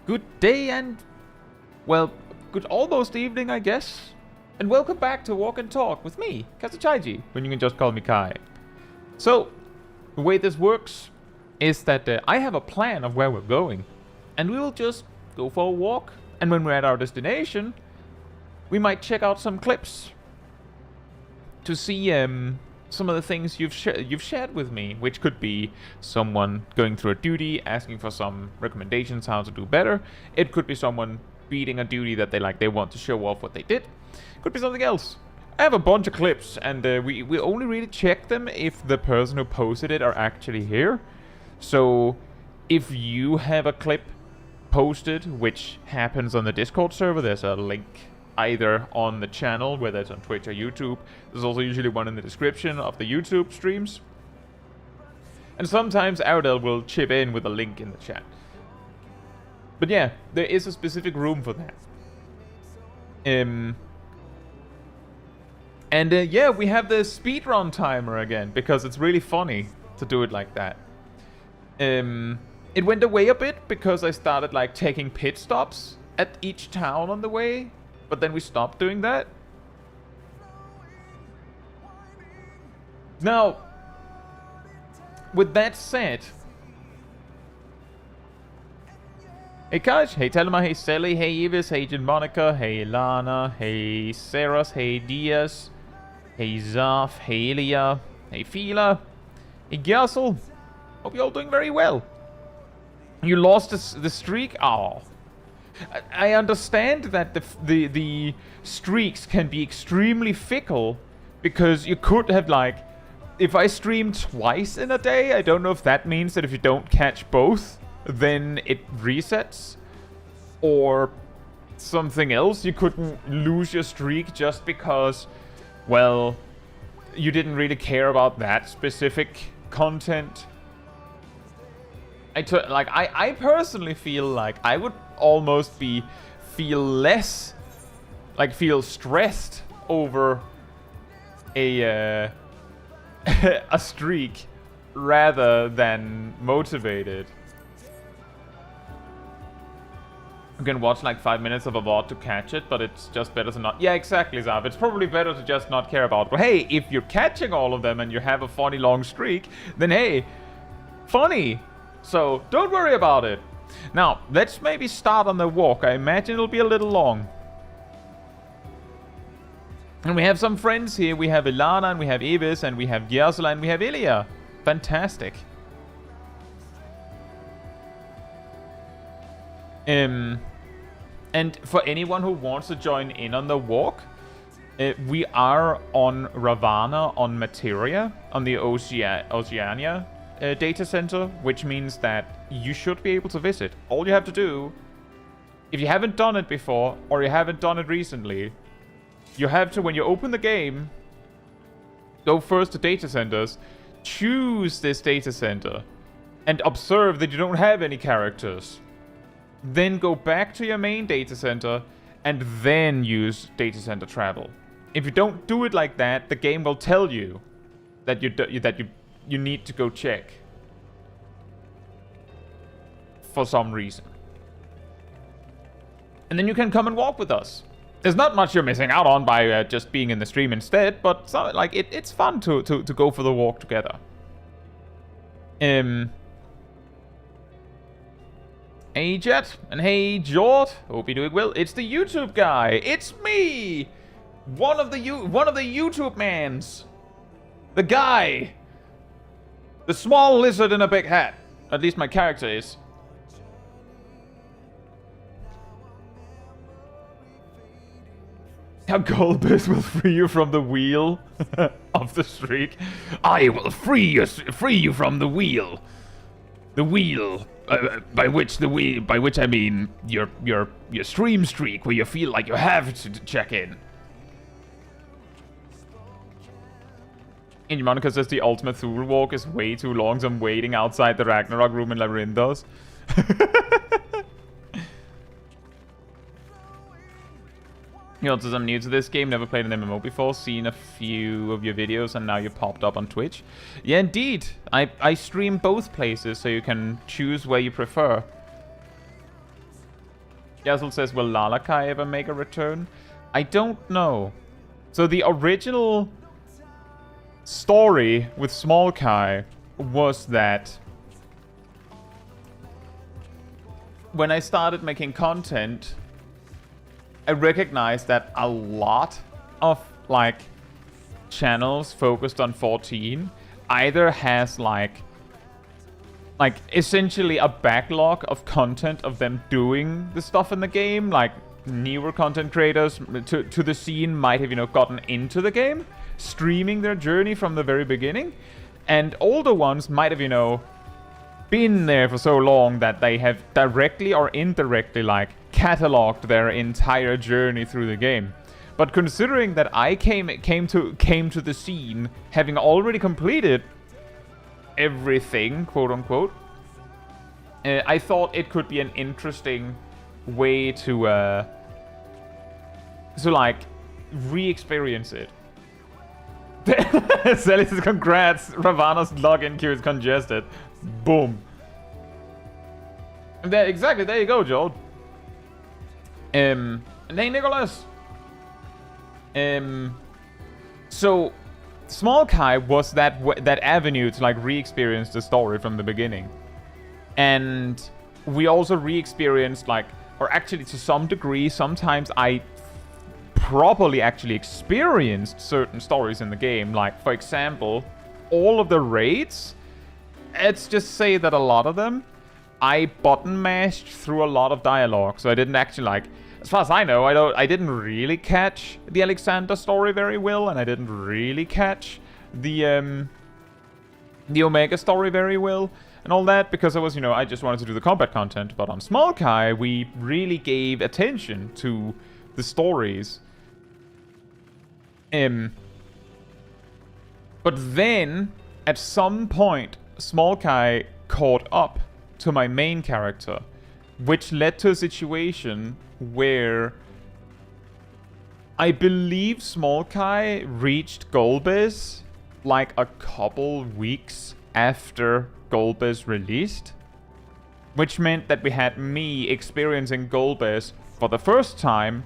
Good day and, well, good almost evening, I guess. And welcome back to Walk and Talk with me, Caetsu Chaiji, when you can just call me Kai. So, the way this works is that I have a plan of where we're going. And we will just go for a walk. And when we're at our destination, we might check out some clips to see some of the things you've shared with me, which could be someone going through a duty, asking for some recommendations how to do better. It could be someone beating a duty that they want to show off what they did. Could be something else. I have a bunch of clips, and we only really check them if the person who posted it are actually here. So if you have a clip posted, which happens on the Discord server, there's a link either on the channel, whether it's on Twitch or YouTube. There's also usually one in the description of the YouTube streams. And sometimes Ardell will chip in with a link in the chat. But yeah, there is a specific room for that. Yeah, we have the speedrun timer again, because it's really funny to do it like that. It went away a bit because I started like taking pit stops at each town on the way. But then we stopped doing that. Now, with that said, hey Kaj, hey Telma, hey Sally, hey Evis, hey Jen Monica, hey Lana, hey Saras, hey Diaz, hey Zaf, hey Ilya, hey Fila, hey Gyasel. Hope you're all doing very well. You lost the streak? Oh. I understand that the streaks can be extremely fickle, because you could have, like, if I stream twice in a day, I don't know if that means that if you don't catch both, then it resets, or something else. You couldn't lose your streak just because, well, you didn't really care about that specific content. I personally feel like I would almost feel stressed over a a streak rather than motivated. You can watch like 5 minutes of a VOD to catch it, but it's just better to not. Yeah, exactly, Zav. It's probably better to just not care about. But hey, if you're catching all of them and you have a funny long streak, then hey, funny. So don't worry about it. Now, let's maybe start on the walk. I imagine it'll be a little long. And we have some friends here. We have Ilana, and we have Evis, and we have Gyasela, and we have Ilya. Fantastic. And for anyone who wants to join in on the walk, we are on Ravana, on Materia, on the Oceania data center, which means that you should be able to visit. All you have to do, if you haven't done it before, or you haven't done it recently, you have to, when you open the game, go first to data centers, choose this data center, and observe that you don't have any characters. Then go back to your main data center, and then use data center travel. If you don't do it like that, the game will tell you that you need to go check for some reason. And then you can come and walk with us. There's not much you're missing out on by just being in the stream instead, but like it's fun to go for the walk together. Hey Jet, and hey Jort, hope you're doing well. It's the YouTube guy. It's me, one of the YouTube mans, the guy. The small lizard in a big hat. At least my character is. How Goldbus will free you from the wheel of the streak. I will free you from the wheel. The wheel, by which I mean your stream streak, where you feel like you have to check in. And Monica says the ultimate Thule walk is way too long, so I'm waiting outside the Ragnarok room in Larindos. You know, since I'm new to this game, never played an MMO before, seen a few of your videos, and now you popped up on Twitch. Yeah, indeed. I stream both places, so you can choose where you prefer. Yazzle says, will Lalakai ever make a return? I don't know. So the original story with Small Kai was that when I started making content, I recognized that a lot of, like, channels focused on 14 either has, like essentially a backlog of content of them doing the stuff in the game. Like, newer content creators to the scene might have, you know, gotten into the game, streaming their journey from the very beginning. And older ones might have, you know, been there for so long that they have directly or indirectly, like, cataloged their entire journey through the game. But considering that I came to the scene having already completed everything, quote unquote, I thought it could be an interesting way to like re-experience it. Sally says, congrats, Ravana's login queue is congested. Boom. Exactly, there you go, Joel. And hey, Nicholas. So Small Kai was that avenue to, like, re-experience the story from the beginning. And we also re-experienced, like, or actually to some degree, sometimes I properly actually experienced certain stories in the game. Like, for example, all of the raids, let's just say that a lot of them, I button mashed through a lot of dialogue. So I didn't actually, like, as far as I know, I didn't really catch the Alexander story very well, and I didn't really catch the Omega story very well, and all that, because I was, you know, I just wanted to do the combat content. But on Small Kai, we really gave attention to the stories. But then, at some point, Small Kai caught up to my main character, which led to a situation where I believe Small Kai reached Golbez like a couple weeks after Golbez released, which meant that we had me experiencing Golbez for the first time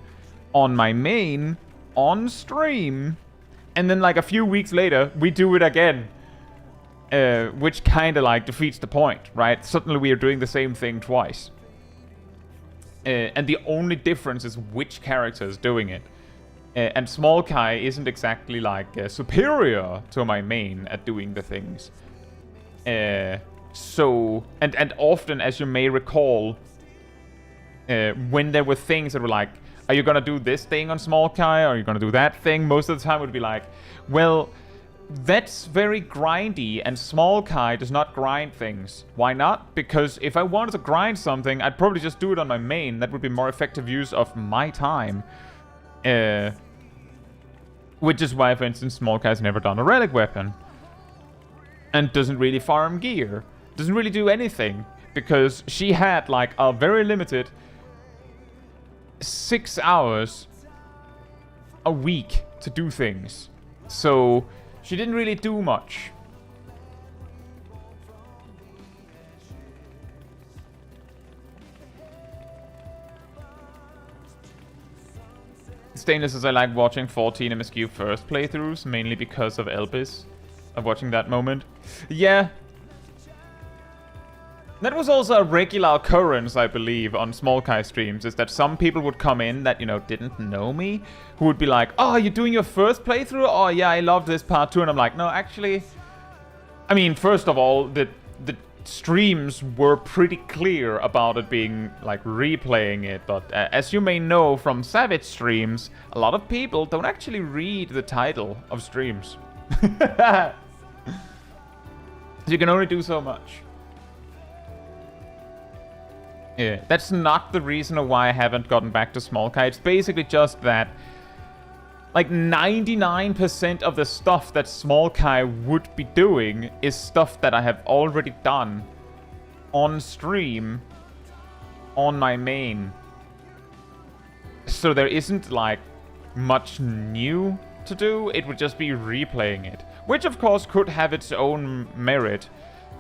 on my main on stream, and then like a few weeks later we do it again, which kind of like defeats the point, right? Suddenly we are doing the same thing twice. And the only difference is which character is doing it. And Small Kai isn't exactly, like, superior to my main at doing the things. So, and often, as you may recall, when there were things that were like, are you gonna do this thing on Small Kai, or are you gonna do that thing? Most of the time it would be like, well, that's very grindy, and Small Kai does not grind things. Why not? Because if I wanted to grind something, I'd probably just do it on my main. That would be more effective use of my time. Which is why, for instance, Small Kai's never done a relic weapon. And doesn't really farm gear. Doesn't really do anything. Because she had, like, a very limited 6 hours a week to do things. So she didn't really do much. Stainless says, I like watching 14 MSQ first playthroughs, mainly because of Elvis. Of watching that moment. Yeah. That was also a regular occurrence, I believe, on Small Kai streams, is that some people would come in that, you know, didn't know me, who would be like, oh, you're doing your first playthrough? Oh, yeah, I love this part too. And I'm like, no, actually, I mean, first of all, the streams were pretty clear about it being, like, replaying it. But as you may know from Savage streams, a lot of people don't actually read the title of streams. You can only do so much. Yeah, that's not the reason why I haven't gotten back to Small Kai. It's basically just that, like, 99% of the stuff that Small Kai would be doing is stuff that I have already done on stream on my main. So there isn't, like, much new to do. It would just be replaying it, which of course could have its own merit.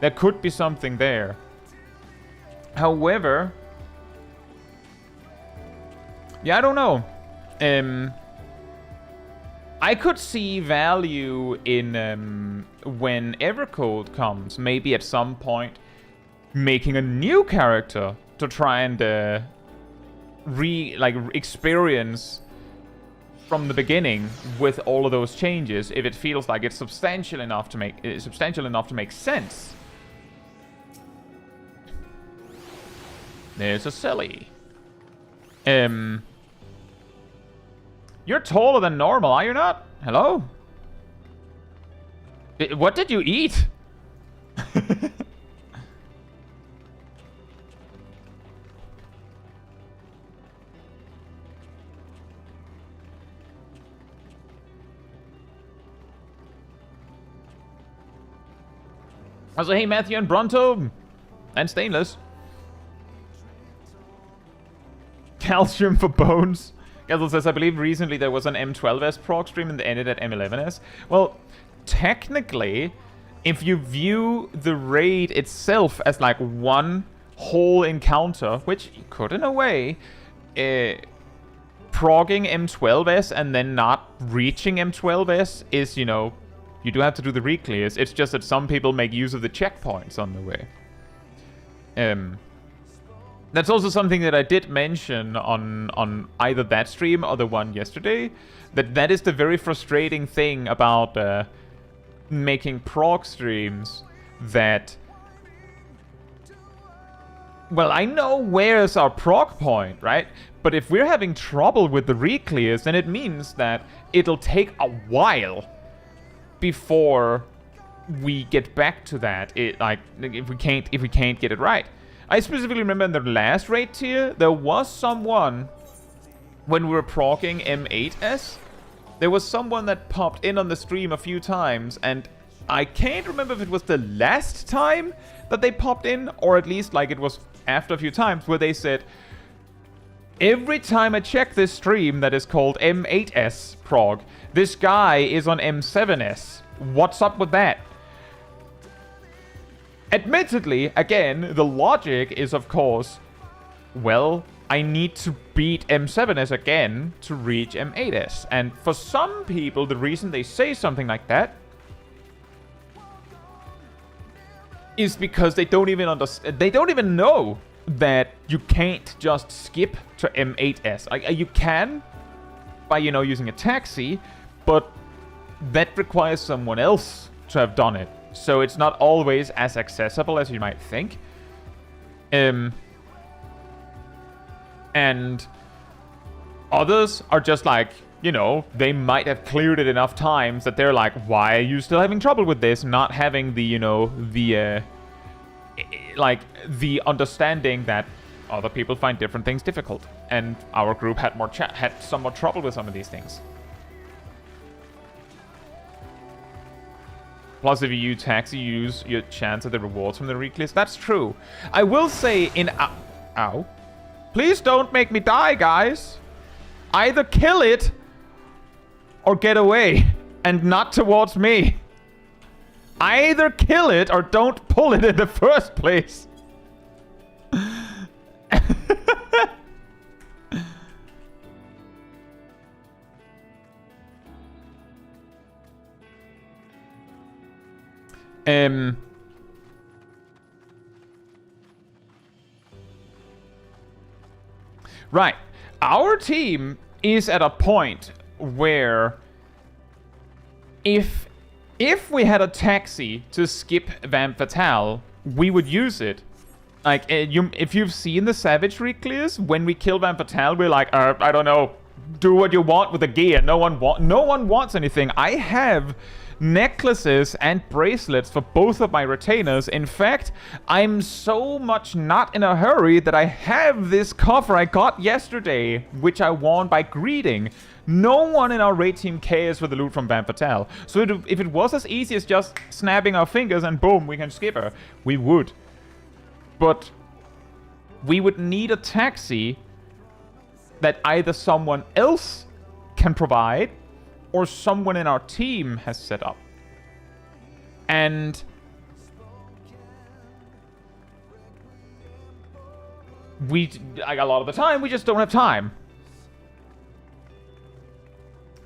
There could be something there. However, Yeah, I don't know. I could see value in when Evercode comes, maybe at some point, making a new character to try and experience from the beginning with all of those changes, if it feels like it's substantial enough to make sense. There's a silly. You're taller than normal, are you not? Hello? What did you eat? Also, hey, Matthew and Bronto. And Stainless. Calcium for bones. Gazel says, I believe recently there was an M12S proc stream and it ended at M11S. Well, technically, if you view the raid itself as like one whole encounter, which you could in a way, progging M12S and then not reaching M12S is, you know, you do have to do the re-clears. It's just that some people make use of the checkpoints on the way. That's also something that I did mention on either that stream or the one yesterday. That is the very frustrating thing about making prog streams. That, well, I know where's our prog point, right? But if we're having trouble with the re-clears, then it means that it'll take a while before we get back to that. If we can't get it right. I specifically remember in the last raid tier, there was someone, when we were proccing M8S, there was someone that popped in on the stream a few times, and I can't remember if it was the last time that they popped in, or at least like it was after a few times, where they said, every time I check this stream that is called M8S prog, this guy is on M7S. What's up with that? Admittedly, again, the logic is, of course, well, I need to beat M7S again to reach M8S. And for some people, the reason they say something like that is because they don't even understand. They don't even know that you can't just skip to M8S. You can by, you know, using a taxi, but that requires someone else to have done it. So it's not always as accessible as you might think. And others are just like, you know, they might have cleared it enough times that they're like, why are you still having trouble with this? Not having the, you know, the understanding that other people find different things difficult. And our group had somewhat trouble with some of these things. Plus, if you use taxi, you use your chance at the rewards from the re-clears. That's true. I will say in... Ow. Please don't make me die, guys. Either kill it or get away. And not towards me. Either kill it or don't pull it in the first place. Right. Our team is at a point where if we had a taxi to skip Vamp Fatale, we would use it. Like, if you've seen the Savage re-clears, when we kill Vamp Fatale, we're like, I don't know, do what you want with the gear. No one wants anything. I have necklaces and bracelets for both of my retainers. In fact, I'm so much not in a hurry that I have this cover I got yesterday, which I won by greeting. No one in our raid team cares for the loot from Vamp Fatale. So if it was as easy as just snapping our fingers and boom, we can skip her, we would. But we would need a taxi that either someone else can provide or someone in our team has set up. And a lot of the time, we just don't have time.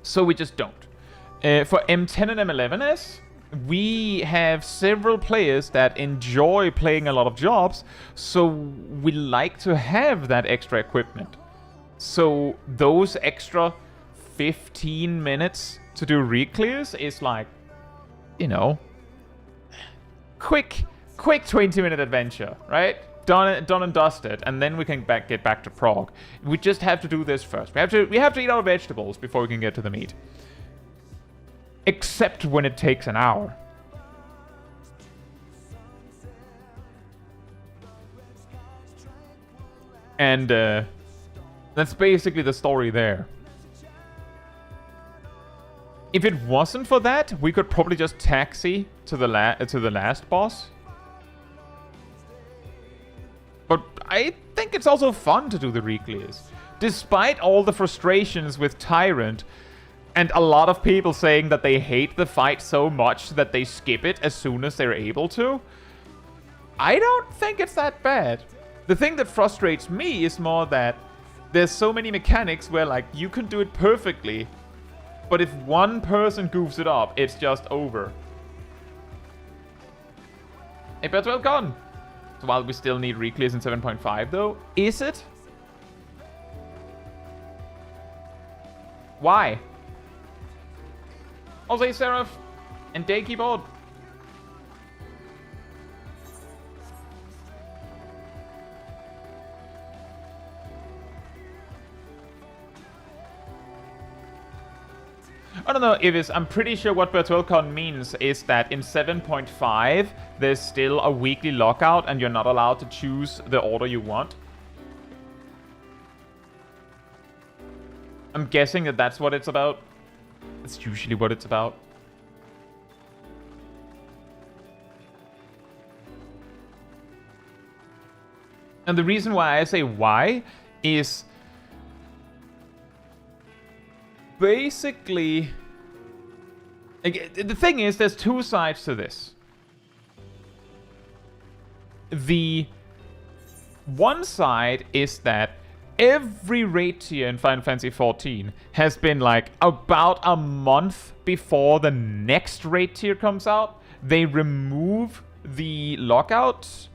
So we just don't. For M10 and M11s, we have several players that enjoy playing a lot of jobs, so we like to have that extra equipment. So those extra 15 minutes to do re-clears is like, you know, quick 20-minute adventure, right? Done and dusted, and then we can get back to prog. We just have to do this first. We have to eat our vegetables before we can get to the meat. Except when it takes an hour. And that's basically the story there. If it wasn't for that, we could probably just taxi to the last boss. But I think it's also fun to do the re-clears. Despite all the frustrations with Tyrant, and a lot of people saying that they hate the fight so much that they skip it as soon as they're able to, I don't think it's that bad. The thing that frustrates me is more that there's so many mechanics where, like, you can do it perfectly, but if one person goofs it up, it's just over. Hey, but well gone. So while we still need re-clears in 7.5 though, is it? Why? Jose Seraph and Day Keyboard. I don't know, Ivis. I'm pretty sure what Bertwellcon means is that in 7.5, there's still a weekly lockout and you're not allowed to choose the order you want. I'm guessing that that's what it's about. That's usually what it's about. And the reason why I say why is basically, the thing is, there's two sides to this. The one side is that every raid tier in Final Fantasy XIV has been like about a month before the next raid tier comes out. They remove the lockouts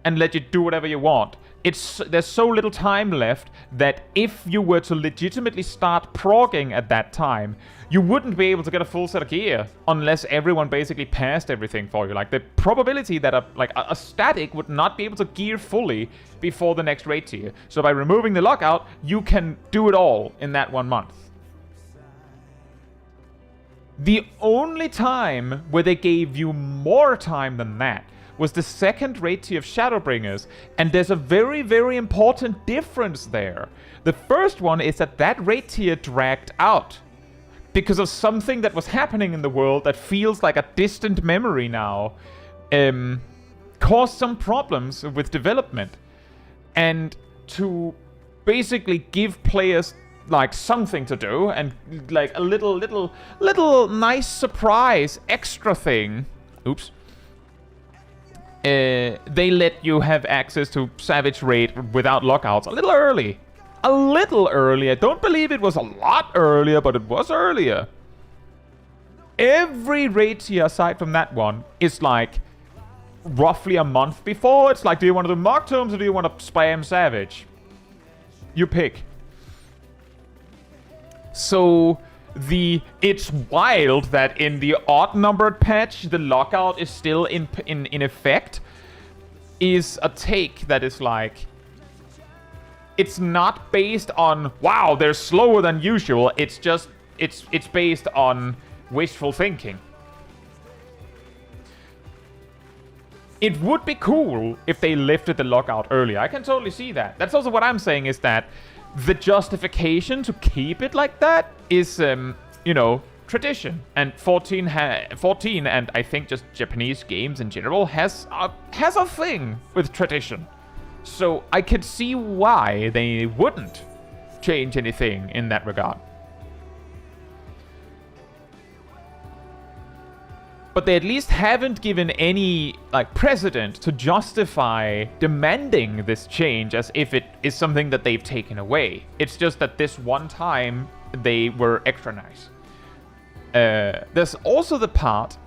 and let you do whatever you want. There's so little time left that if you were to legitimately start progging at that time, you wouldn't be able to get a full set of gear unless everyone basically passed everything for you. Like, the probability that a static would not be able to gear fully before the next raid tier. So by removing the lockout, you can do it all in that 1 month. The only time where they gave you more time than that was the second raid tier of Shadowbringers, and there's a very, very important difference there. The first one is that raid tier dragged out because of something that was happening in the world that feels like a distant memory now, caused some problems with development. And to basically give players like something to do and like a little nice surprise extra thing. Oops. They let you have access to Savage Raid without lockouts a little early. A little early. I don't believe it was a lot earlier, but it was earlier. Every raid tier aside from that one is like roughly a month before. It's like, do you want to do Mark Tomes or do you want to spam Savage? You pick. So it's wild that in the odd-numbered patch, the lockout is still in effect, is a take that is like, it's not based on, wow, they're slower than usual. It's just, it's based on wishful thinking. It would be cool if they lifted the lockout earlier. I can totally see that. That's also what I'm saying, is that the justification to keep it like that is, you know, tradition. And 14 and I think just Japanese games in general has a thing with tradition. So I could see why they wouldn't change anything in that regard. But they at least haven't given any, like, precedent to justify demanding this change as if it is something that they've taken away. It's just that this one time they were extra nice. There's also the part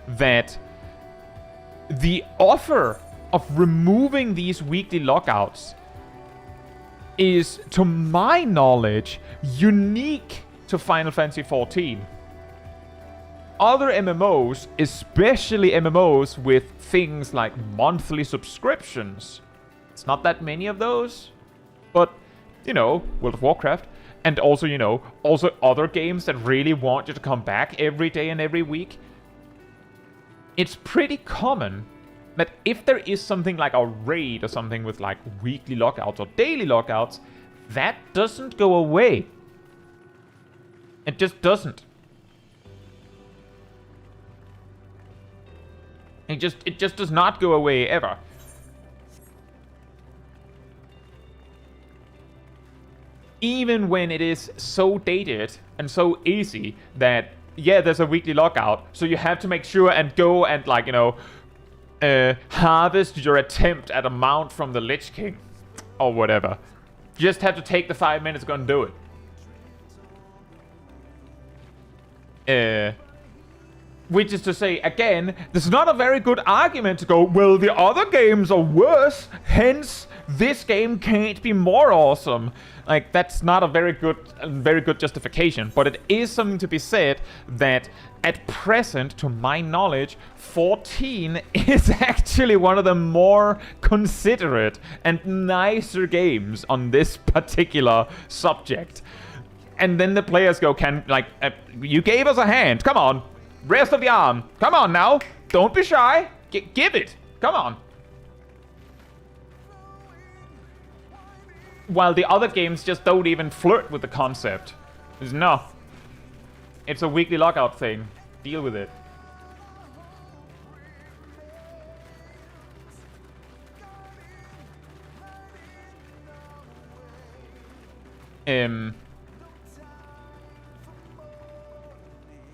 that the offer of removing these weekly lockouts is, to my knowledge, unique to Final Fantasy XIV. Other MMOs, especially MMOs with things like monthly subscriptions, it's not that many of those, but, you know, World of Warcraft, and also, you know, also other games that really want you to come back every day and every week. It's pretty common that if there is something like a raid or something with like weekly lockouts or daily lockouts, that doesn't go away. It just doesn't. It just does not go away ever. Even when it is so dated and so easy that, yeah, there's a weekly lockout, so you have to make sure and go and, like, you know, harvest your attempt at a mount from the Lich King or whatever. You just have to take the 5 minutes to go and do it. Which is to say, again, this is not a very good argument to go, well, the other games are worse, hence this game can't be more awesome. Like, that's not a very good justification, but it is something to be said that at present, to my knowledge, 14 is actually one of the more considerate and nicer games on this particular subject. And then the players go, you gave us a hand, come on. Rest of the arm. Come on now. Don't be shy. Give it. Come on. While the other games just don't even flirt with the concept. It's no. It's a weekly lockout thing. Deal with it.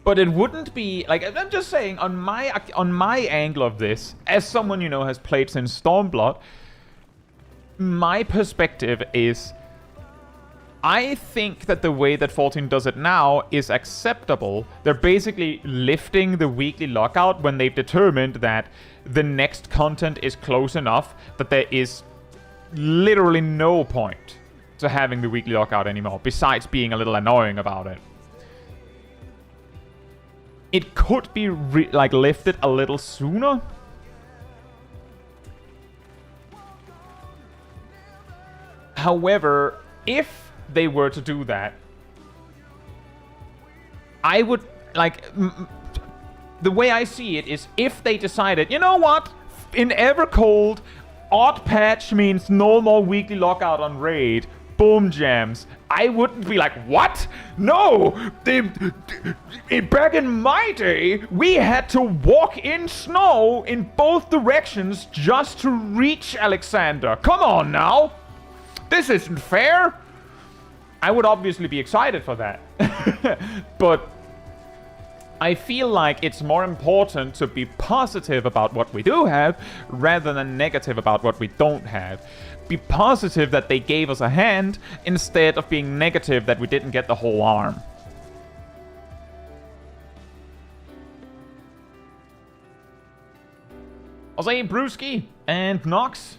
But it wouldn't be like, I'm just saying, on my angle of this, as someone, you know, has played since Stormblood, my perspective is, I think that the way that 14 does it now is acceptable. They're basically lifting the weekly lockout when they've determined that the next content is close enough that there is literally no point to having the weekly lockout anymore, besides being a little annoying about it. It could be lifted a little sooner. However, if they were to do that, I would, the way I see it is, if they decided, you know what, in Evercold, odd patch means no more weekly lockout on raid, boom jams, I wouldn't be like, what? No! Back in my day, we had to walk in snow in both directions just to reach Alexander. Come on now! This isn't fair! I would obviously be excited for that. But I feel like it's more important to be positive about what we do have rather than negative about what we don't have. Be positive that they gave us a hand instead of being negative that we didn't get the whole arm. I'll say Brewski and Nox.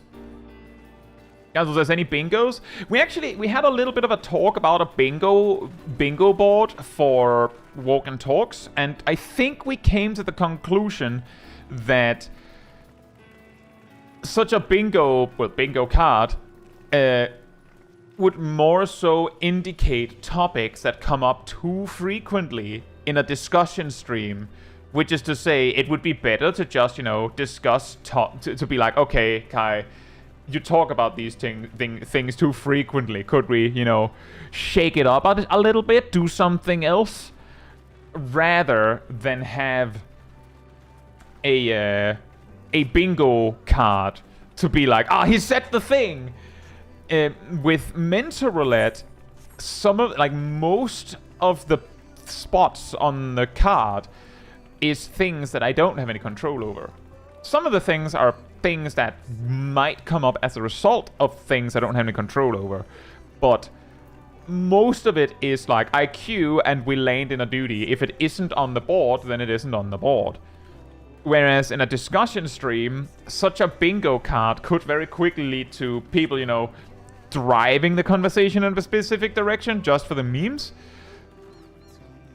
Guys, if there's any bingos, we had a little bit of a talk about a bingo board for Walk and Talks, and I think we came to the conclusion that such a bingo card would more so indicate topics that come up too frequently in a discussion stream, which is to say, it would be better to just, you know, discuss, to be like, okay, Kai, you talk about these things too frequently. Could we, you know, shake it up a little bit, do something else, rather than have a bingo card to be like, he said the thing. With Mentor Roulette, most of the spots on the card is things that I don't have any control over. Some of the things are things that might come up as a result of things I don't have any control over. But most of it is like I queue and we land in a duty. If it isn't on the board, then it isn't on the board. Whereas in a discussion stream, such a bingo card could very quickly lead to people, you know, driving the conversation in a specific direction just for the memes.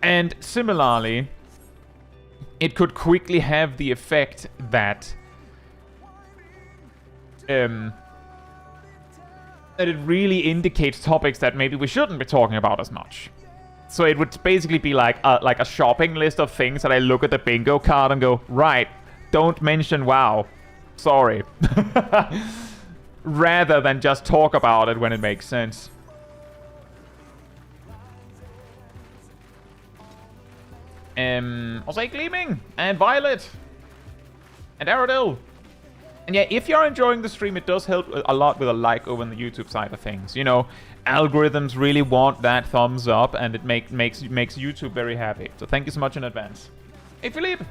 And similarly, it could quickly have the effect that that it really indicates topics that maybe we shouldn't be talking about as much. So it would basically be like a shopping list of things that I look at the bingo card and go, right, don't mention WoW. Sorry. Rather than just talk about it when it makes sense. Also Gleaming and Violet and Aerodil. And yeah, if you're enjoying the stream, it does help a lot with a like over on the YouTube side of things. You know, algorithms really want that thumbs up, and it makes YouTube very happy. So thank you so much in advance. Hey, Philippe!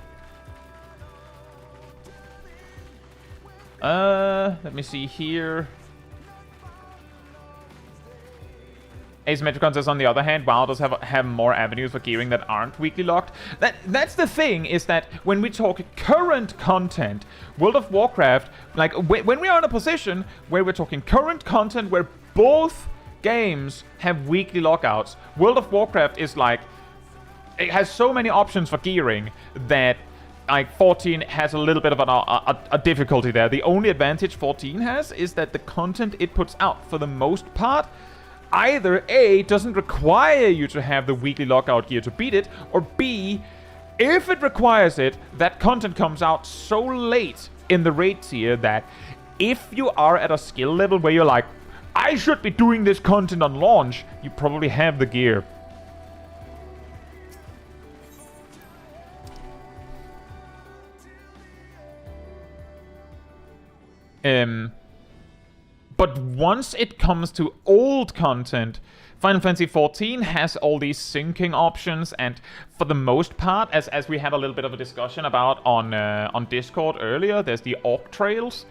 Let me see here. Asymmetric contests, on the other hand, WoW does have more avenues for gearing that aren't weekly locked. That's the thing, is that when we talk current content, World of Warcraft, like when we are in a position where we're talking current content where both games have weekly lockouts, World of Warcraft is like, it has so many options for gearing that like 14 has a little bit of a difficulty there. The only advantage 14 has is that the content it puts out, for the most part, either A, doesn't require you to have the weekly lockout gear to beat it, or B, if it requires it, that content comes out so late in the raid tier that if you are at a skill level where you're like, I should be doing this content on launch, you probably have the gear. But once it comes to old content, Final Fantasy XIV has all these syncing options, and for the most part, as we had a little bit of a discussion about on Discord earlier, there's the orc trails.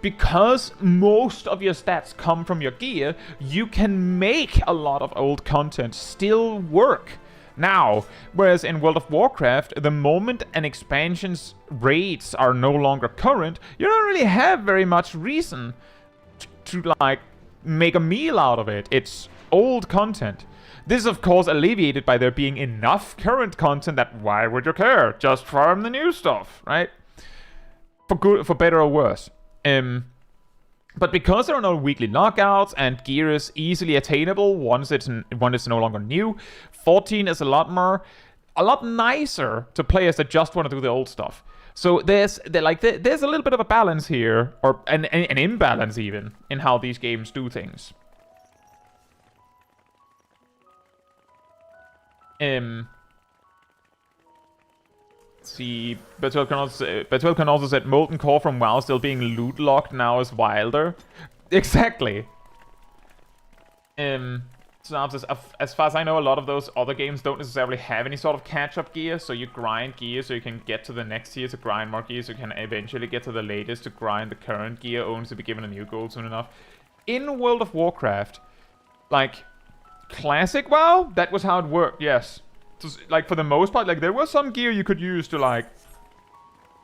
Because most of your stats come from your gear, you can make a lot of old content still work now. Whereas in World of Warcraft, the moment an expansion's raids are no longer current, you don't really have very much reason to like make a meal out of it. It's old content. This is of course alleviated by there being enough current content that why would you care? Just farm the new stuff, right? For good, for better or worse. But because there are no weekly knockouts and gear is easily attainable once it's no longer new, 14 is a lot nicer to players that just want to do the old stuff. So there's a little bit of a balance here, or an imbalance even, in how these games do things. See, Betuel can also say Molten Core from WoW still being loot locked now is wilder. Exactly. So as far as I know, a lot of those other games don't necessarily have any sort of catch-up gear, so you grind gear so you can get to the next tier to grind more gear, so you can eventually get to the latest to grind the current gear, only to be given a new goal soon enough. In World of Warcraft, like, classic WoW, that was how it worked, yes. So, like, for the most part, like, there was some gear you could use to, like,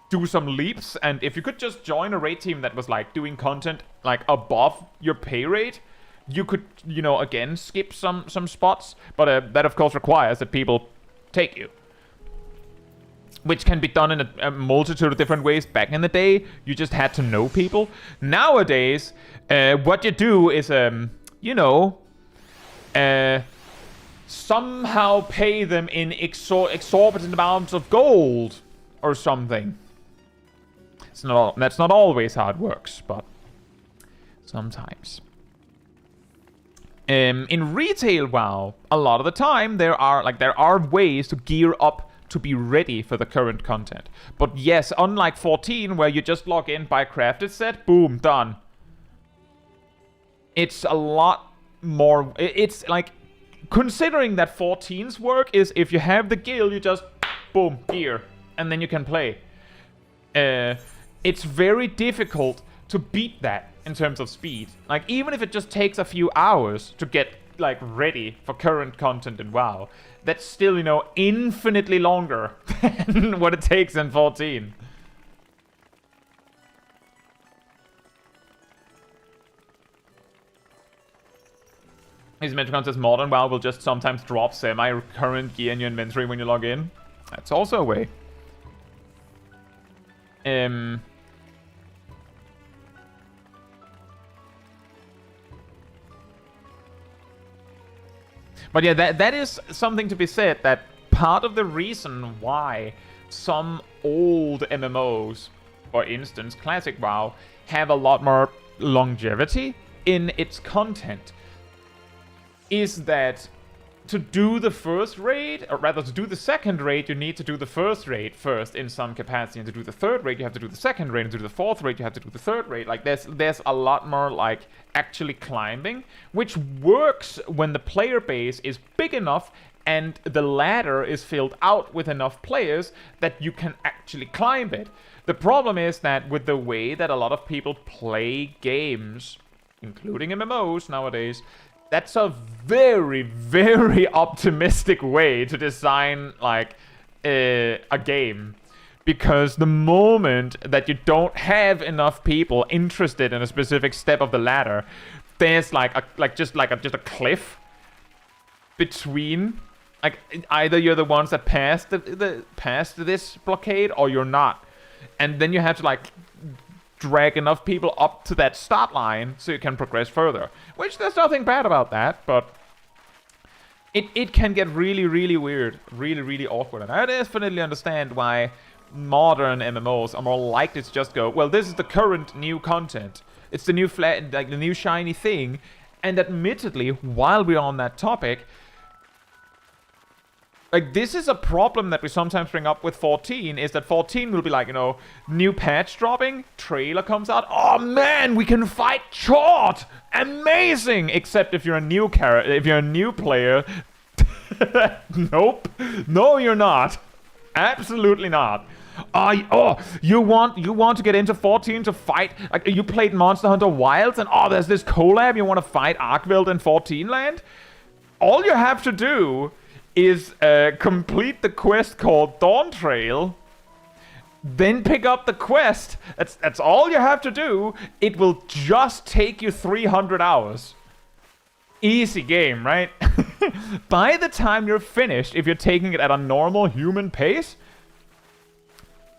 do some leaps, and if you could just join a raid team that was, like, doing content, like, above your pay rate, you could, you know, again, skip some spots, but that, of course, requires that people take you. Which can be done in a multitude of different ways. Back in the day, you just had to know people. Nowadays, what you do is, you know, somehow pay them in exorbitant amounts of gold or something. That's not always how it works, but sometimes. In retail WoW, a lot of the time there are ways to gear up to be ready for the current content. But yes, unlike 14, where you just log in, buy a crafted set, boom, done. It's a lot more. It's like, considering that 14's work is if you have the guild, you just boom, gear, and then you can play. It's very difficult to beat that in terms of speed. Like, even if it just takes a few hours to get like ready for current content in WoW, that's still, you know, infinitely longer than what it takes in 14. As Metricon says, modern WoW will just sometimes drop semi-current gear in your inventory when you log in. That's also a way. But yeah, that is something to be said, that part of the reason why some old MMOs, for instance, Classic WoW, have a lot more longevity in its content is that to do the first raid, or rather to do the second raid, you need to do the first raid first in some capacity, and to do the third raid, you have to do the second raid, and to do the fourth raid, you have to do the third raid. Like, there's a lot more, like, actually climbing, which works when the player base is big enough and the ladder is filled out with enough players that you can actually climb it. The problem is that with the way that a lot of people play games, including MMOs nowadays, that's a very, very optimistic way to design, like, a game. Because the moment that you don't have enough people interested in a specific step of the ladder, there's just a cliff between, like, either you're the ones that passed past this blockade or you're not. And then you have to, like, drag enough people up to that start line so you can progress further. Which, there's nothing bad about that, but it can get really, really weird. Really, really awkward. And I definitely understand why modern MMOs are more likely to just go, well, this is the current new content. It's the new the new shiny thing. And admittedly, while we're on that topic, like, this is a problem that we sometimes bring up with 14, is that 14 will be like, you know, new patch dropping, trailer comes out, oh man, we can fight short! Amazing! Except if you're a new player, nope. No, you're not. Absolutely not. You want to get into 14 to fight, like, you played Monster Hunter Wilds, and there's this collab, you want to fight Arkveld in 14 land? All you have to do is complete the quest called Dawntrail, then pick up the quest. That's all you have to do. It will just take you 300 hours. Easy game, right? By the time you're finished, if you're taking it at a normal human pace,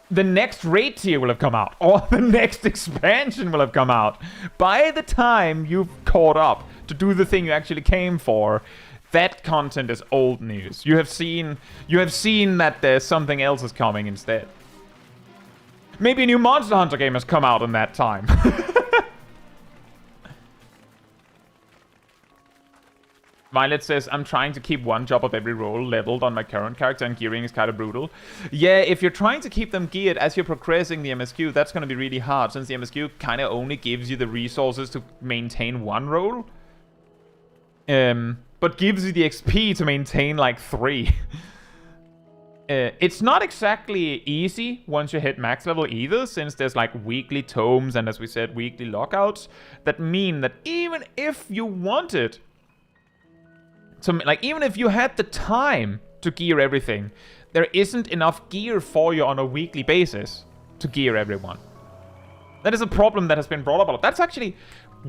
the next raid tier will have come out, or the next expansion will have come out. By the time you've caught up to do the thing you actually came for, that content is old news. You have seen that there's something else is coming instead. Maybe a new Monster Hunter game has come out in that time. Violet says, I'm trying to keep one job of every role leveled on my current character, and gearing is kind of brutal. Yeah, if you're trying to keep them geared as you're progressing the MSQ, that's going to be really hard, since the MSQ kind of only gives you the resources to maintain one role. But gives you the XP to maintain, like, 3. It's not exactly easy once you hit max level either, since there's, like, weekly tomes and, as we said, weekly lockouts that mean that even if you wanted to, like, even if you had the time to gear everything, there isn't enough gear for you on a weekly basis to gear everyone. That is a problem that has been brought up a lot. That's actually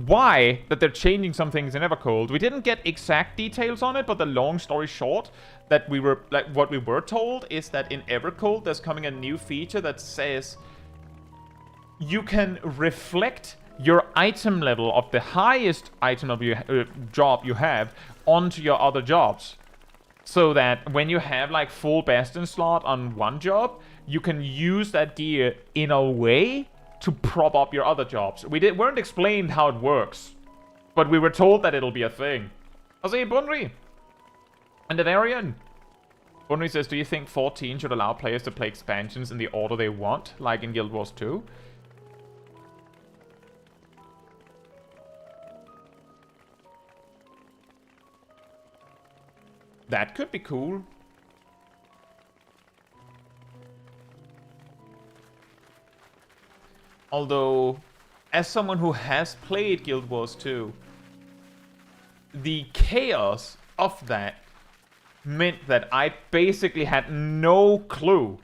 why that they're changing some things in Evercold. We didn't get exact details on it, but the long story short, that we were, like, what we were told is that in Evercold there's coming a new feature that says you can reflect your item level of the highest item of your job you have onto your other jobs, so that when you have, like, full Bastion slot on one job, you can use that gear in a way to prop up your other jobs. Weren't explained how it works, but we were told that it'll be a thing. I'll say Bunry and Devarian. Bunry says, do you think 14 should allow players to play expansions in the order they want, like in Guild Wars 2? That could be cool. Although, as someone who has played Guild Wars 2, the chaos of that meant that I basically had no clue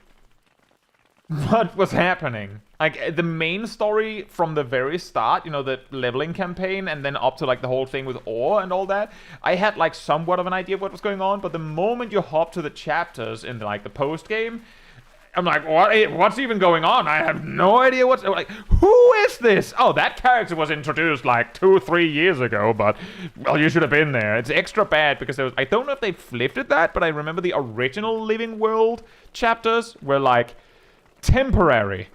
what was happening. Like, the main story from the very start, you know, the leveling campaign, and then up to, like, the whole thing with ore and all that, I had, like, somewhat of an idea of what was going on, but the moment you hop to the chapters in, like, the post-game, I'm like, what's even going on? I have no idea what's... Like, who is this? Oh, that character was introduced, like, 2-3 years ago, but, well, you should have been there. It's extra bad, because there was... I don't know if they flipped it that, but I remember the original Living World chapters were, like, temporary.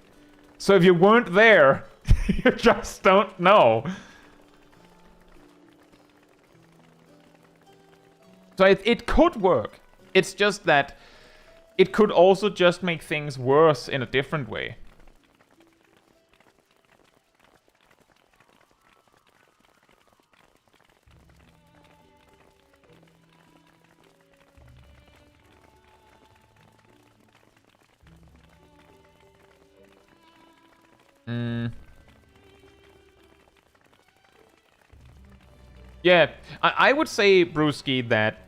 So if you weren't there, you just don't know. So it could work. It's just that it could also just make things worse in a different way. Yeah, I would say, Brewski, that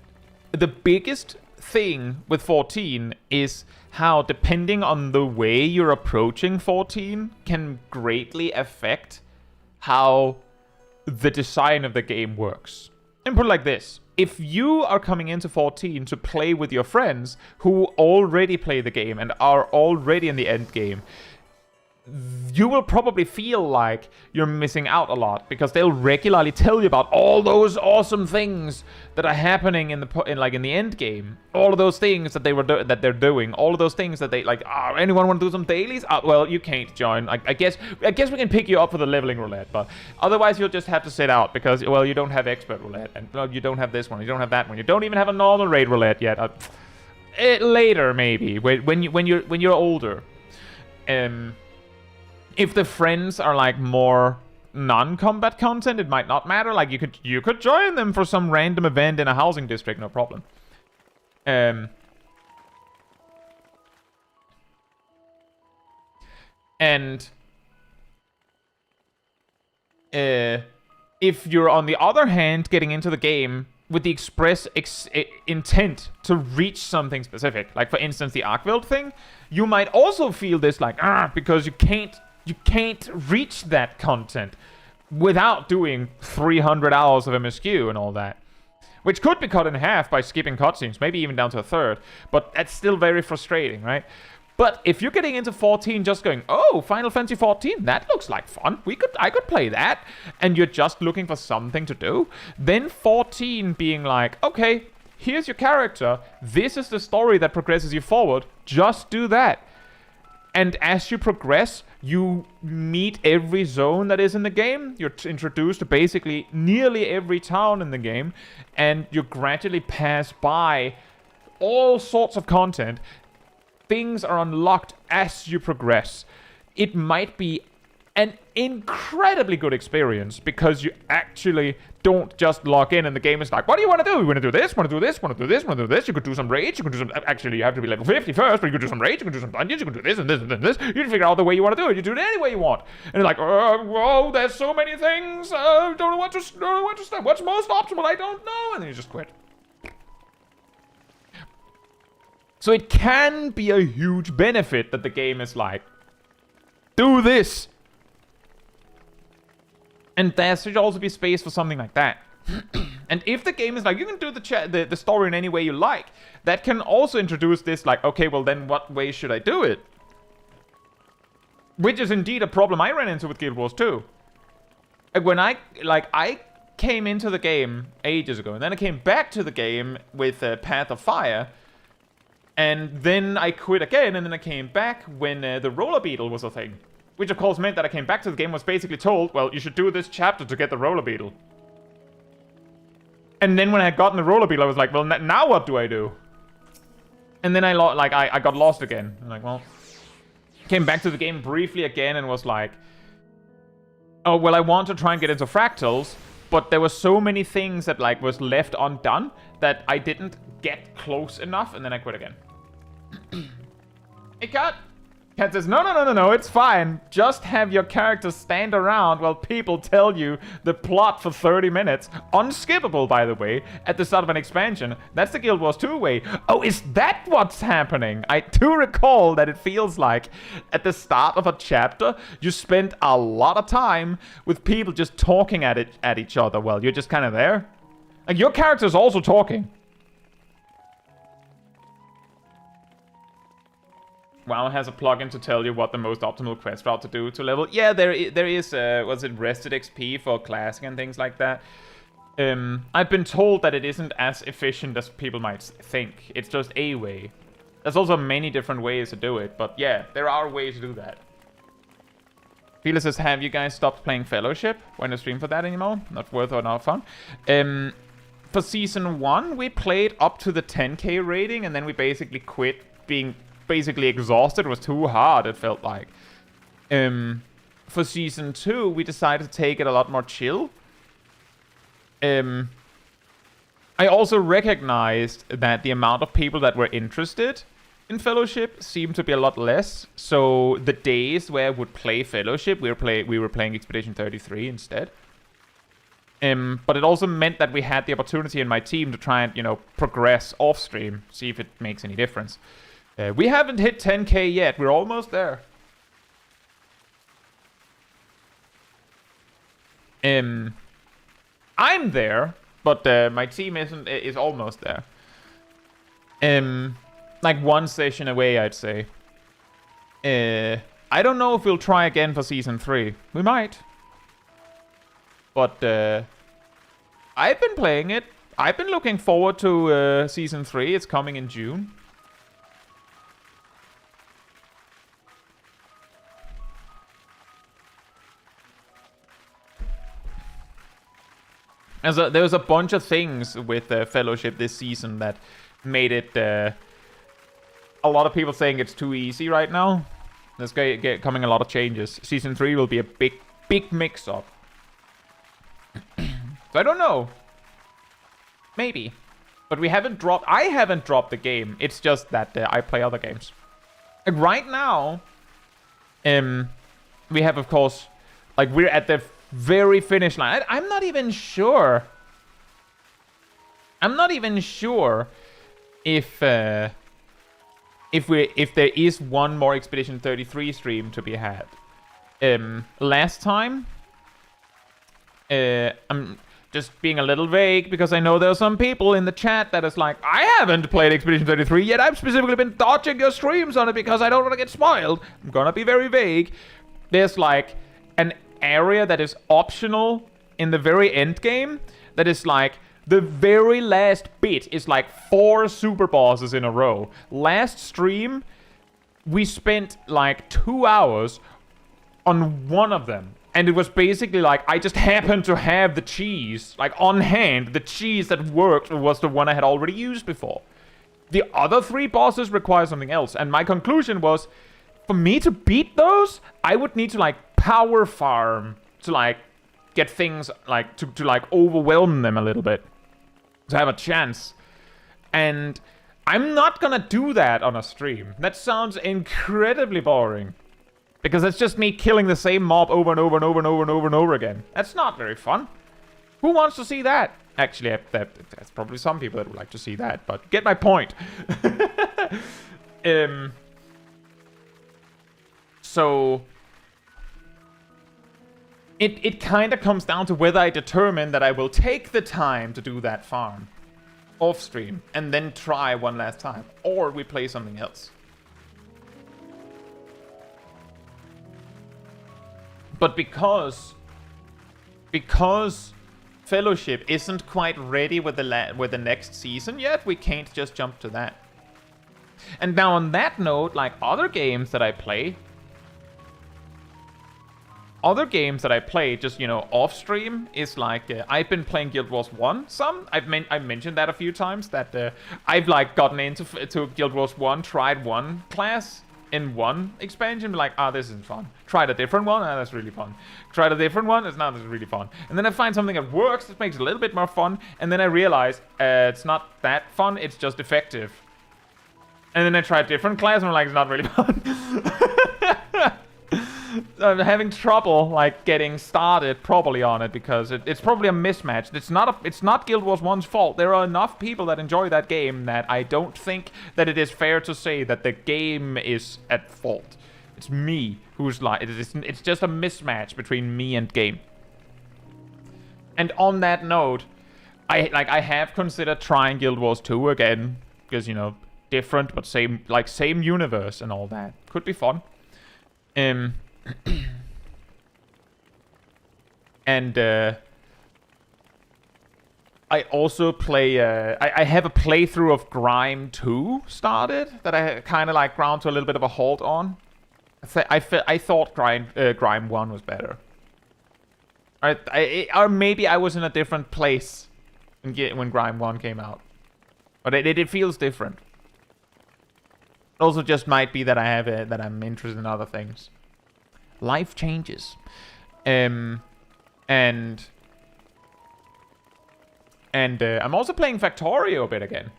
the biggest thing with 14 is how, depending on the way you're approaching 14, can greatly affect how the design of the game works. And put it like this. If you are coming into 14 to play with your friends who already play the game and are already in the end game, you will probably feel like you're missing out a lot, because they'll regularly tell you about all those awesome things that are happening in the end game, all of those things that they're doing, all of those things that they like. Oh, anyone want to do some dailies? Well, you can't join. I guess we can pick you up for the leveling roulette, but otherwise you'll just have to sit out because, well, you don't have expert roulette, and well, you don't have this one, you don't have that one, you don't even have a normal raid roulette yet. Later maybe when you're older. If the friends are, like, more non-combat content, it might not matter. Like, you could join them for some random event in a housing district, no problem. And if you're, on the other hand, getting into the game with the express intent to reach something specific, like, for instance, the Arkveld thing, you might also feel this, like, because you can't reach that content without doing 300 hours of MSQ and all that. Which could be cut in half by skipping cutscenes, maybe even down to a third. But that's still very frustrating, right? But if you're getting into 14 just going, oh, Final Fantasy 14, that looks like fun. I could play that. And you're just looking for something to do. Then 14 being like, okay, here's your character. This is the story that progresses you forward. Just do that. And as you progress, you meet every zone that is in the game. You're introduced to basically nearly every town in the game. And you gradually pass by all sorts of content. Things are unlocked as you progress. It might be an incredibly good experience because you actually don't just log in and the game is like, what do you want to do? You want to do this? Want to do this? Want to do this? Want to do this? You could do some raids. You could do some... Actually, you have to be level 50 first, but you could do some raids. You could do some dungeons. You could do this and this and this. You can figure out the way you want to do it. You do it any way you want. And you're like, whoa, there's so many things. Don't know what to start. What's most optimal? I don't know. And then you just quit. So it can be a huge benefit that the game is like, do this. And there should also be space for something like that. And if the game is like, you can do the story in any way you like, that can also introduce this like, okay, well then what way should I do it? Which is indeed a problem I ran into with Guild Wars 2. When I came into the game ages ago, and then I came back to the game with Path of Fire, and then I quit again, and then I came back when the Roller Beetle was a thing. Which of course meant that I came back to the game, was basically told, well, you should do this chapter to get the Roller Beetle. And then when I had gotten the Roller Beetle, I was like, well, now what do I do? And then I got lost again. I'm like, well, came back to the game briefly again and was like, oh, well, I want to try and get into fractals, but there were so many things that like was left undone that I didn't get close enough, and then I quit again. Hey, cut! Cat says, no, it's fine. Just have your character stand around while people tell you the plot for 30 minutes. Unskippable, by the way, at the start of an expansion. That's the Guild Wars 2 way. Oh, is that what's happening? I do recall that it feels like at the start of a chapter, you spend a lot of time with people just talking at each other while you're just kind of there. Like, your character's also talking. WoW has a plugin to tell you what the most optimal quest route to do to level. Yeah, there is, was it rested XP for classic and things like that? I've been told that it isn't as efficient as people might think. It's just a way. There's also many different ways to do it, but yeah, there are ways to do that. Felix says, have you guys stopped playing Fellowship? When to stream for that anymore? Not worth or not fun. For Season 1, we played up to the 10k rating, and then we basically quit being basically exhausted. It was too hard, it felt like. For Season 2, we decided to take it a lot more chill. I also recognized that the amount of people that were interested in Fellowship seemed to be a lot less. So the days where I would play Fellowship, we were playing Expedition 33 instead. But it also meant that we had the opportunity in my team to try and, you know, progress off stream, see if it makes any difference. We haven't hit 10k yet. We're almost there. I'm there, but my team is almost there. Like one session away, I'd say. I don't know if we'll try again for Season 3. We might. But I've been playing it. I've been looking forward to Season 3. It's coming in June. There was a bunch of things with Fellowship this season that made it... a lot of people saying it's too easy right now. There's coming a lot of changes. Season 3 will be a big mix-up. So I don't know. Maybe. But we haven't dropped... I haven't dropped the game. It's just that I play other games. Like right now... we have, of course... Like, we're at the very finish line. I'm not even sure. I'm not even sure if there is one more Expedition 33 stream to be had. Last time, I'm just being a little vague because I know there are some people in the chat that is like, I haven't played Expedition 33 yet. I've specifically been dodging your streams on it because I don't want to get spoiled. I'm gonna be very vague. There's like an area that is optional in the very end game that is like the very last bit is like 4 super bosses in a row. Last stream we spent like 2 hours on one of them, and it was basically like I just happened to have the cheese like on hand. The cheese that worked was the one I had already used before. The other 3 bosses require something else, and my conclusion was for me to beat those I would need to like power farm to like get things like to like overwhelm them a little bit to have a chance. And I'm not gonna do that on a stream. That sounds incredibly boring. Because it's just me killing the same mob over and over and over and over and over and over again. That's not very fun. Who wants to see that? Actually, there's probably some people that would like to see that, but get my point. So it kind of comes down to whether I determine that I will take the time to do that farm off stream and then try one last time, or we play something else. But because Fellowship isn't quite ready with the next season yet, we can't just jump to that. And now on that note, like other games that I play, just, you know, off stream is like I've been playing Guild Wars 1 some. I've mentioned that a few times that I've like gotten into Guild Wars 1, tried one class in one expansion, be like, this isn't fun. Tried a different one, that's really fun. Tried a different one, this is really fun. And then I find something that works, that makes it a little bit more fun, and then I realize it's not that fun, it's just effective. And then I try a different class, and I'm like, it's not really fun. I'm having trouble like getting started probably on it because it's probably a mismatch. It's not Guild Wars 1's fault. There are enough people that enjoy that game that I don't think that it is fair to say that the game is at fault. It's me who's like it's just a mismatch between me and game. And on that note, I have considered trying Guild Wars 2 again because, you know, different but same universe and all that. Could be fun. And I also play I have a playthrough of Grime 2 started that I kind of like ground to a little bit of a halt on. I thought Grime 1 was better. Or maybe I was in a different place when Grime 1 came out. But it feels different. It also just might be that that I'm interested in other things. Life changes. And I'm also playing Factorio a bit again.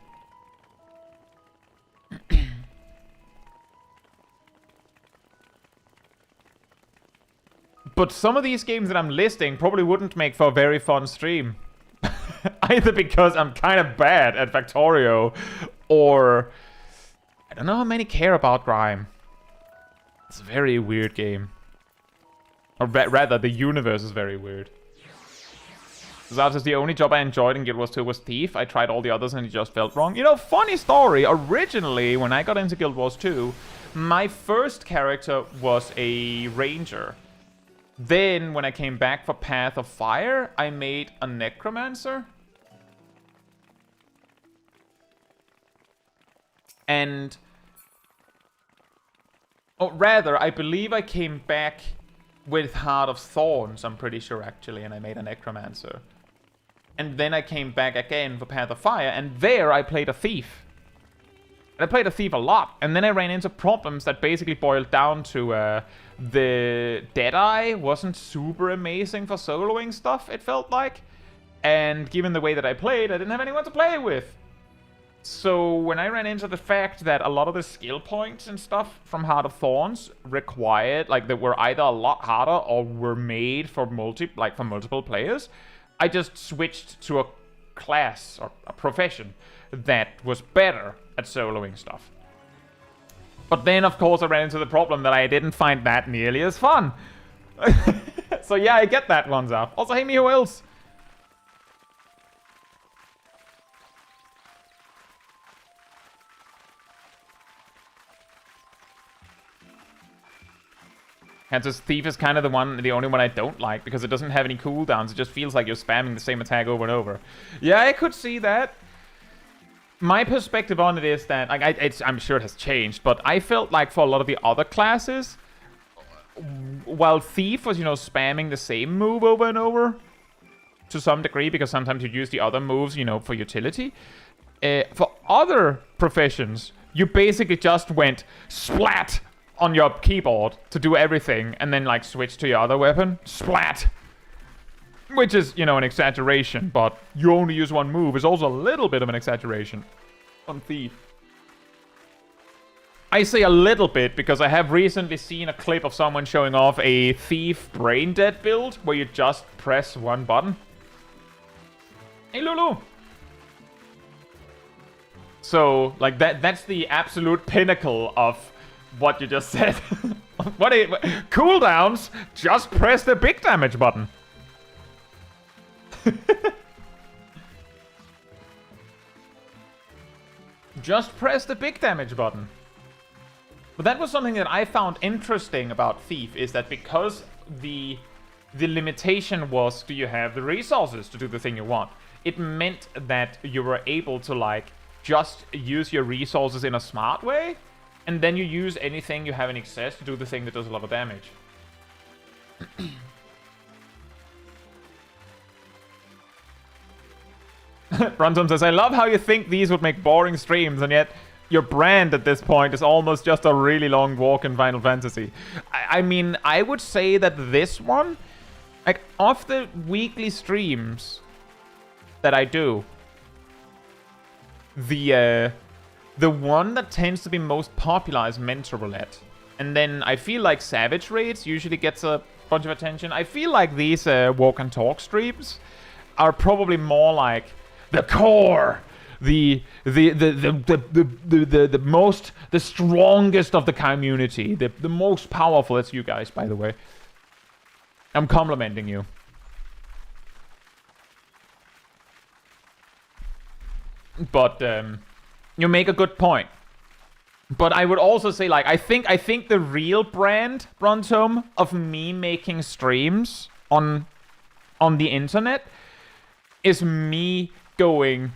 But some of these games that I'm listing probably wouldn't make for a very fun stream. Either because I'm kind of bad at Factorio, or I don't know how many care about Grime. It's a very weird game. Or rather, the universe is very weird. Zaz says, the only job I enjoyed in Guild Wars 2 was Thief. I tried all the others and it just felt wrong. You know, funny story. Originally, when I got into Guild Wars 2, my first character was a ranger. Then, when I came back for Path of Fire, I made a necromancer. And... or rather, I believe I came back with Heart of Thorns, I'm pretty sure, actually, and I made a necromancer. And then I came back again for Path of Fire, and there I played a thief. And I played a thief a lot, and then I ran into problems that basically boiled down to the Deadeye wasn't super amazing for soloing stuff, it felt like. And given the way that I played, I didn't have anyone to play with. So when I ran into the fact that a lot of the skill points and stuff from Heart of Thorns required, like, that were either a lot harder or were made for multiple players, I just switched to a class or a profession that was better at soloing stuff. But then, of course, I ran into the problem that I didn't find that nearly as fun. So yeah, I get that one, Zaf. Also, hey, me, who else? And this Thief is kind of the only one I don't like, because it doesn't have any cooldowns. It just feels like you're spamming the same attack over and over. Yeah, I could see that. My perspective on it is that, like, I'm sure it has changed, but I felt like for a lot of the other classes, while Thief was, you know, spamming the same move over and over, to some degree, because sometimes you use the other moves, you know, for utility. For other professions, you basically just went splat on your keyboard to do everything, and then, like, switch to your other weapon. Splat! Which is, you know, an exaggeration, but you only use one move is also a little bit of an exaggeration on Thief. I say a little bit because I have recently seen a clip of someone showing off a Thief Brain Dead build where you just press one button. Hey, Lulu! So, like, that's the absolute pinnacle of what you just said. Cooldowns? Just press the big damage button. Just press the big damage button. But that was something that I found interesting about Thief, is that because the limitation was, do you have the resources to do the thing you want? It meant that you were able to, like, just use your resources in a smart way, and then you use anything you have in excess to do the thing that does a lot of damage. Brunton says, I love how you think these would make boring streams, and yet your brand at this point is almost just a really long walk in Final Fantasy. I mean, I would say that this one, like, of the weekly streams that I do, the one that tends to be most popular is Mentor Roulette. And then I feel like Savage Raids usually gets a bunch of attention. I feel like these walk and talk streams are probably more like the core, the strongest of the community, the most powerful. That's you guys, by the way. I'm complimenting you. But you make a good point. But I would also say, like, I think the real brand, Brontom, of me making streams on the internet is me going,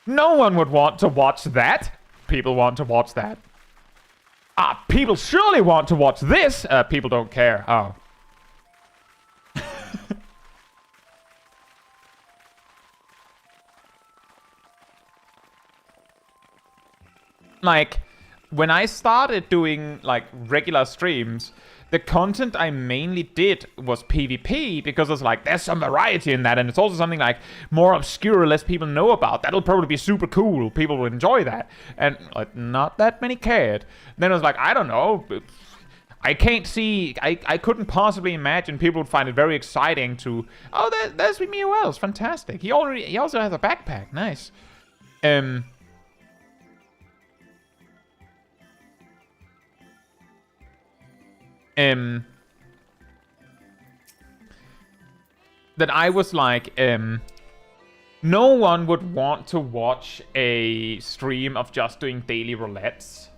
no one would want to watch that. People want to watch that. People surely want to watch this. People don't care. Oh. Like, when I started doing, like, regular streams, the content I mainly did was PvP, because I was like, there's some variety in that, and it's also something, like, more obscure, less people know about. That'll probably be super cool. People will enjoy that. And, like, not that many cared. Then I was like, I don't know. I can't see... I couldn't possibly imagine people would find it very exciting to... Oh, there's Mio Wells. Fantastic. He also has a backpack. Nice. That I was like, no one would want to watch a stream of just doing daily roulettes.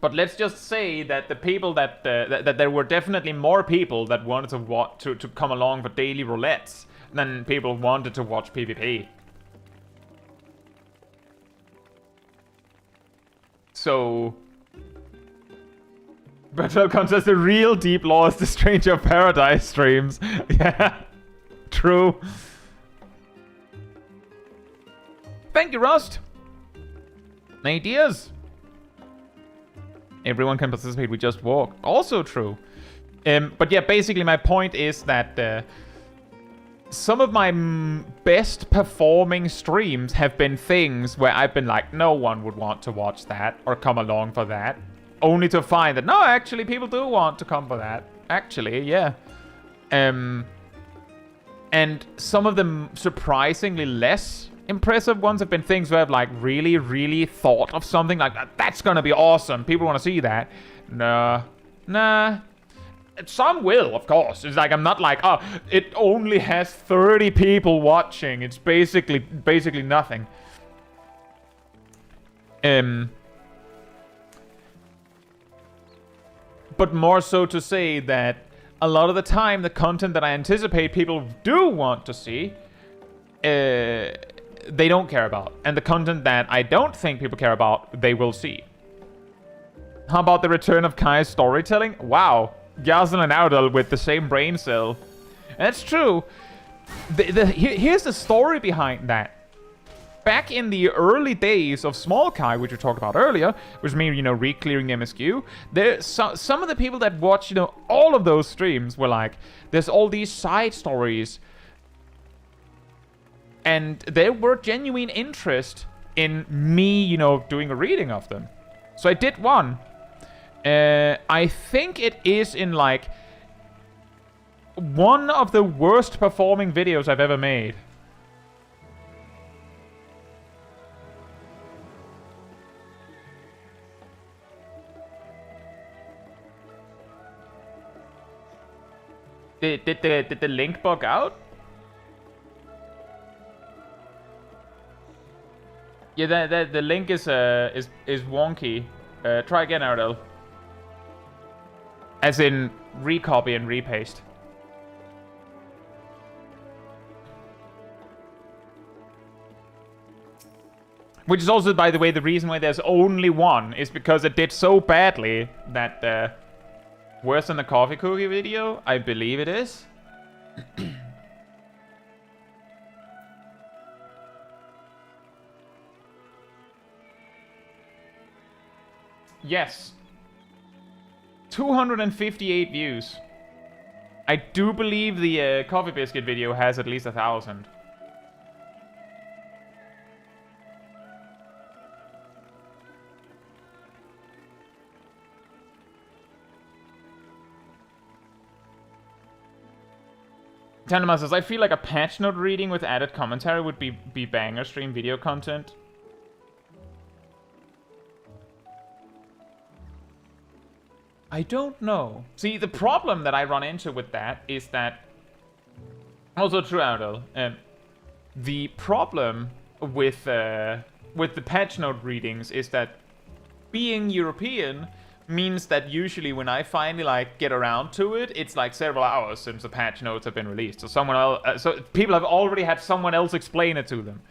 But let's just say that the people that there were definitely more people that wanted to come along for daily roulettes than people wanted to watch PvP. So, Virtual Contest, the real deep law is the Stranger of Paradise streams. Yeah, true. Thank you, Rust. Ideas. Everyone can participate, we just walk. Also true. But yeah, basically my point is that some of my best performing streams have been things where I've been like, no one would want to watch that or come along for that. Only to find that, no, actually, people do want to come for that. Actually, yeah. And some of the surprisingly less impressive ones have been things where I've, like, really, really thought of something like, that's gonna be awesome. People want to see that. Nah. Some will, of course. It's like, I'm not like, oh, it only has 30 people watching. It's basically nothing. But more so to say that a lot of the time, the content that I anticipate people do want to see, they don't care about. And the content that I don't think people care about, they will see. How about the return of Kai's storytelling? Wow. Yazel and Audel with the same brain cell. That's true. Here's the story behind that. Back in the early days of Small Kai, which we talked about earlier, which means, you know, re-clearing the MSQ, some of the people that watched, you know, all of those streams were like, there's all these side stories. And there were genuine interest in me, you know, doing a reading of them. So I did one. I think it is in, like, one of the worst performing videos I've ever made. Did the link bug out? Yeah, the link is wonky. Try again, Ardell. As in, recopy and repaste. Which is also, by the way, the reason why there's only one is because it did so badly that, worse than the coffee cookie video, I believe it is. Yes. 258 views. I do believe the coffee biscuit video has at least 1,000. Tanema says, I feel like a patch note reading with added commentary would be banger stream video content. I don't know. See, the problem that I run into with that is that... Also true, Adel. The problem with the patch note readings is that being European means that usually when I finally like get around to it, it's like several hours since the patch notes have been released. So someone else, so people have already had someone else explain it to them.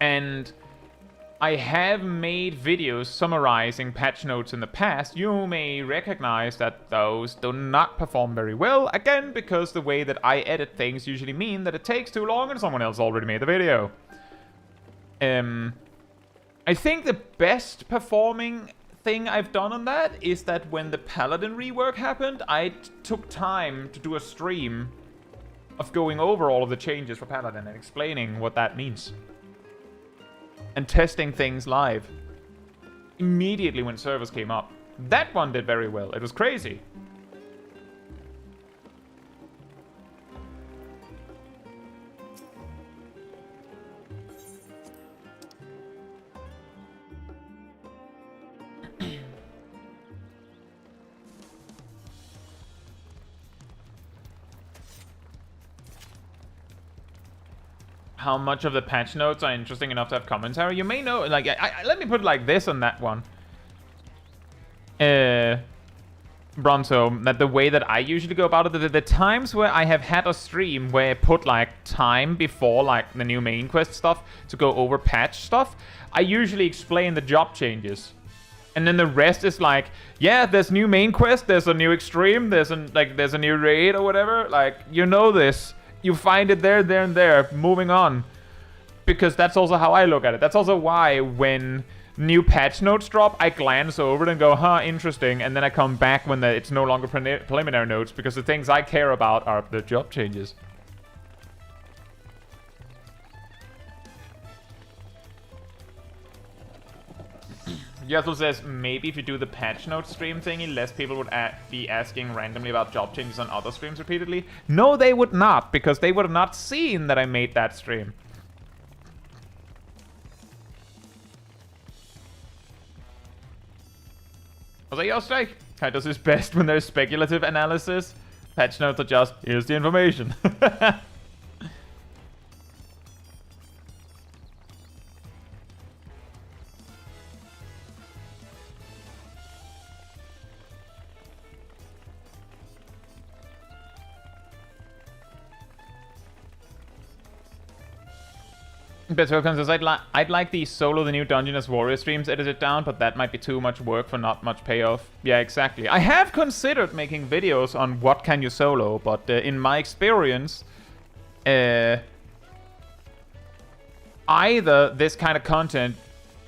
And I have made videos summarizing patch notes in the past. You may recognize that those do not perform very well, again, because the way that I edit things usually mean that it takes too long and someone else already made the video. I think the best performing thing I've done on that is that when the Paladin rework happened, I took time to do a stream of going over all of the changes for Paladin and explaining what that means. And testing things live. Immediately when servers came up. That one did very well. It was crazy. How much of the patch notes are interesting enough to have commentary? You may know, like, let me put it like this on that one. Bronzo, that the way that I usually go about it, the times where I have had a stream where I put, like, time before, like, the new main quest stuff to go over patch stuff, I usually explain the job changes. And then the rest is like, yeah, there's new main quest, there's a new extreme, there's a new raid or whatever. Like, you know this. You find it there, there, and there. Moving on. Because that's also how I look at it. That's also why when new patch notes drop, I glance over it and go, huh, interesting. And then I come back when it's no longer preliminary notes, because the things I care about are the job changes. Yathul says, maybe if you do the patch note stream thingy, less people would be asking randomly about job changes on other streams repeatedly. No, they would not, because they would have not seen that I made that stream. I was like, yo, Strike, Kai does his best when there's speculative analysis. Patch notes are just, here's the information. Betwelcon says, I'd like the solo the new Dungeon as Warrior streams edited down, but that might be too much work for not much payoff. Yeah, exactly. I have considered making videos on what can you solo, but in my experience, either this kind of content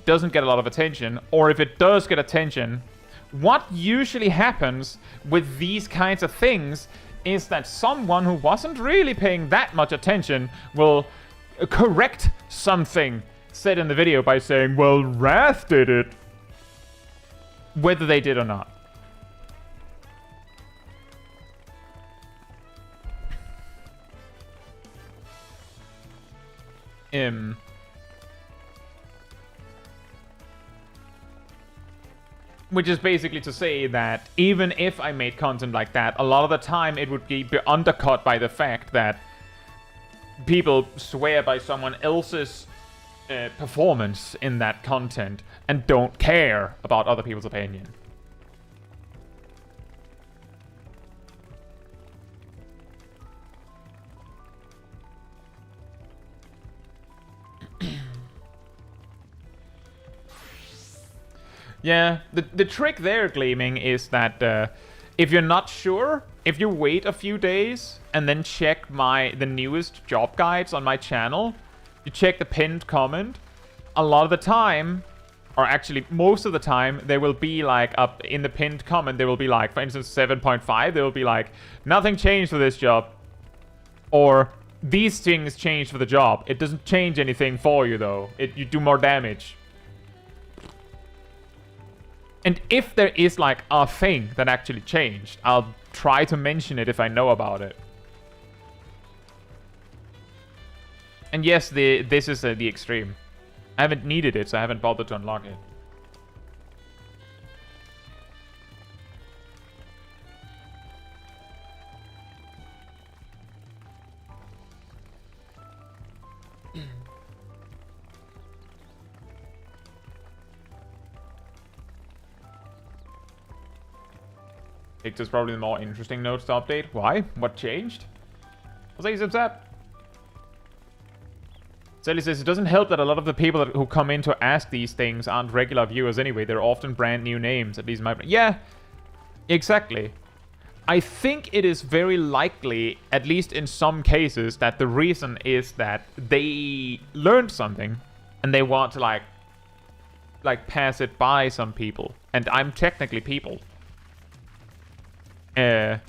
doesn't get a lot of attention, or if it does get attention, what usually happens with these kinds of things is that someone who wasn't really paying that much attention will correct something said in the video by saying, well, Wrath did it. Whether they did or not. Which is basically to say that even if I made content like that, a lot of the time it would be undercut by the fact that people swear by someone else's performance in that content and don't care about other people's opinion. Yeah, the trick there, Gleaming, is that if you're not sure, if you wait a few days and then check the newest job guides on my channel, you check the pinned comment, a lot of the time, or actually most of the time, there will be like up in the pinned comment, there will be like, for instance, 7.5, there will be like, nothing changed for this job. Or these things changed for the job. It doesn't change anything for you though. You do more damage. And if there is like a thing that actually changed, I'll try to mention it if I know about it. And yes, this is the extreme. I haven't needed it, so I haven't bothered to unlock it. There's probably the more interesting notes to update. Why? What changed? I'll say zip-zap. Sally says, it doesn't help that a lot of the people who come in to ask these things aren't regular viewers anyway. They're often brand new names, at least my... Yeah, exactly. I think it is very likely, at least in some cases, that the reason is that they learned something and they want to, like pass it by some people. And I'm technically people. With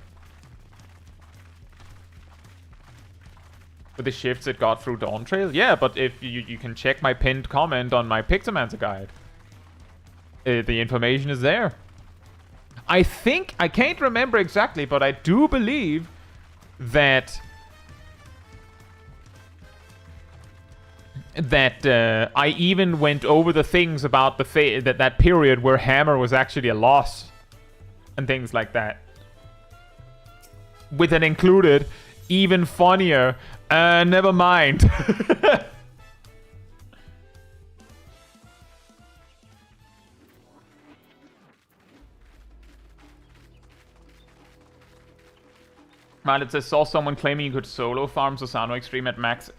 the shifts it got through Dawntrail? Yeah, but if you can check my pinned comment on my Pixelmancer guide. The information is there. I think, I can't remember exactly, but I do believe that I even went over the things about that period where Hammer was actually a loss and things like that. With an included, even funnier, never mind. Right, it says, saw someone claiming you could solo farm Susano Extreme at max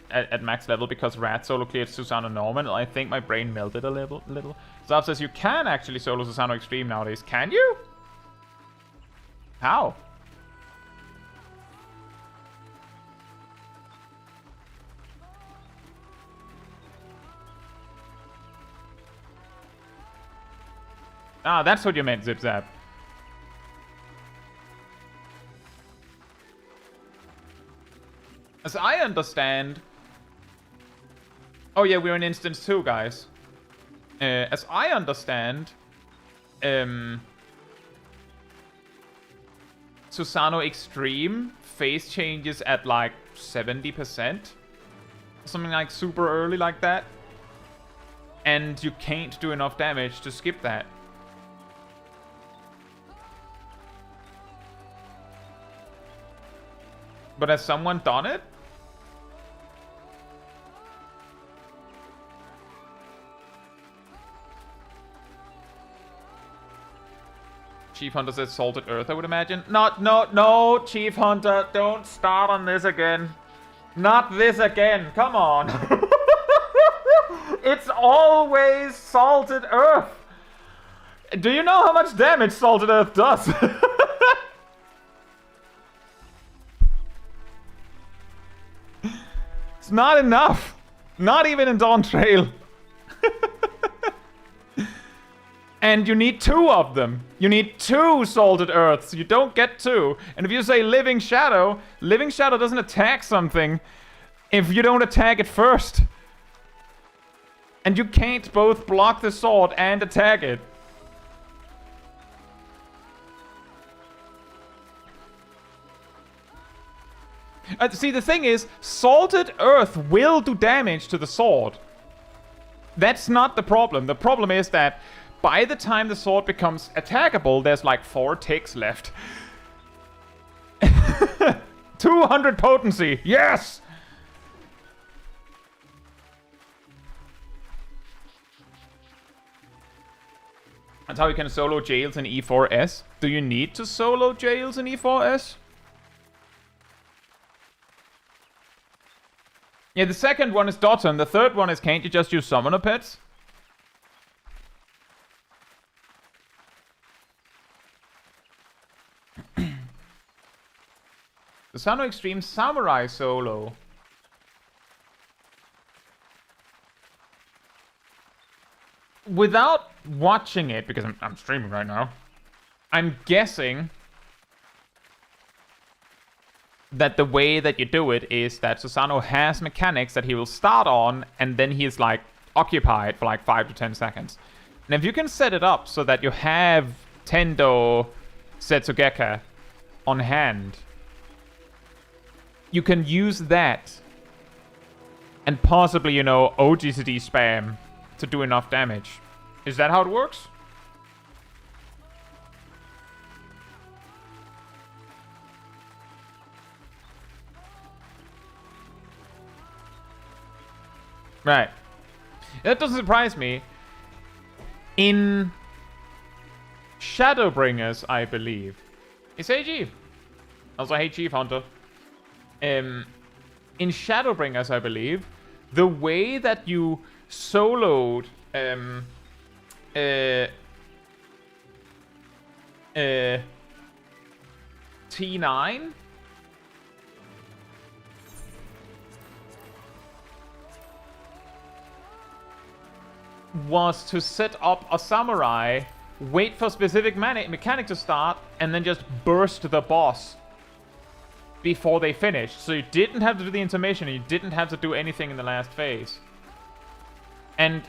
level because Rat solo cleared Susano Normal. I think my brain melted a little. Zav says you can actually solo Susano Extreme nowadays. Can you? How? Ah, that's what you meant, Zip Zap. As I understand... Oh yeah, we're in instance 2, guys. As I understand... Susano Extreme phase changes at like 70%. Something like super early like that. And you can't do enough damage to skip that. But has someone done it? Chief Hunter says Salted Earth, I would imagine. No, Chief Hunter, don't start on this again. Not this again, come on. It's always Salted Earth. Do you know how much damage Salted Earth does? It's not enough. Not even in Dawntrail. And you need 2 of them. You need 2 Salted Earths. You don't get 2. And if you say Living Shadow doesn't attack something if you don't attack it first. And you can't both block the sword and attack it. See, the thing is, Salted Earth will do damage to the sword. That's not the problem. The problem is that by the time the sword becomes attackable, there's like 4 ticks left. 200 potency, yes! That's how you can solo Jails in E4S. Do you need to solo Jails in E4S? Yeah, the second one is Dotson. The third one is, can't you just use Summoner Pets? The Sano Extreme Samurai solo. Without watching it, because I'm streaming right now, I'm guessing that the way that you do it is that Susano has mechanics that he will start on, and then he is like occupied for like 5 to 10 seconds. And if you can set it up so that you have Tendo Setsugeka on hand, you can use that and possibly, you know, OGCD spam to do enough damage. Is that how it works? Right. That doesn't surprise me. In Shadowbringers, I believe. It's hey Chief. Also, hey Chief Hunter. In Shadowbringers, I believe, the way that you soloed T9 was to set up a samurai, wait for specific mechanic to start, and then just burst the boss before they finished. So you didn't have to do the intermission, and you didn't have to do anything in the last phase. And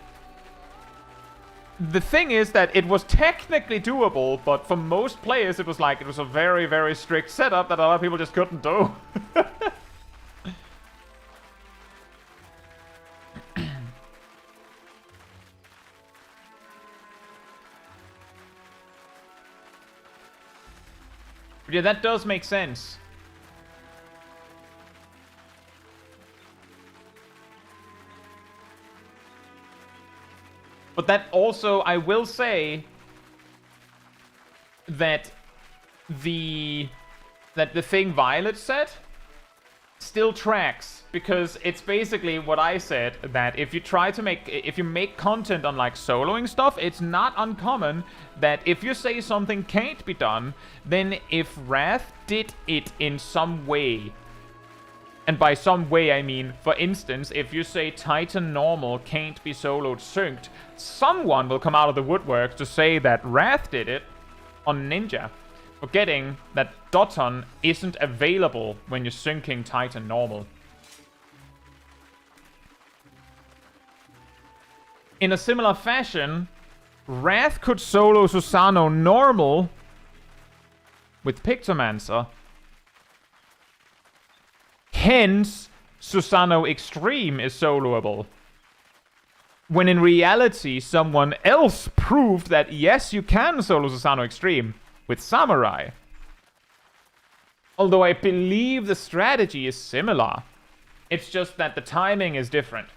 the thing is that it was technically doable, but for most players it was like, it was a very, very strict setup that a lot of people just couldn't do. Yeah, that does make sense. But that also, I will say that the thing Violet said still tracks, because it's basically what I said, that if you make content on like soloing stuff, it's not uncommon that if you say something can't be done, then if Wrath did it in some way, and by some way I mean, for instance, if you say Titan normal can't be soloed synced, someone will come out of the woodwork to say that Wrath did it on Ninja, forgetting that Doton isn't available when you're syncing Titan normal. In a similar fashion, Wrath could solo Susano normal with Pictomancer. Hence, Susano Extreme is soloable. When in reality, someone else proved that yes, you can solo Susano Extreme with Samurai. Although I believe the strategy is similar. It's just that the timing is different.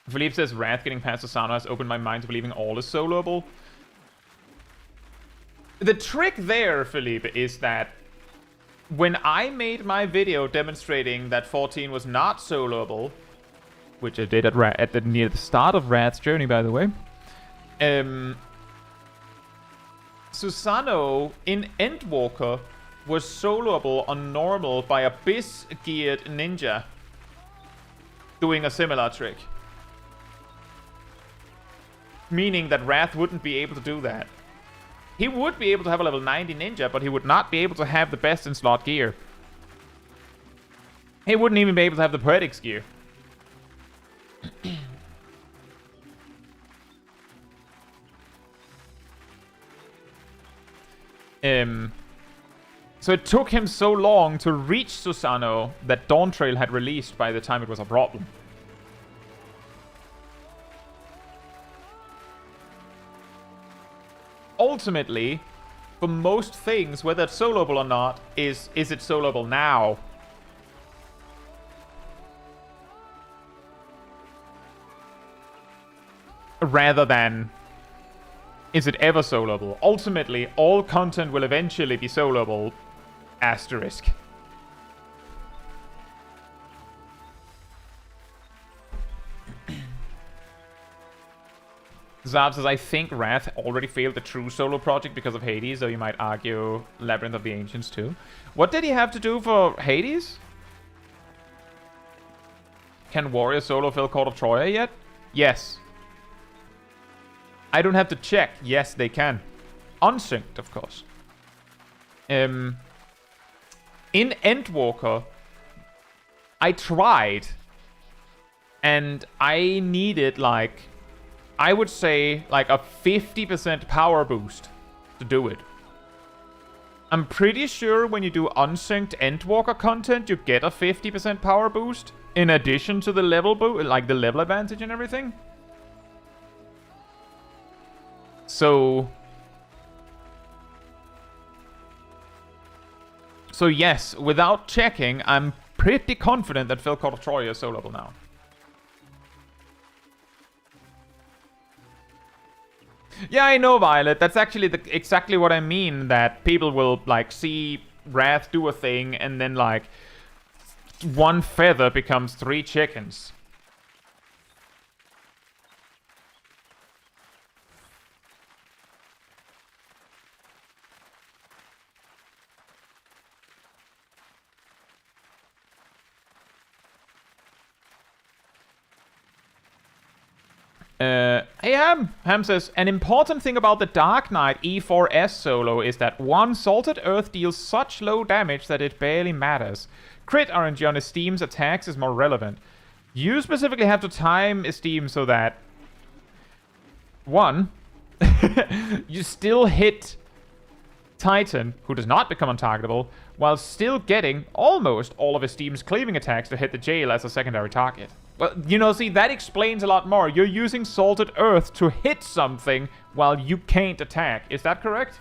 Philippe says Wrath getting past Susano has opened my mind to believing all is soloable. The trick there, Philippe, is that when I made my video demonstrating that 14 was not soloable, which I did near the start of Wrath's journey, by the way, Susano in Endwalker was soloable on normal by Abyss-geared ninja doing a similar trick. Meaning that Wrath wouldn't be able to do that. He would be able to have a level 90 ninja, but he would not be able to have the best in slot gear. He wouldn't even be able to have the Poetics gear. So it took him so long to reach Susano that Dawntrail had released by the time it was a problem. Ultimately, for most things, whether it's soloable or not, is it soloable now? Rather than, is it ever soloable? Ultimately, all content will eventually be soloable. Asterisk. Zab says, I think Wrath already failed the true solo project because of Hades, though you might argue Labyrinth of the Ancients too. What did he have to do for Hades? Can Warrior solo fill Court of Troya yet? Yes. I don't have to check. Yes, they can. Unsynced, of course. In Endwalker, I tried, and I needed, like, I would say, like, a 50% power boost to do it. I'm pretty sure when you do unsynced Endwalker content, you get a 50% power boost in addition to the level like the level advantage and everything. So yes, without checking, I'm pretty confident that Phil Court of Troy is soloable now. Yeah, I know, Violet. That's actually exactly what I mean, that people will, like, see Wrath do a thing, and then, like, one feather becomes 3 chickens. Hey Ham! Ham says, an important thing about the Dark Knight E4S solo is that one Salted Earth deals such low damage that it barely matters. Crit RNG on Esteem's attacks is more relevant. You specifically have to time Esteem so that... 1. You still hit Titan, who does not become untargetable, while still getting almost all of Esteem's cleaving attacks to hit the jail as a secondary target. Well, you know, see, that explains a lot more. You're using Salted Earth to hit something while you can't attack. Is that correct?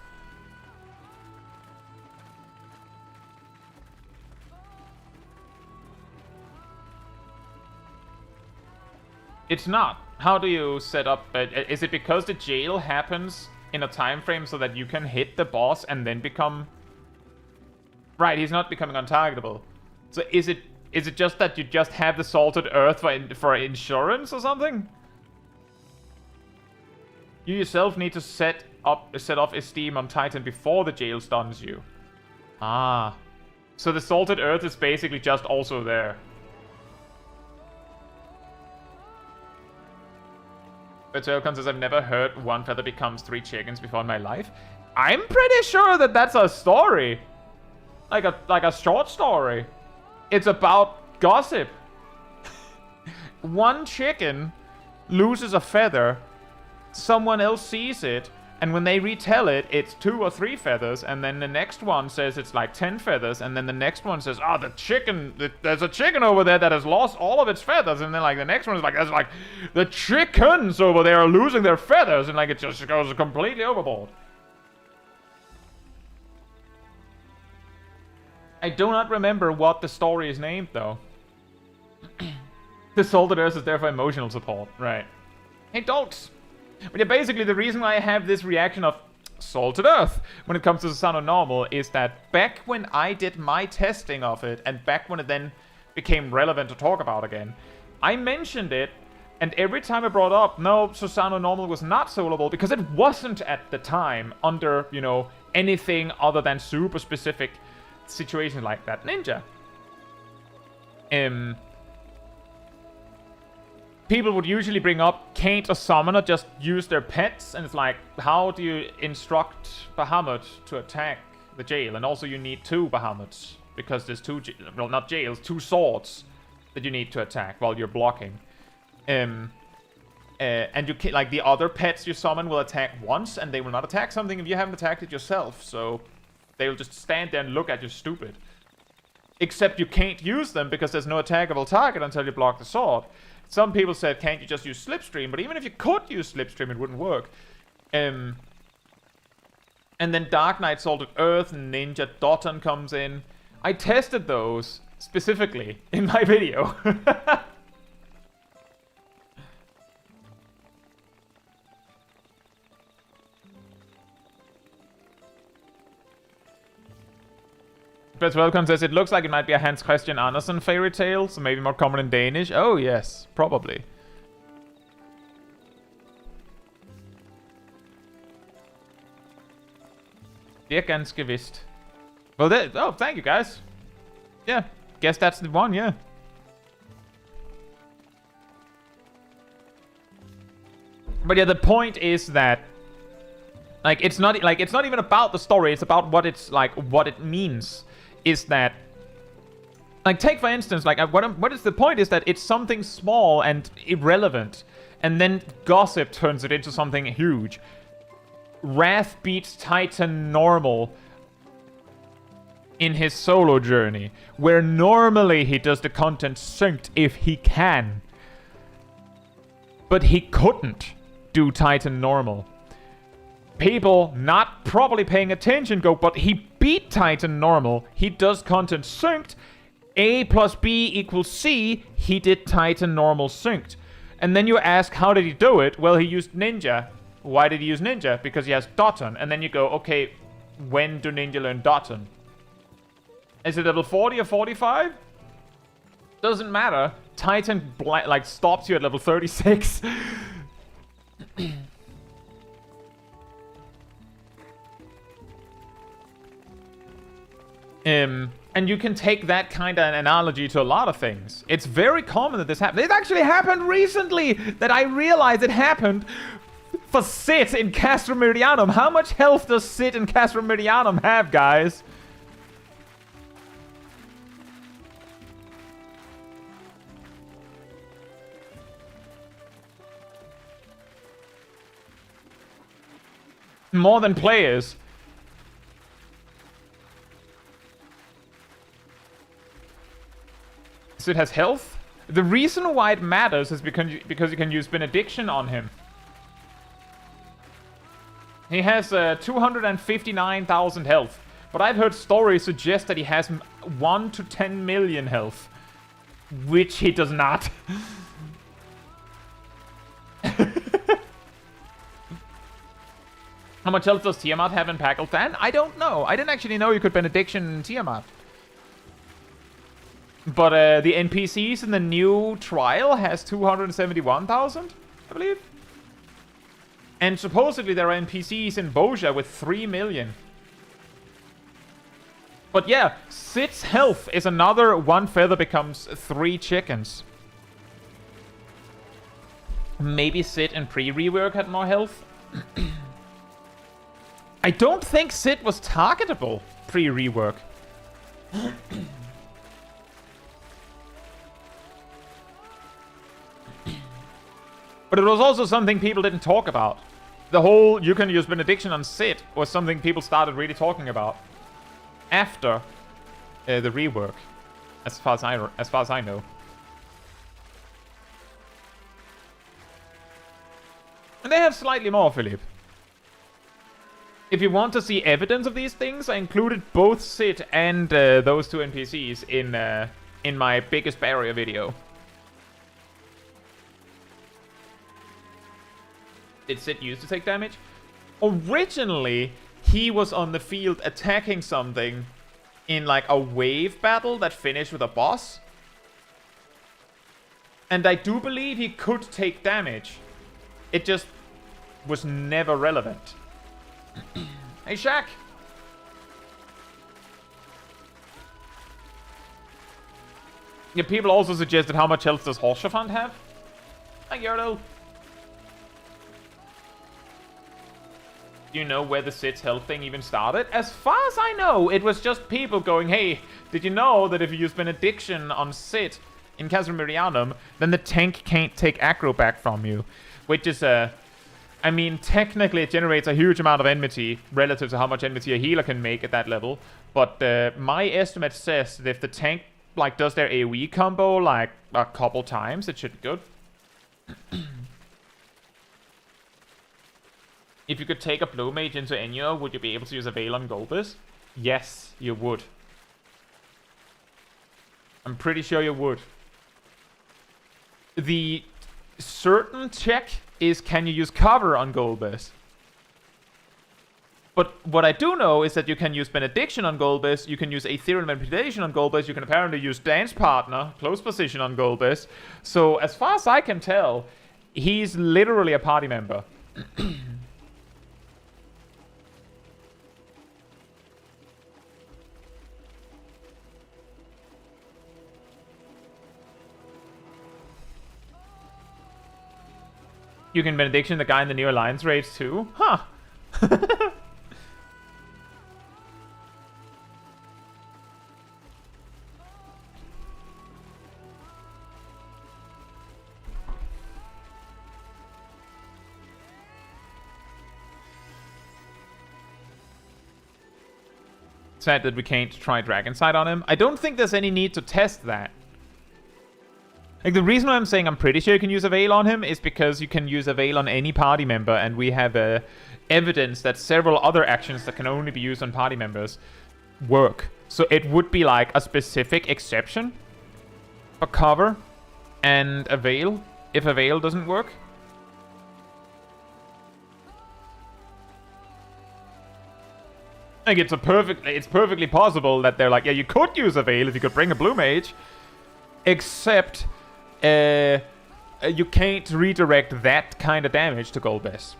It's not. How do you set up... is it because the jail happens in a time frame so that you can hit the boss and then become... Right, he's not becoming untargetable. So is it just that you just have the Salted Earth for insurance or something? You yourself need to set off Esteem on Titan before the jail stuns you. Ah. So the Salted Earth is basically just also there. But Elcon says, I've never heard one feather becomes 3 chickens before in my life. I'm pretty sure that that's a story. Like a short story. It's about gossip. One chicken loses a feather, someone else sees it, and when they retell it, it's 2 or 3 feathers, and then the next one says it's like 10 feathers, and then the next one says, oh, there's a chicken over there that has lost all of its feathers, and then like the next one is like, there's like, the chickens over there are losing their feathers, and like it just goes completely overboard. I do not remember what the story is named, though. The Salted Earth is there for emotional support. Right. Hey, dogs! But yeah, basically, the reason why I have this reaction of Salted Earth when it comes to Susano Normal is that back when I did my testing of it, and back when it then became relevant to talk about again, I mentioned it, and every time I brought up, no, Susano Normal was not soloable, because it wasn't at the time under, you know, anything other than super specific situations like that ninja. People would usually bring up, can't a summoner just use their pets? And it's like, how do you instruct Bahamut to attack the jail? And also you need 2 Bahamuts, because there's 2, well, not jails, 2 swords that you need to attack while you're blocking. And you can, like, the other pets you summon will attack once, and they will not attack something if you haven't attacked it yourself, so they'll just stand there and look at you stupid. Except you can't use them because there's no attackable target until you block the sword. Some people said, can't you just use Slipstream? But even if you could use Slipstream, it wouldn't work. And then Dark Knight, Salted Earth, Ninja, Doton comes in. I tested those specifically in my video. But Welcome says, it looks like it might be a Hans Christian Andersen fairy tale, so maybe more common in Danish. Oh yes, probably. Det er ganske vist. Well, oh, thank you guys. Yeah, guess that's the one, yeah. But yeah, the point is that Like, it's not even about the story, it's about what it's like, what it means. Is that, like, take for instance, like, what is the point is that it's something small and irrelevant, and then gossip turns it into something huge. Wrath beats Titan normal in his solo journey, where normally he does the content synced if he can. But he couldn't do Titan normal. People not probably paying attention go, but he beat Titan normal. He does content synced. A plus B equals C. He did Titan normal synced. And then you ask, how did he do it? Well, he used Ninja. Why did he use Ninja? Because he has Doton. And then you go, okay, when do Ninja learn Doton? Is it level 40 or 45? Doesn't matter. Titan, like, stops you at level 36. And you can take that kind of analogy to a lot of things. It's very common that this happens. It actually happened recently that I realized it happened for Sit in Castrum Meridianum. How much health does Sit in Castrum Meridianum have, guys? More than players. So it has health. The reason why it matters is because you can use Benediction on him. He has 259,000 health. But I've heard stories suggest that he has 1 to 10 million health. Which he does not. How much health does Tiamat have in Packletan? I don't know. I didn't actually know you could Benediction Tiamat. But the NPCs in the new trial has 271,000, I believe. And supposedly there are NPCs in Boja with 3 million. But yeah, Sid's health is another one feather becomes 3 chickens. Maybe Sid and pre-rework had more health. I don't think Sid was targetable pre-rework. But it was also something people didn't talk about. The whole you can use Benediction on Sid was something people started really talking about after the rework, as far as I know. And they have slightly more, Philip. If you want to see evidence of these things, I included both Sid and those 2 NPCs in my biggest barrier video. Did Sid used to take damage? Originally, he was on the field attacking something in like a wave battle that finished with a boss. And I do believe he could take damage. It just was never relevant. Hey, Shaq! Yeah, people also suggested how much health does Horsefand have? Hi, Gyardo. Do you know where the Sid's health thing even started? As far as I know, it was just people going, hey, did you know that if you use Benediction on Sid in Castrum Meridianum, then the tank can't take aggro back from you? Which is I mean, technically it generates a huge amount of enmity relative to how much enmity a healer can make at that level. But my estimate says that if the tank like does their AoE combo like a couple times, it should be good. If you could take a Blow Mage into Enyo, would you be able to use a Veil on Golbez? Yes, you would. I'm pretty sure you would. The certain check is, can you use cover on Golbez? But what I do know is that you can use Benediction on Golbez, you can use Ethereal Manipulation on Golbez, you can apparently use Dance Partner, Close Position on Golbez. So as far as I can tell, he's literally a party member. You can Benediction the guy in the New Alliance raids too? Huh. Sad that we can't try Dragonsight on him. I don't think there's any need to test that. Like, the reason why I'm saying I'm pretty sure you can use a Veil on him is because you can use a Veil on any party member, and we have evidence that several other actions that can only be used on party members work. So it would be like a specific exception for cover and a Veil if a Veil doesn't work. Like, it's perfectly possible that they're like, yeah, you could use a Veil if you could bring a Blue Mage, except you can't redirect that kind of damage to Golbez.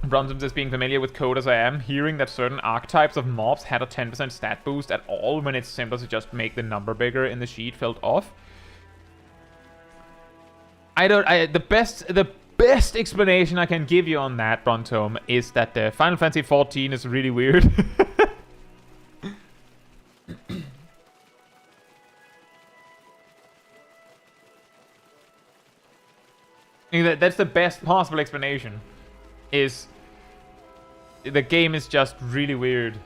Bronson says, being familiar with code as I am, hearing that certain archetypes of mobs had a 10% stat boost at all when it's simple to just make the number bigger in the sheet felt off. The best explanation I can give you on that, Brontome, is that the Final Fantasy XIV is really weird. That's the best possible explanation. Is the game is just really weird.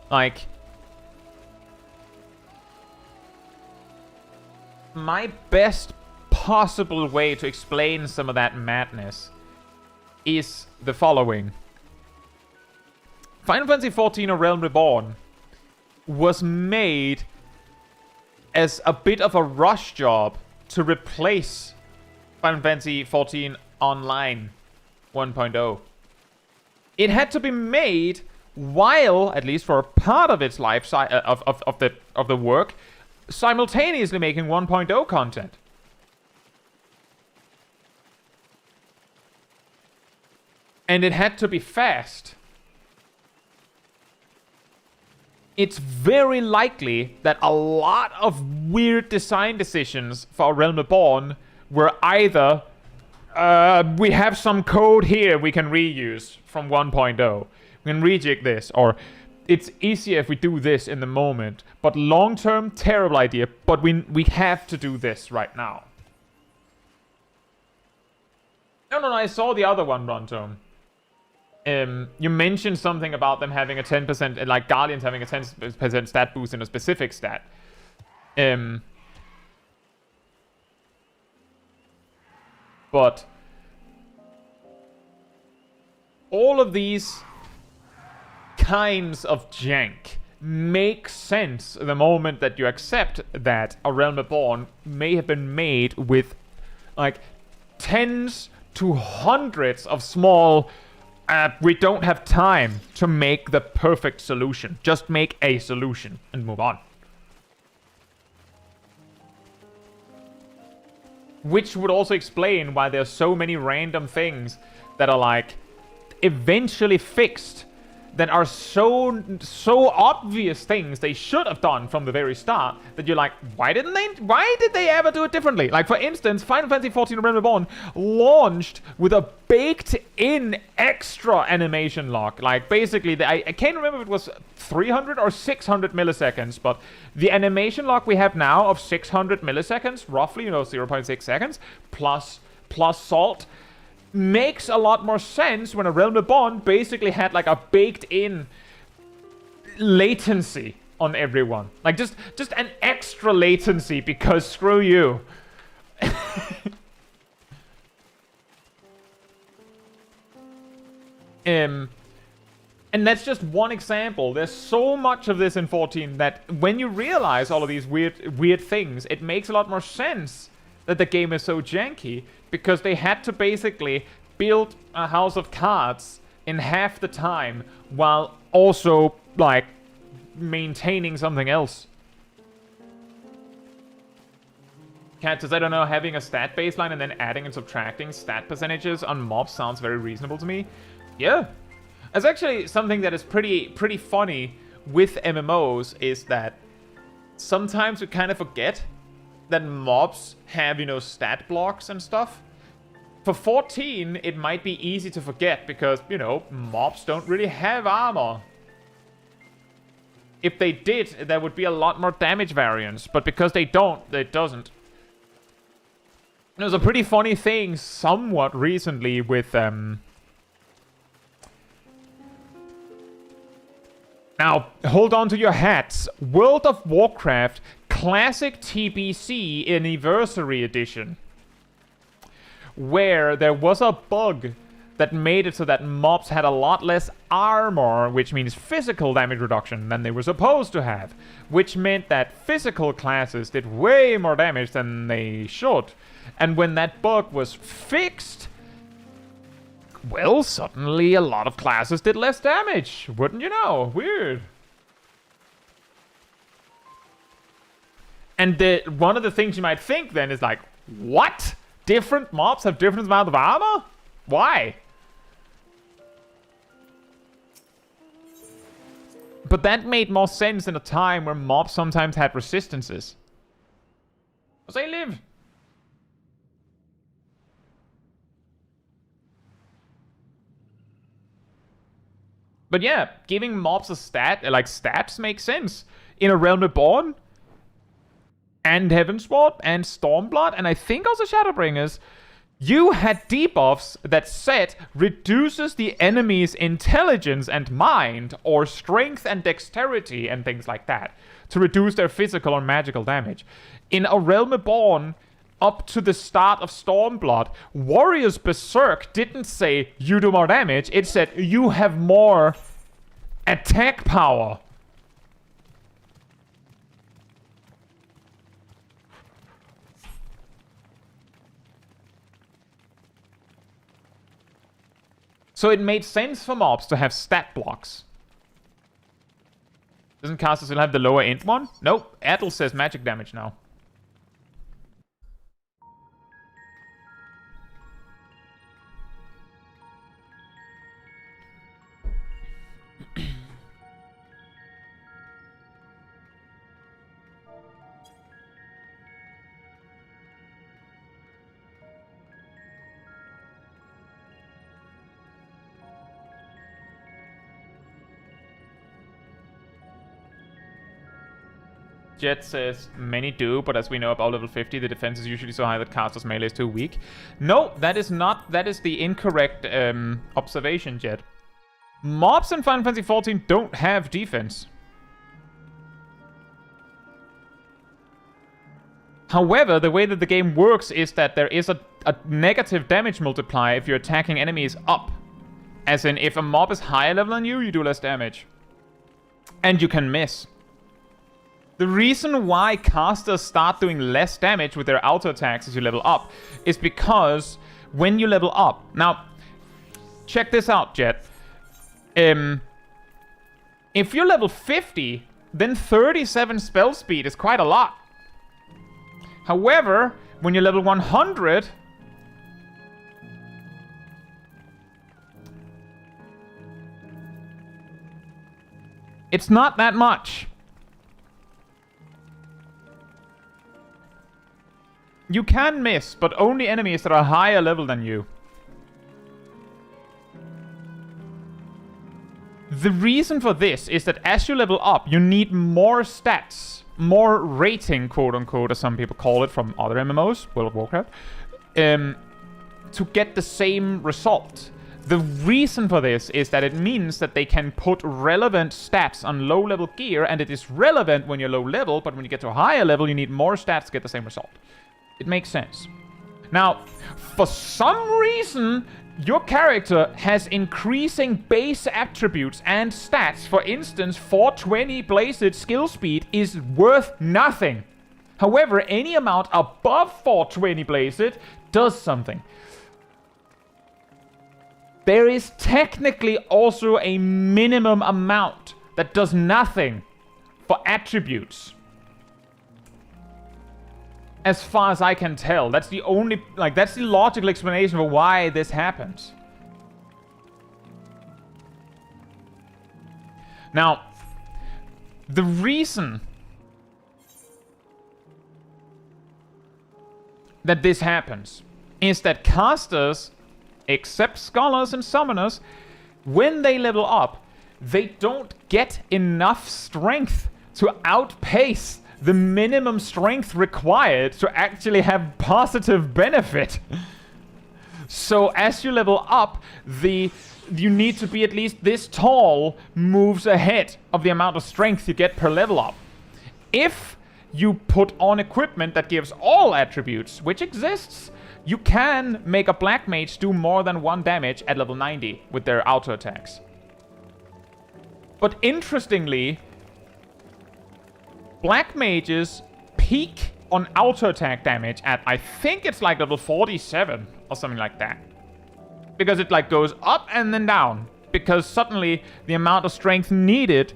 Like, my best possible way to explain some of that madness is the following. Final Fantasy XIV: A Realm Reborn was made as a bit of a rush job to replace Final Fantasy XIV Online 1.0. It had to be made while, at least for a part of its life of the work, simultaneously making 1.0 content. And it had to be fast. It's very likely that a lot of weird design decisions for Realm Reborn were either we have some code here we can reuse from 1.0. We can rejig this, or it's easier if we do this in the moment. But long-term, terrible idea, but we have to do this right now. No, I saw the other one, Brontome. You mentioned something about them having a 10%, like Guardians having a 10% stat boost in a specific stat. But all of these kinds of jank make sense the moment that you accept that A Realm Reborn may have been made with like tens to hundreds of small we don't have time to make the perfect solution. Just make a solution and move on. Which would also explain why there's so many random things that are like eventually fixed that are so obvious things they should have done from the very start that you're like, why did they ever do it differently? Like, for instance, Final Fantasy XIV Realm Reborn launched with a baked-in extra animation lock. Like, basically, I can't remember if it was 300 or 600 milliseconds, but the animation lock we have now of 600 milliseconds, roughly, 0.6 seconds, plus salt, makes a lot more sense when A Realm Reborn basically had like a baked-in latency on everyone. Like just an extra latency because screw you. And that's just one example. There's so much of this in 14 that when you realize all of these weird things, it makes a lot more sense that the game is so janky, because they had to basically build a house of cards in half the time while also, like, maintaining something else. Catches, I don't know, having a stat baseline and then adding and subtracting stat percentages on mobs sounds very reasonable to me. Yeah. It's actually something that is pretty funny with MMOs, is that sometimes we kind of forget that mobs have, you know, stat blocks and stuff. For 14, it might be easy to forget because, you know, mobs don't really have armor. If they did, there would be a lot more damage variance, but because they don't, it doesn't. There was a pretty funny thing somewhat recently with, Now, hold on to your hats. World of Warcraft Classic TBC Anniversary Edition. Where there was a bug that made it so that mobs had a lot less armor, which means physical damage reduction, than they were supposed to have. Which meant that physical classes did way more damage than they should. And when that bug was fixed, well, suddenly a lot of classes did less damage. Wouldn't you know? Weird. And one of the things you might think then is like, what? Different mobs have different amount of armor? Why? But that made more sense in a time where mobs sometimes had resistances. As they live. But yeah, giving mobs a stat, like stats, makes sense. In A Realm Reborn, and Heavensward, and Stormblood, and I think also Shadowbringers, you had debuffs that said reduces the enemy's intelligence and mind, or strength and dexterity, and things like that, to reduce their physical or magical damage. In A Realm Reborn, up to the start of Stormblood, Warriors Berserk didn't say you do more damage, it said you have more attack power. So it made sense for mobs to have stat blocks. Doesn't caster still have the lower int one? Nope, Adel says magic damage now. Jet says, many do, but as we know about level 50, the defense is usually so high that caster's melee is too weak. No, that is not. That is the incorrect observation, Jet. Mobs in Final Fantasy XIV don't have defense. However, the way that the game works is that there is a negative damage multiplier if you're attacking enemies up. As in, if a mob is higher level than you, you do less damage. And you can miss. The reason why casters start doing less damage with their auto attacks as you level up is because when you level up... Now, check this out, Jet. If you're level 50, then 37 spell speed is quite a lot. However, when you're level 100... it's not that much. You can miss, but only enemies that are higher level than you. The reason for this is that as you level up, you need more stats, more rating, quote-unquote, as some people call it from other MMOs, World of Warcraft, to get the same result. The reason for this is that it means that they can put relevant stats on low-level gear, and it is relevant when you're low level, but when you get to a higher level, you need more stats to get the same result. It makes sense. Now, for some reason, your character has increasing base attributes and stats. For instance, 420 Blazed skill speed is worth nothing. However, any amount above 420 Blazed does something. There is technically also a minimum amount that does nothing for attributes. As far as I can tell. That's the only, like, that's the logical explanation for why this happens. Now, the reason that this happens is that casters, except scholars and summoners, when they level up, they don't get enough strength to outpace the minimum strength required to actually have positive benefit. So as you level up, you need to be at least this tall moves ahead of the amount of strength you get per level up. If you put on equipment that gives all attributes, which exists, you can make a black mage do more than 1 damage at level 90 with their auto attacks. But interestingly, black mages peak on auto attack damage at, I think it's like level 47 or something like that. Because it like goes up and then down. Because suddenly the amount of strength needed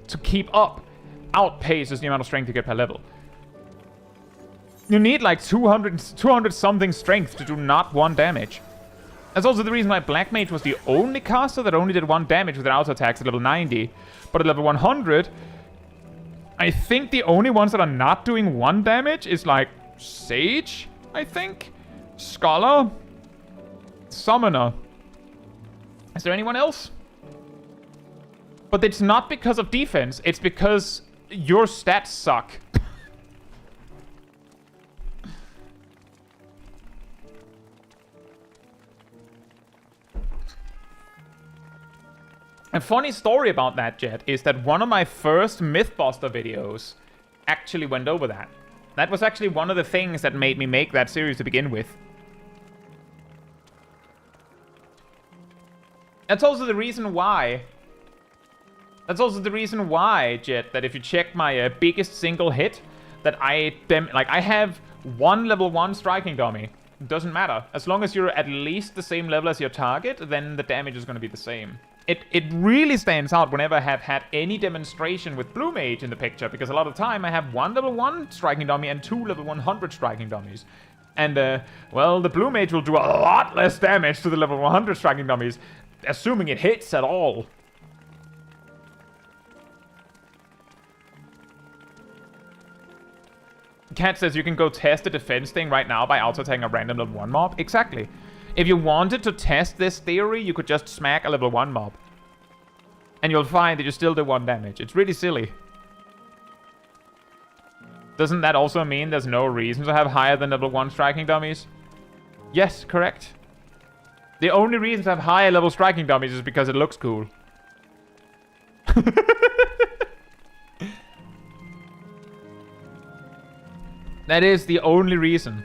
to keep up outpaces the amount of strength you get per level. You need like 200 something strength to do not 1 damage. That's also the reason why Black Mage was the only caster that only did 1 damage with their auto attacks at level 90. But at level 100, I think the only ones that are not doing 1 damage is like Sage, I think, Scholar, Summoner. Is there anyone else? But it's not because of defense, it's because your stats suck. A funny story about that, Jet, is that one of my first Mythbuster videos actually went over that. That was actually one of the things that made me make that series to begin with. That's also the reason why... Jet, that if you check my biggest single hit, that I have 1 level 1 striking dummy. It doesn't matter. As long as you're at least the same level as your target, then the damage is going to be the same. It really stands out whenever I have had any demonstration with Blue Mage in the picture, because a lot of the time I have 1 level 1 striking dummy and 2 level 100 striking dummies. And, well, the Blue Mage will do a lot less damage to the level 100 striking dummies, assuming it hits at all. Cat says you can go test the defense thing right now by auto-attacking a random level 1 mob. Exactly. If you wanted to test this theory, you could just smack a level 1 mob. And you'll find that you still do 1 damage. It's really silly. Doesn't that also mean there's no reason to have higher than level 1 striking dummies? Yes, correct. The only reason to have higher level striking dummies is because it looks cool. That is the only reason.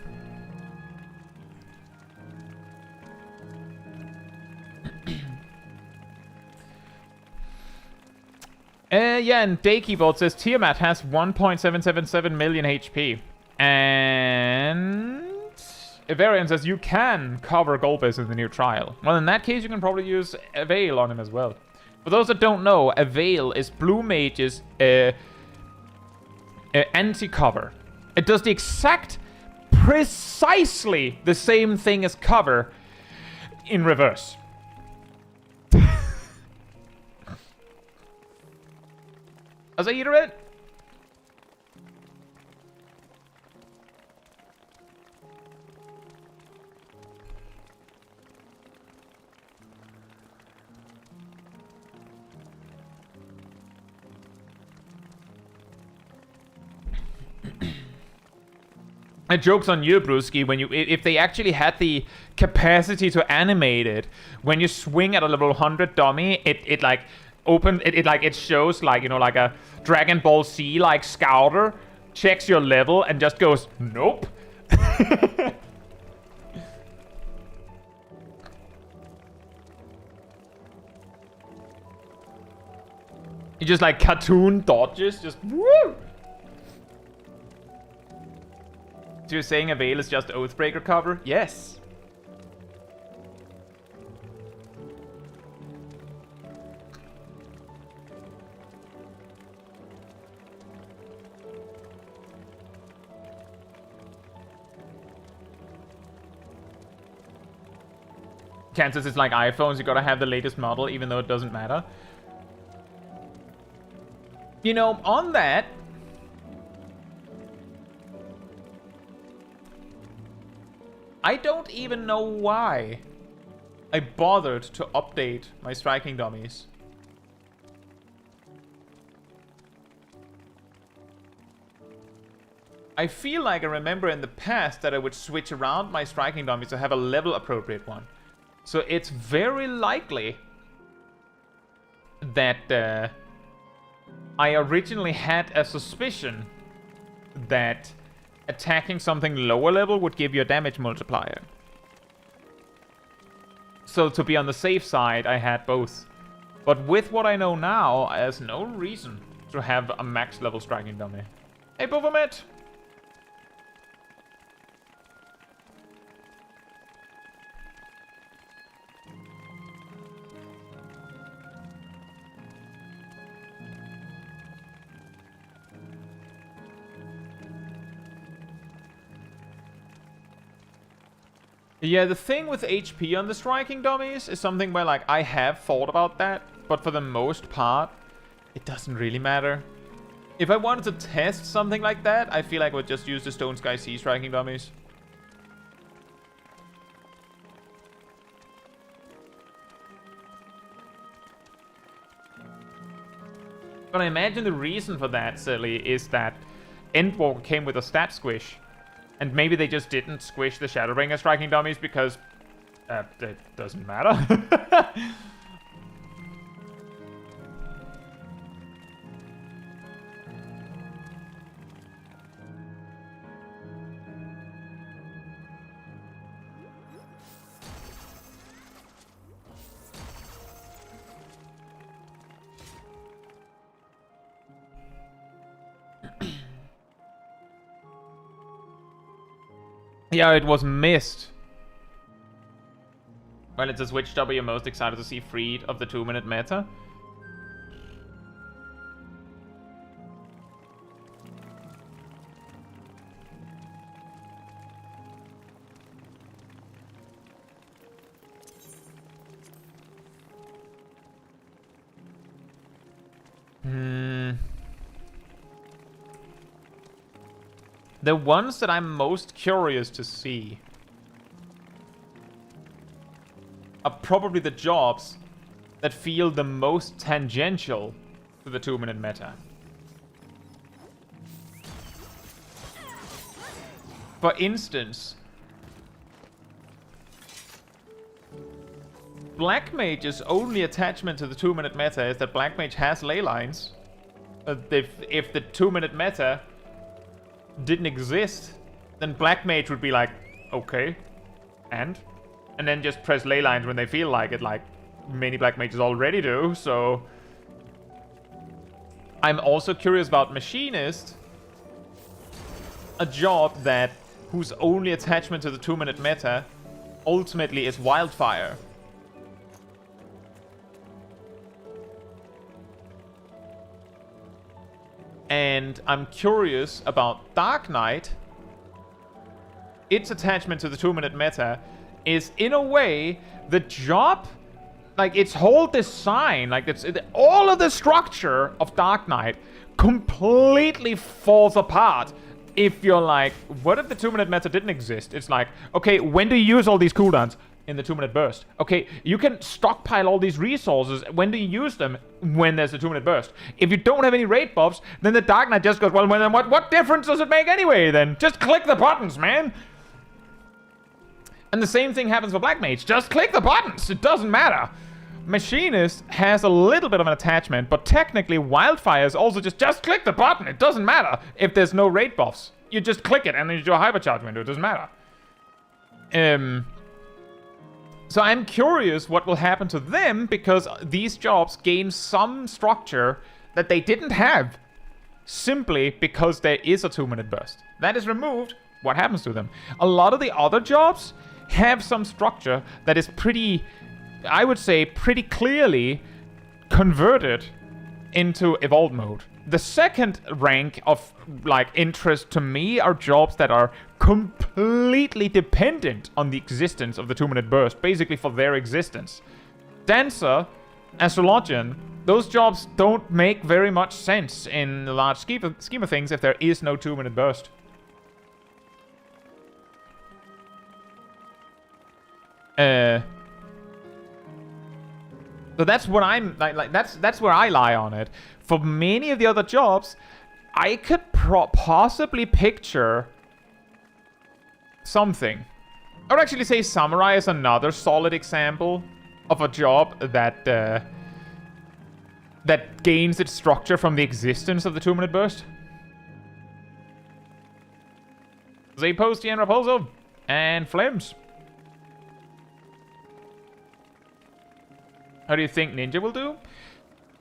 Yeah, and Daykeyboard says Tiamat has 1.777 million HP. And Evarian says you can cover Golbez in the new trial. Well, in that case, you can probably use Avail on him as well. For those that don't know, Avail is Blue Mage's anti-cover. It does the exact, precisely the same thing as cover in reverse. As I eat it? Joke's on you, Brewski. When if they actually had the capacity to animate it, when you swing at a level 100 dummy, it like open it shows like, you know, like a Dragon Ball Z like scouter, checks your level and just goes nope. You just like cartoon dodges, just woo. So you're saying Avail is just Oathbreaker cover? Yes. Kansas is like iPhones, you gotta have the latest model, even though it doesn't matter. You know, on that, I don't even know why I bothered to update my striking dummies. I feel like I remember in the past that I would switch around my striking dummies to have a level appropriate one. So it's very likely that I originally had a suspicion that attacking something lower level would give you a damage multiplier. So to be on the safe side, I had both. But with what I know now, there's no reason to have a max level striking dummy. Hey, Bophomet! Yeah, the thing with HP on the striking dummies is something where, like, I have thought about that, but for the most part, it doesn't really matter. If I wanted to test something like that, I feel like I would just use the Stone Sky Sea striking dummies. But I imagine the reason for that, silly, is that Endwalker came with a stat squish. And maybe they just didn't squish the Shadowbringer striking dummies because it doesn't matter. Yeah, it was missed. Well, it's a which job are you most excited to see freed of the 2-minute meta? The ones that I'm most curious to see are probably the jobs that feel the most tangential to the 2-minute meta. For instance, Black Mage's only attachment to the 2-minute meta is that Black Mage has ley lines. If the 2-minute meta didn't exist, then Black Mage would be like, okay, and then just press ley lines when they feel like it, like many Black Mages already do. So I'm also curious about Machinist, a job that whose only attachment to the 2-minute meta ultimately is Wildfire. And I'm curious about Dark Knight. Its attachment to the 2-minute meta is, in a way, the job, like its whole design, like all of the structure of Dark Knight completely falls apart. If you're like, what if the 2-minute meta didn't exist? It's like, okay, when do you use all these cooldowns? In the 2-minute burst. Okay, you can stockpile all these resources. When do you use them? When there's a 2-minute burst. If you don't have any raid buffs, then the Dark Knight just goes, well, then what difference does it make anyway, then? Just click the buttons, man! And the same thing happens for Black Mage. Just click the buttons! It doesn't matter. Machinist has a little bit of an attachment, but technically Wildfire is also just click the button. It doesn't matter if there's no raid buffs. You just click it and then you do a hypercharge window. It doesn't matter. So I'm curious what will happen to them, because these jobs gain some structure that they didn't have simply because there is a 2-minute burst. That is removed, what happens to them? A lot of the other jobs have some structure that is pretty, I would say, pretty clearly converted into evolved mode. the second rank of like interest to me are jobs that are completely dependent on the existence of the 2-minute burst, basically for their existence. Dancer, astrologian, those jobs don't make very much sense in the large scheme of things if there is no 2-minute burst. So that's what I'm like that's where I lie on it. For many of the other jobs, I could possibly picture something. I would actually say samurai is another solid example of a job that that gains its structure from the existence of the 2-minute burst. Zaposti and Raposo and Flames. How do you think Ninja will do?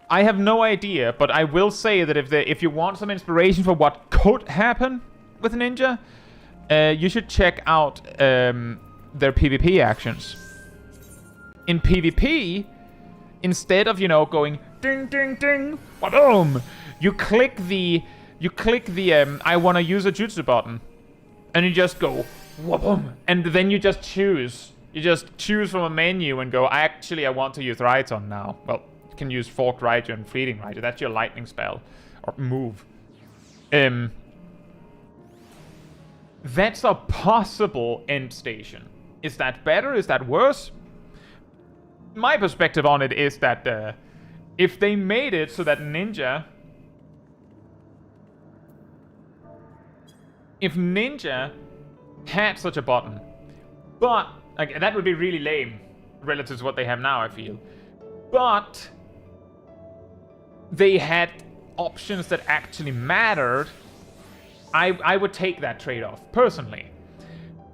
I have no idea, but I will say that if you want some inspiration for what could happen with Ninja, you should check out their PvP actions. In PvP, instead of, you know, going ding ding ding, boom, you click the I want to use a jutsu button, and you just go boom, and then you just choose. You just choose from a menu and go, actually, I want to use Raiton now. Well, you can use Forked Raiju and Fleeting Raiju. That's your lightning spell. Or move. That's a possible end station. Is that better? Is that worse? My perspective on it is that if they made it so that Ninja... If Ninja had such a button, but... Like, that would be really lame relative to what they have now, I feel. But they had options that actually mattered. I would take that trade-off, personally.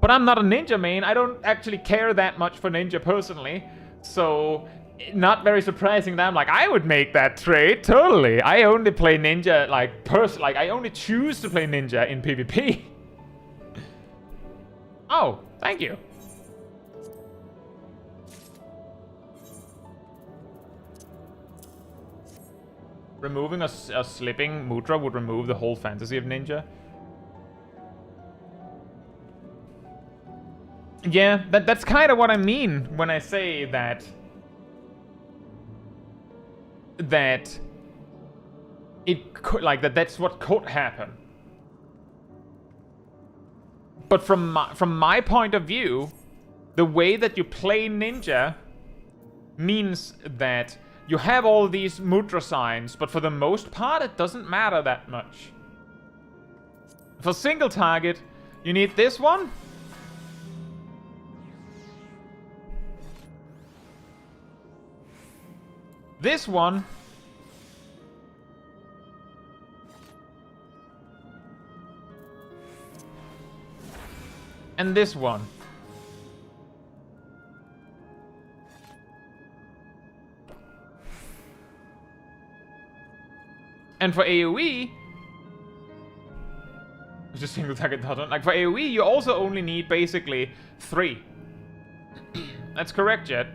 But I'm not a Ninja main. I don't actually care that much for Ninja personally. So, not very surprising that I'm like, I would make that trade, totally. I only play Ninja, like, I only choose to play Ninja in PvP. Oh, thank you. Removing a slipping mudra would remove the whole fantasy of Ninja. Yeah, that's kind of what I mean when I say that it could, like, that's what could happen. But from my point of view, the way that you play Ninja means that you have all these mudra signs, but for the most part, it doesn't matter that much. For single target, you need this one. This one. And this one. And for AoE, it's just single target dodge. Like for AoE, you also only need basically 3. That's correct, Jet.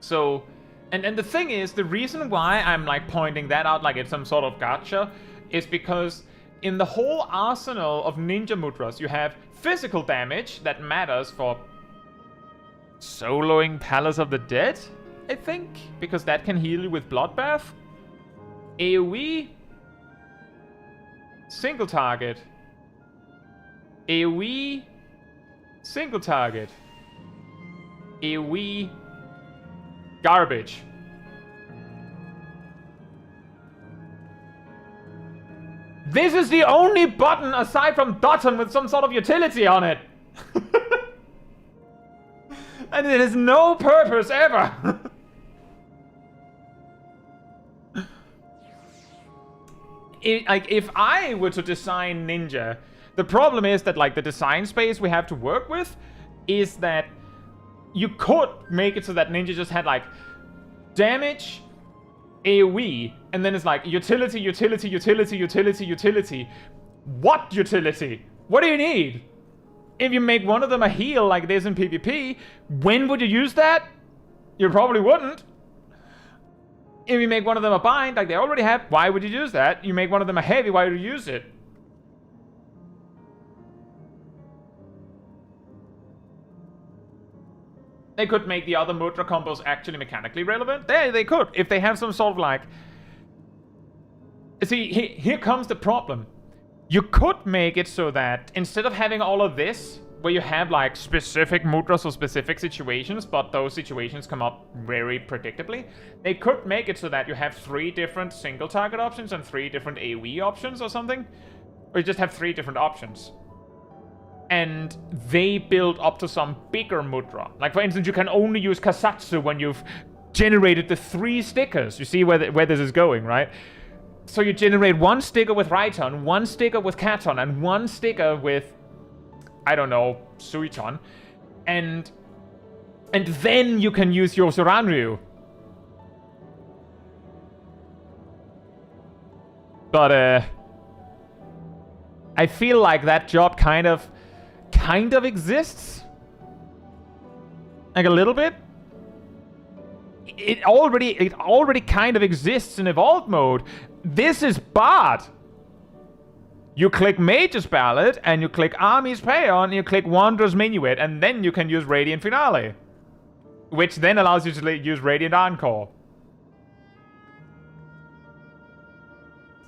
So, and the thing is, the reason why I'm like pointing that out like it's some sort of gacha is because in the whole arsenal of ninja mudras, you have physical damage that matters for soloing Palace of the Dead, I think, because that can heal you with Bloodbath. AoE, single target. AoE, single target. AoE, garbage. This is the only button aside from Dotton with some sort of utility on it. And it has no purpose ever. If I were to design Ninja, the problem is that like the design space we have to work with is that you could make it so that Ninja just had like damage, AoE, and then it's like utility, utility, utility, utility, utility. What utility? What do you need? If you make one of them a heal like this in PvP, when would you use that? You probably wouldn't. If you make one of them a bind like they already have, why would you use that? You make one of them a heavy, why would you use it? They could make the other Mudra combos actually mechanically relevant. They could, if they have some sort of like... See, here comes the problem. You could make it so that instead of having all of this, where you have like specific mudras for specific situations, but those situations come up very predictably, they could make it so that you have 3 different single target options and 3 different AoE options or something. Or you just have 3 different options. And they build up to some bigger mudra. Like for instance, you can only use Caetsu when you've generated the 3 stickers. You see where this is going, right? So you generate 1 sticker with Raiton, 1 sticker with Katon, and 1 sticker with, I don't know, Suiton. And then you can use your Soranryu. But I feel like that job kind of exists. Like a little bit. It already kind of exists in Evolved mode. This is bad. You click Mage's Ballad, and you click Army's Paeon, and you click Wanderer's Minuet, and then you can use Radiant Finale. Which then allows you to use Radiant Encore.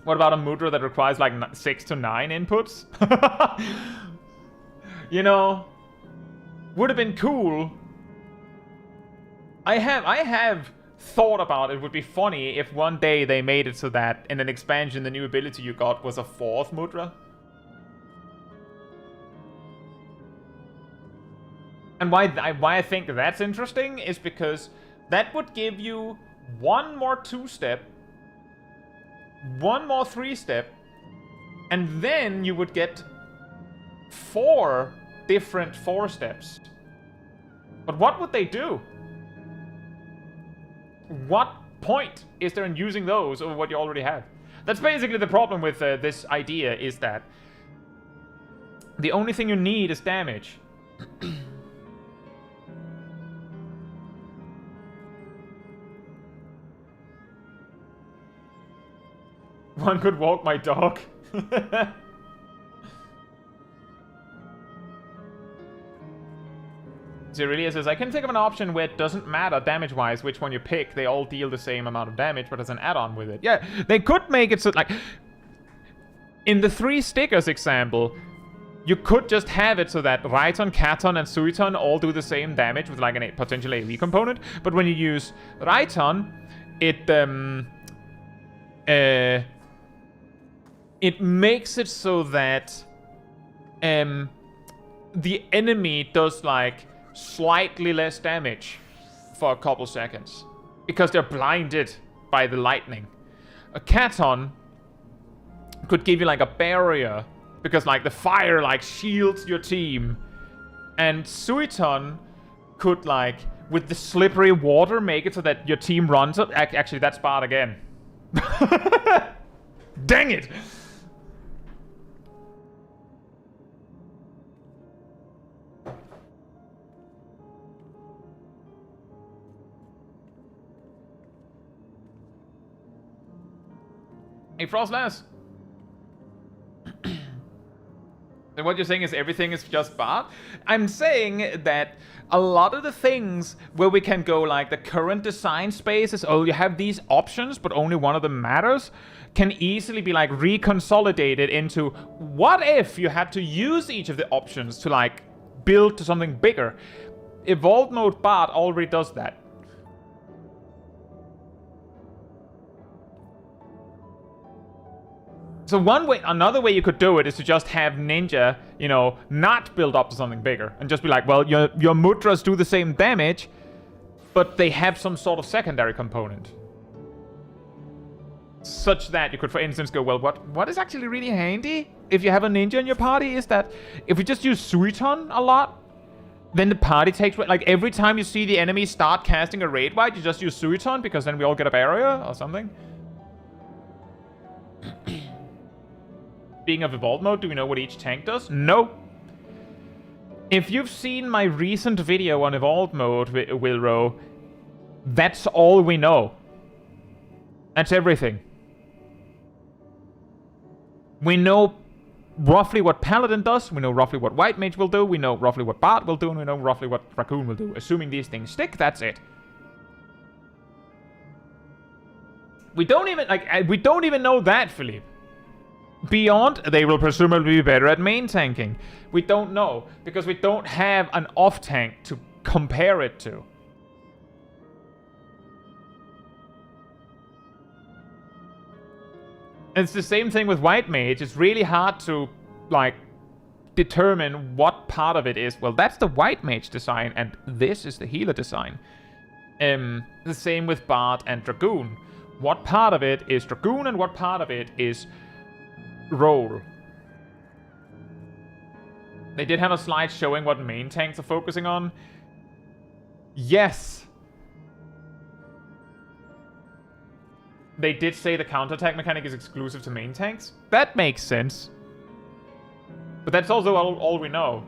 What about a Mudra that requires like 6 to 9 inputs? You know, would have been cool. I have thought about it would be funny if one day they made it so that in an expansion the new ability you got was a 4th Mudra. And why I think that's interesting is because that would give you 1 more 2-step, 1 more 3-step, and then you would get 4 different 4-steps. But what would they do? What point is there in using those over what you already have? That's basically the problem with this idea, is that the only thing you need is damage. One could walk my dog. Zerelia says, I can think of an option where it doesn't matter damage-wise which one you pick. They all deal the same amount of damage, but as an add-on with it. Yeah, they could make it so, like... In the 3 stickers example, you could just have it so that Raiton, Katon, and Suiton all do the same damage with, like, a potential AoE component. But when you use Raiton, it makes it so that... the enemy does, like... slightly less damage for a couple seconds because they're blinded by the lightning. A Katon could give you like a barrier because like the fire like shields your team, and Suiton could like with the slippery water make it so that your team runs up. Actually, that's bad again. Dang it. Hey, Frostlass. And what you're saying is everything is just bad? I'm saying that a lot of the things where we can go like the current design spaces, oh, you have these options, but only one of them matters, can easily be like reconsolidated into what if you had to use each of the options to like build to something bigger. Evolved mode Bard already does that. So another way you could do it is to just have Ninja, you know, not build up to something bigger. And just be like, well, your Mudras do the same damage, but they have some sort of secondary component. Such that you could, for instance, go, well, what is actually really handy if you have a Ninja in your party is that if you just use Suiton a lot, then the party takes, like, every time you see the enemy start casting a raid wipe, you just use Suiton, because then we all get a barrier or something. Being of Evolved mode, do we know what each tank does? No. If you've seen my recent video on Evolved Mode, Wilro, that's all we know. That's everything. We know roughly what Paladin does, we know roughly what White Mage will do, we know roughly what Bard will do, and we know roughly what Raccoon will do. Assuming these things stick, that's it. We don't even know that, Philippe. Beyond, they will presumably be better at main tanking. We don't know, because we don't have an off-tank to compare it to. It's the same thing with White Mage. It's really hard to, like, determine what part of it is. Well, that's the White Mage design, and this is the healer design. The same with Bard and Dragoon. What part of it is Dragoon, and what part of it is role? They did have a slide showing what main tanks are focusing on. Yes. They did say the counterattack mechanic is exclusive to main tanks. That makes sense. But that's also all we know.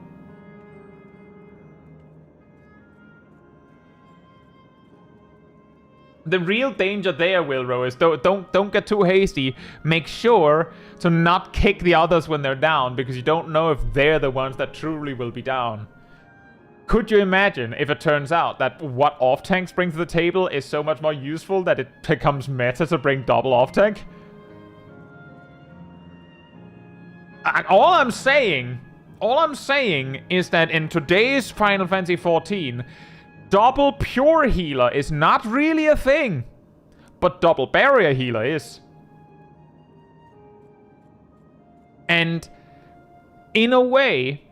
The real danger there, Wilro, is don't get too hasty. Make sure to not kick the others when they're down, because you don't know if they're the ones that truly will be down. Could you imagine if it turns out that what off-tanks bring to the table is so much more useful that it becomes meta to bring double off-tank? All I'm saying is that in today's Final Fantasy XIV, double pure healer is not really a thing, but double barrier healer is. And in a way,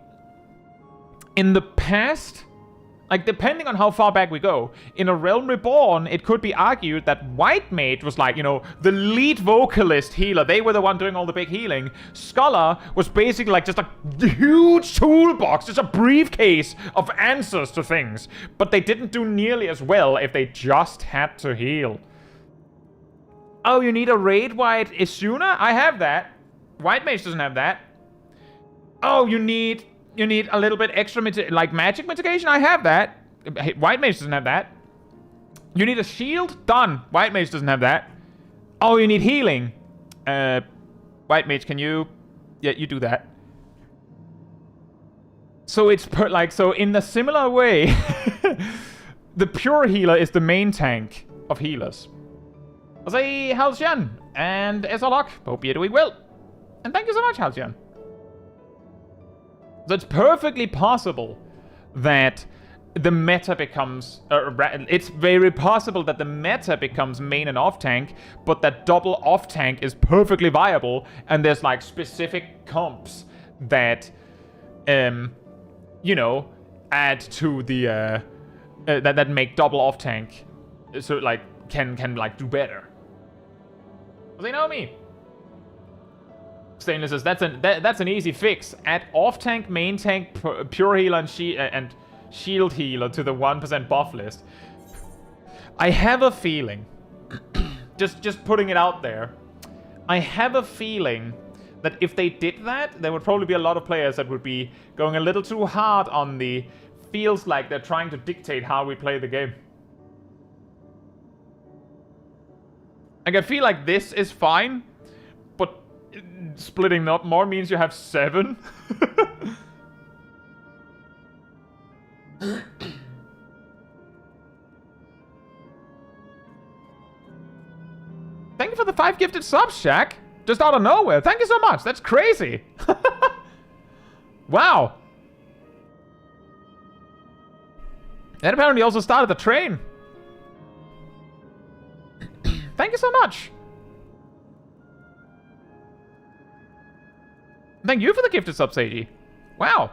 in the past, like, depending on how far back we go, in A Realm Reborn, it could be argued that White Mage was like, you know, the lead vocalist healer. They were the one doing all the big healing. Scholar was basically like just a huge toolbox, just a briefcase of answers to things. But they didn't do nearly as well if they just had to heal. Oh, you need a Raid White Isuna? I have that. White Mage doesn't have that. Oh, you need a little bit extra, like, magic mitigation? I have that. White Mage doesn't have that. You need a shield? Done. White Mage doesn't have that. Oh, you need healing. White Mage, can you... Yeah, you do that. So it's, so in a similar way, the pure healer is the main tank of healers. I'll say, Halcyon, and Esolok. Hope you're doing well. And thank you so much, Halcyon. So it's perfectly possible that the meta becomes... it's very possible that the meta becomes main and off-tank, but that double off-tank is perfectly viable, and there's, like, specific comps that, you know, add to the... that make double off-tank, so, like, can like, do better. So, you know me. Stainless says, that's an easy fix. Add off-tank, main tank, pure healer, and shield healer to the 1% buff list. I have a feeling, just putting it out there, I have a feeling that if they did that, there would probably be a lot of players that would be going a little too hard on the feels like they're trying to dictate how we play the game. Like, I feel like this is fine, but splitting up more means you have 7. Thank you for the 5 gifted subs, Shaq. Just out of nowhere. Thank you so much. That's crazy. Wow. That apparently also started the train. Thank you so much. Thank you for the gifted sub, Seiji. Wow.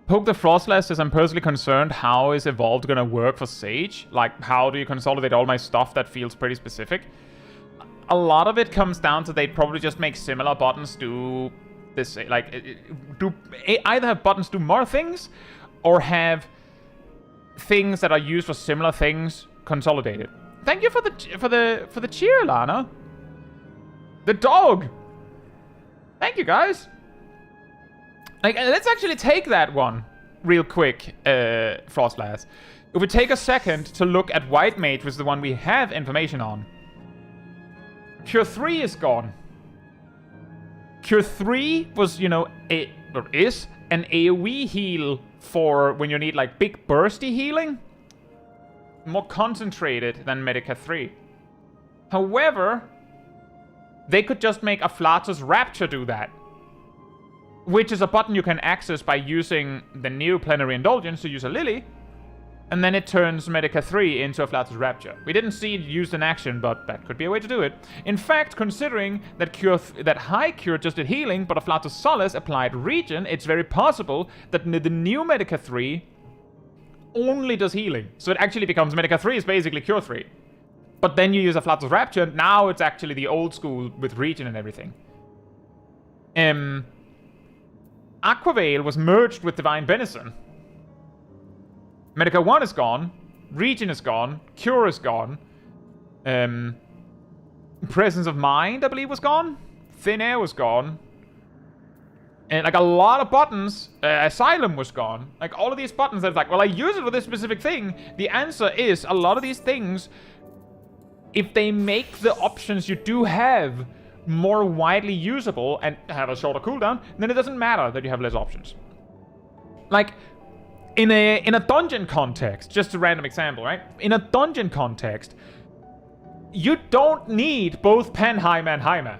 Poke the Frostlass says, I'm personally concerned how is Evolved gonna work for Sage? Like, how do you consolidate all my stuff that feels pretty specific? A lot of it comes down to they'd probably just make similar buttons do this, like, either have buttons do more things, or have things that are used for similar things consolidated. Thank you for the cheer, Lana. The dog. Thank you, guys. Like, let's actually take that one real quick, Frostlass. If we take a second to look at White Mage, which is the one we have information on. Cure 3 is gone. Cure 3 was, you know, is an AoE heal for when you need, like, big bursty healing. More concentrated than Medica 3. However, they could just make Afflatus Rapture do that. Which is a button you can access by using the new Plenary Indulgence to use a Lily. And then it turns Medica 3 into Afflatus Rapture. We didn't see it used in action, but that could be a way to do it. In fact, considering that High Cure just did healing, but Afflatus Solace applied Regen, it's very possible that the new Medica 3 only does healing. So it actually becomes Medica 3 is basically Cure 3. But then you use Afflatus Rapture, now it's actually the old school with Regen and everything. Aquaveil was merged with Divine Benison. Medica 1 is gone. Regen is gone. Cure is gone. Presence of Mind, I believe, was gone. Thin Air was gone. And, like, a lot of buttons. Asylum was gone. Like, all of these buttons that's like, well, I use it for this specific thing. The answer is, a lot of these things, if they make the options you do have more widely usable and have a shorter cooldown, then it doesn't matter that you have less options. Like, in a dungeon context, just a random example, right? In a dungeon context, you don't need both Penheimer and Heimer,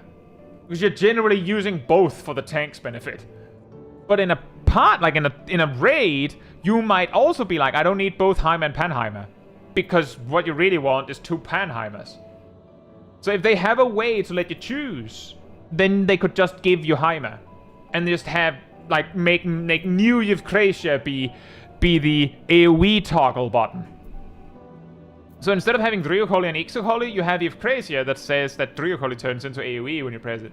because you're generally using both for the tank's benefit. But in a part, like in a raid, you might also be like, I don't need both Heimer and Penheimer, because what you really want is 2 Penheimers. So if they have a way to let you choose, then they could just give you Heimer, and just have, like, make new Yevkrasia be the AoE toggle button. So instead of having Dryokoli and Ixokoli, you have Yevkrasia that says that Dryokoli turns into AoE when you press it.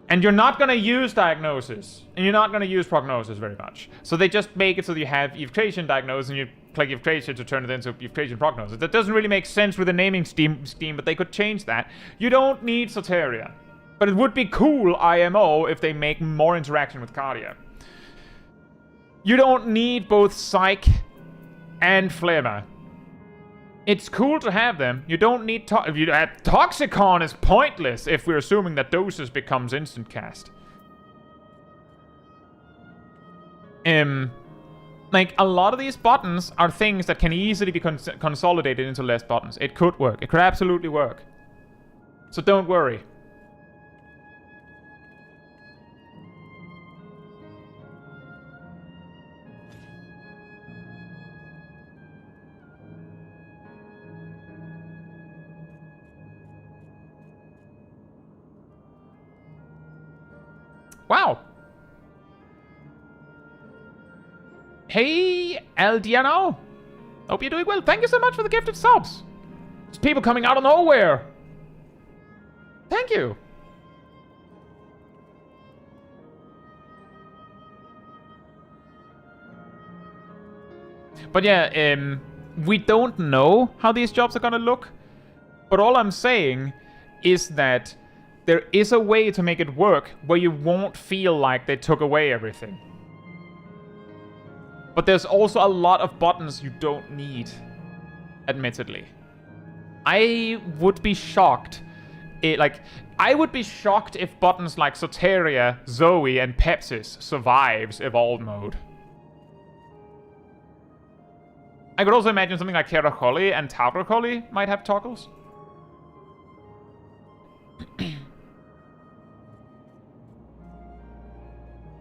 And you're not gonna use Diagnosis, and you're not gonna use Prognosis very much. So they just make it so that you have Yevkrasia and Diagnosis, and you click Yevkrasia to turn it into Yevkrasia and Prognosis. That doesn't really make sense with the naming scheme, but they could change that. You don't need Soteria. But it would be cool, IMO, if they make more interaction with Cardia. You don't need both Psych and Flammer. It's cool to have them. You don't need Toxicon is pointless if we're assuming that Doses becomes instant cast. Like, a lot of these buttons are things that can easily be consolidated into less buttons. It could work. It could absolutely work. So don't worry. Wow. Hey, Aldiano. Hope you're doing well. Thank you so much for the gifted subs. There's people coming out of nowhere. Thank you. But yeah, we don't know how these jobs are gonna look. But all I'm saying is that there is a way to make it work where you won't feel like they took away everything. But there's also a lot of buttons you don't need, admittedly. I would be shocked. I would be shocked if buttons like Soteria, Zoe, and Pepsis survives Evolved Mode. I could also imagine something like Keracholi and Tauracholi might have toggles.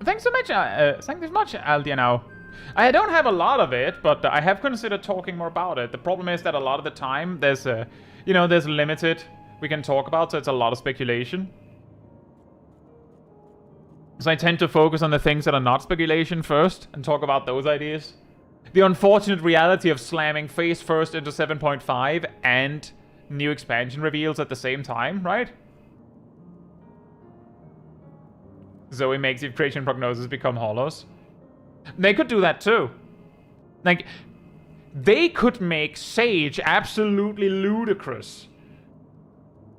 Thanks so much, Aldiano. I don't have a lot of it, but I have considered talking more about it. The problem is that a lot of the time, there's limited we can talk about, so it's a lot of speculation. So I tend to focus on the things that are not speculation first, and talk about those ideas. The unfortunate reality of slamming face first into 7.5 and new expansion reveals at the same time, right? Zoe makes Yevkrasia Prognosis become hollows. They could do that too. Like, they could make Sage absolutely ludicrous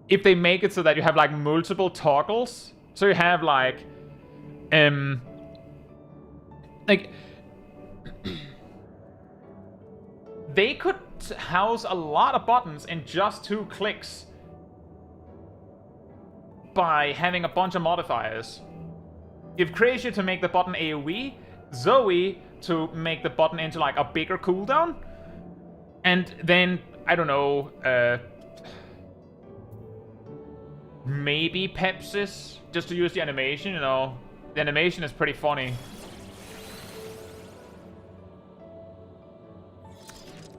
if they make it so that you have, like, multiple toggles. So you have, like, they could house a lot of buttons in just 2 clicks by having a bunch of modifiers. Give Creatia to make the button AoE, Zoe to make the button into, like, a bigger cooldown, and then, I don't know, maybe Pepsis, just to use the animation, you know. The animation is pretty funny.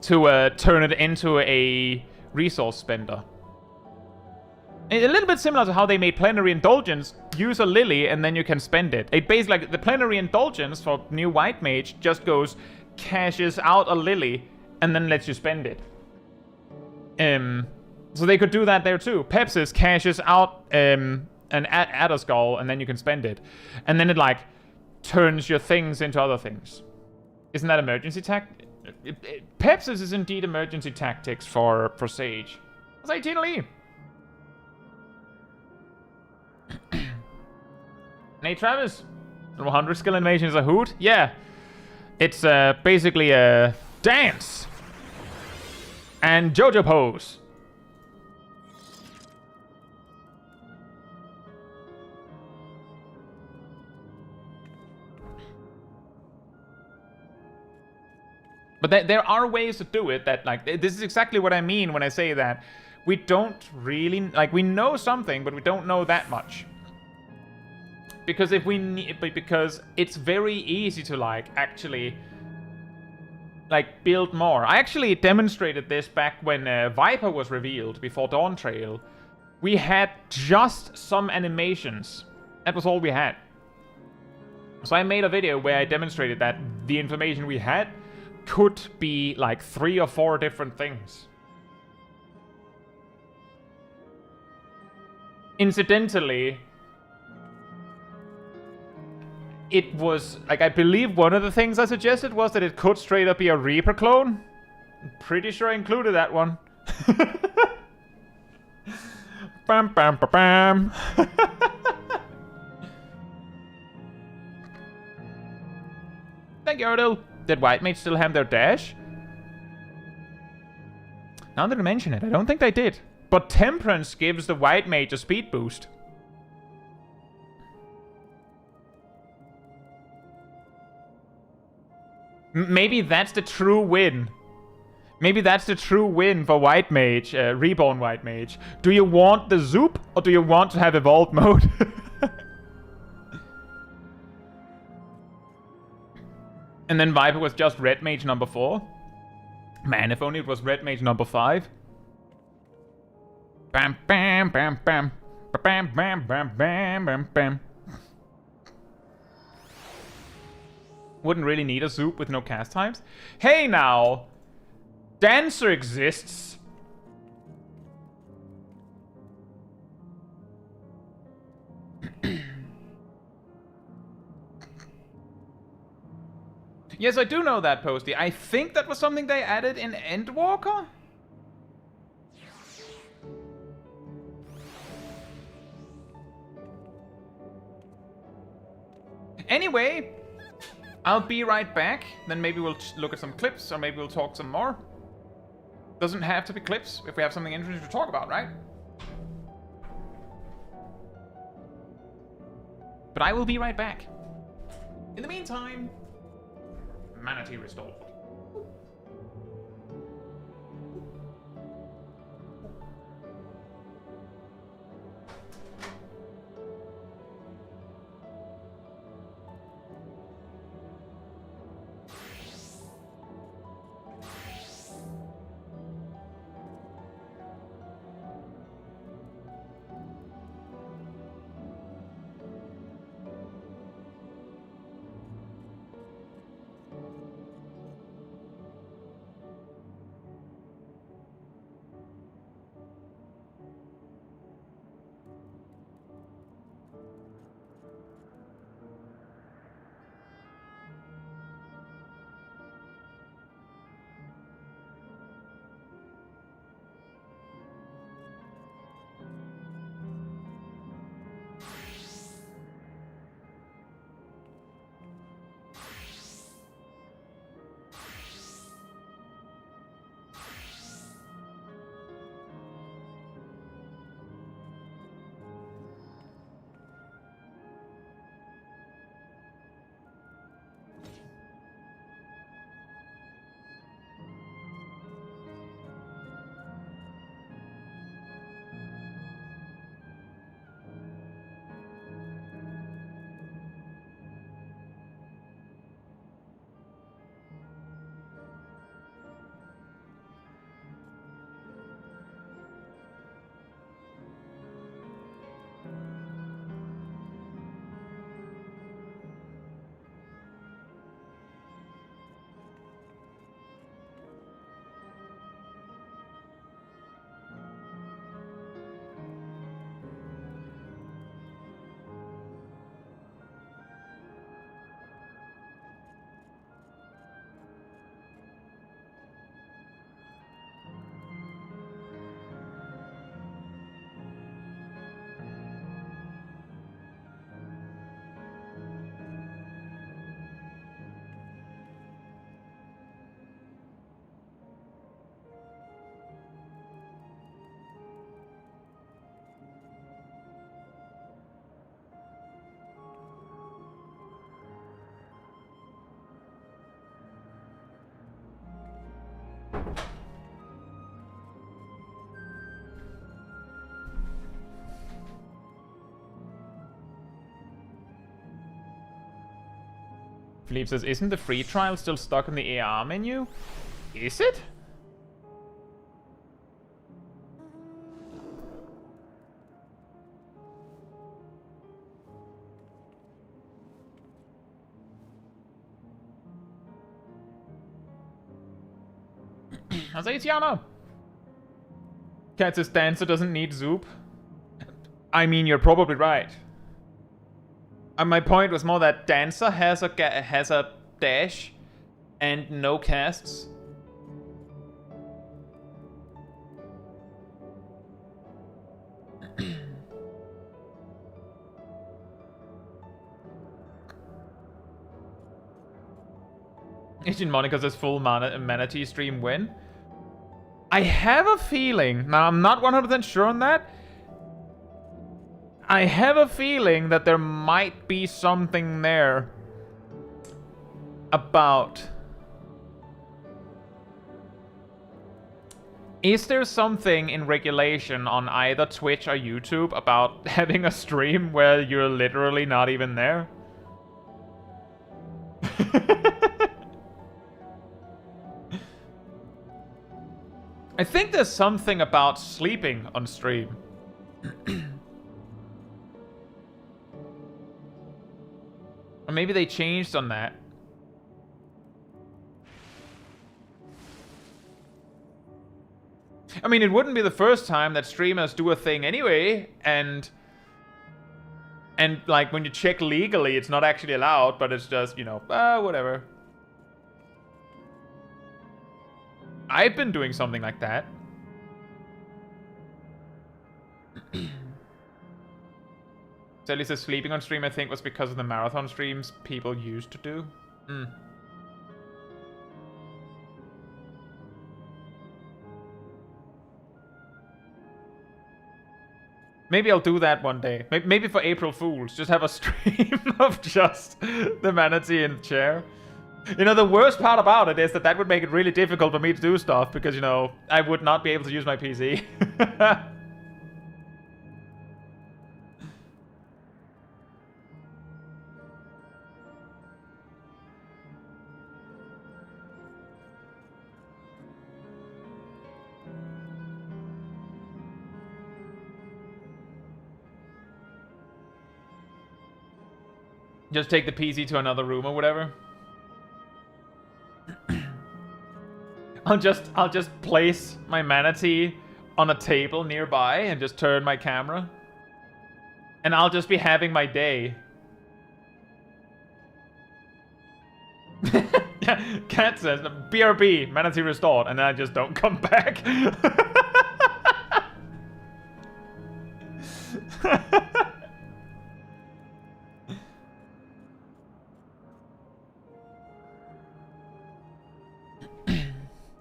To turn it into a resource spender. A little bit similar to how they made Plenary Indulgence. Use a lily and then you can spend it. It basically, like, the Plenary Indulgence for new White Mage just goes, cashes out a lily, and then lets you spend it. So they could do that there too. Pepsis cashes out an Adder Skull, and then you can spend it. And then it, like, turns your things into other things. Isn't that emergency tactics? Pepsis is indeed emergency tactics for Sage. That's 18 Lee. Hey Travis, 100 skill animation is a hoot? Yeah. It's basically a dance. And JoJo pose. But there are ways to do it that, like, this is exactly what I mean when I say that we don't really, like, we know something, but we don't know that much. Because because it's very easy to, like, actually, like, build more. I actually demonstrated this back when Viper was revealed, before Dawntrail. We had just some animations. That was all we had. So I made a video where I demonstrated that the information we had could be, like, 3 or 4 different things. Incidentally, it was, like, I believe one of the things I suggested was that it could straight up be a Reaper clone. I'm pretty sure I included that one. Bam, bam, bam, bam. Thank you, Ardell. Did White Mage still have their dash? Now that I mention it, I don't think they did. But Temperance gives the White Mage a speed boost. Maybe that's the true win. Maybe that's the true win for White Mage, Reborn White Mage. Do you want the Zoop, or do you want to have Evolved mode? And then Viper was just Red Mage number 4. Man, if only it was Red Mage number 5. Bam, bam, bam, bam. Bam, bam, bam, bam, bam, bam. Wouldn't really need a Zoop with no cast times. Hey now! Dancer exists. Yes, I do know that, Posty. I think that was something they added in Endwalker? Anyway, I'll be right back. Then maybe we'll look at some clips, or maybe we'll talk some more. Doesn't have to be clips if we have something interesting to talk about, right? But I will be right back. In the meantime, Manatee restored. Philippe says, isn't the free trial still stuck in the AR menu? Is it? How's Tiana? Caetsu's dancer doesn't need Zoop. I mean, you're probably right. My point was more that dancer has a dash and no casts. Agent Monica says full manatee stream win. I have a feeling, now I'm not 100% sure on that. I have a feeling that there might be something there about... Is there something in regulation on either Twitch or YouTube about having a stream where you're literally not even there? I think there's something about sleeping on stream. Or maybe they changed on that. I mean, it wouldn't be the first time that streamers do a thing anyway, and like when you check legally, it's not actually allowed, but it's just, you know, whatever. I've been doing something like that. Sally says sleeping on stream, I think, was because of the marathon streams people used to do. Maybe I'll do that one day. Maybe for April Fools, just have a stream of just the manatee in the chair. You know, the worst part about it is that would make it really difficult for me to do stuff because, you know, I would not be able to use my PC. Just take the PC to another room or whatever. I'll just place my manatee on a table nearby and just turn my camera. And I'll just be having my day. Yeah, Cat says, BRB, manatee restored, and then I just don't come back.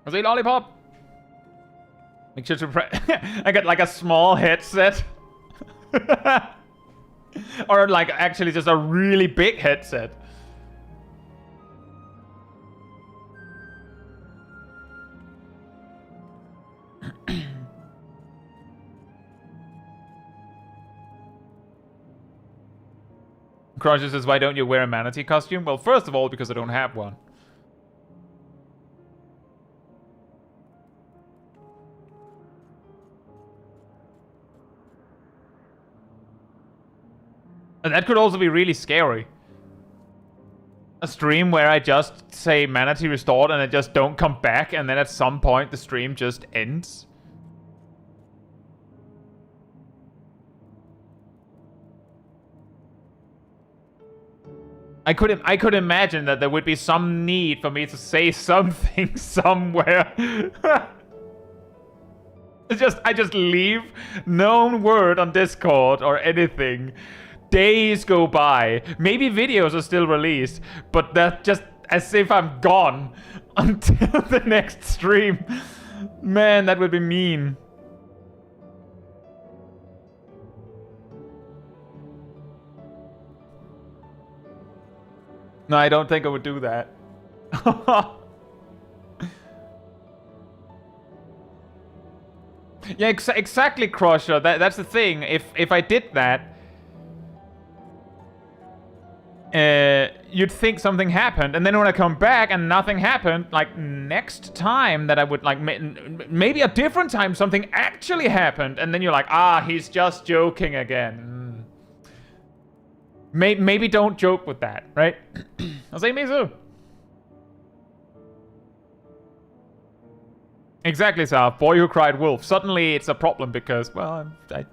Was it lollipop? Make sure to I got like a small headset. Or like actually just a really big headset. Crusher says, why don't you wear a manatee costume? Well, first of all, because I don't have one. And that could also be really scary. A stream where I just say manatee restored and I just don't come back, and then at some point the stream just ends. I could imagine that there would be some need for me to say something somewhere. I just leave no word on Discord or anything. Days go by. Maybe videos are still released, but that's just as if I'm gone until the next stream. Man, that would be mean. No, I don't think I would do that. Yeah, exactly, Crusher. That's the thing. If I did that, you'd think something happened, and then when I come back and nothing happened, like next time that I would like maybe a different time something actually happened, and then you're like, he's just joking again. Maybe don't joke with that, right? I'll say me too. Exactly, sir. Boy who cried wolf. Suddenly it's a problem because, well, I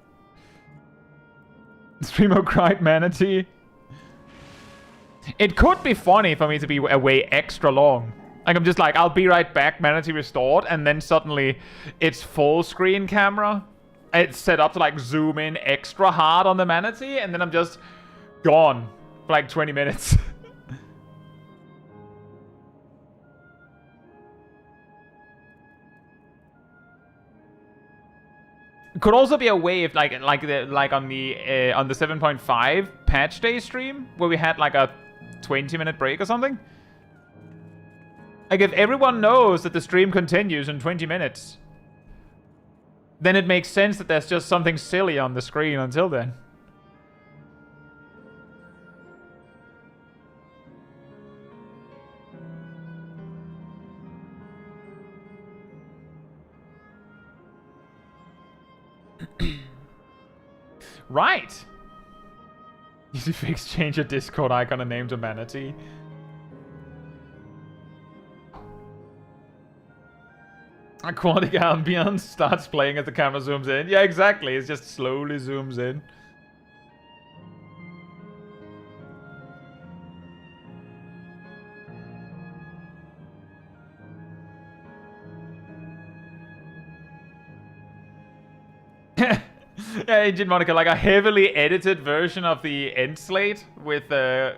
streamer cried manatee. It could be funny for me to be away extra long. Like, I'm just like, I'll be right back, manatee restored, and then suddenly it's full screen camera. It's set up to, like, zoom in extra hard on the manatee, and then I'm just gone for, like, 20 minutes. Could also be a way if, like on the 7.5 patch day stream, where we had, like, a 20-minute break or something. Like, if everyone knows that the stream continues in 20 minutes, then it makes sense that there's just something silly on the screen until then. Right! Easy fix, change your Discord icon and name to manatee. Aquatic ambience starts playing as the camera zooms in. Yeah, exactly. It just slowly zooms in. Yeah, Agent Monica, like a heavily edited version of the end slate with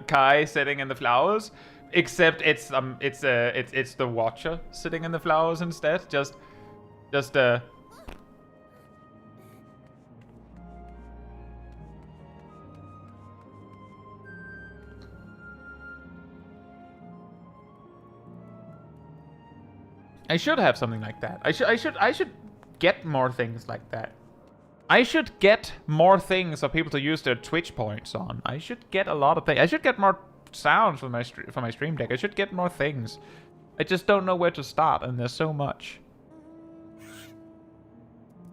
Kai sitting in the flowers, except it's the Watcher sitting in the flowers instead. I should have something like that. I should get more things like that. I should get more things for people to use their Twitch points on. I should get a lot of things. I should get more sounds for my stream deck. I should get more things. I just don't know where to start, and there's so much.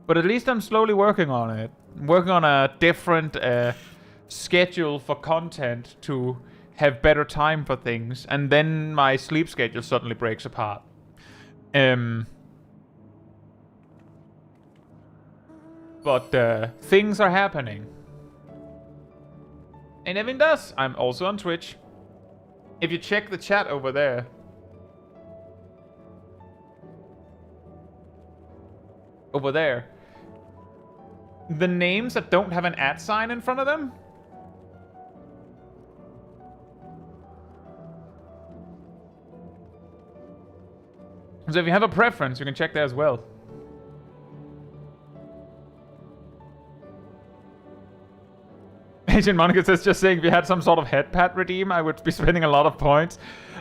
But at least I'm slowly working on it. I'm working on a different schedule for content to have better time for things, and then my sleep schedule suddenly breaks apart. But things are happening. And Evan does. I'm also on Twitch. If you check the chat over there. Over there. The names that don't have an @ sign in front of them. So if you have a preference, you can check there as well. Agent Monica says, just saying, if you had some sort of head pat redeem, I would be spending a lot of points.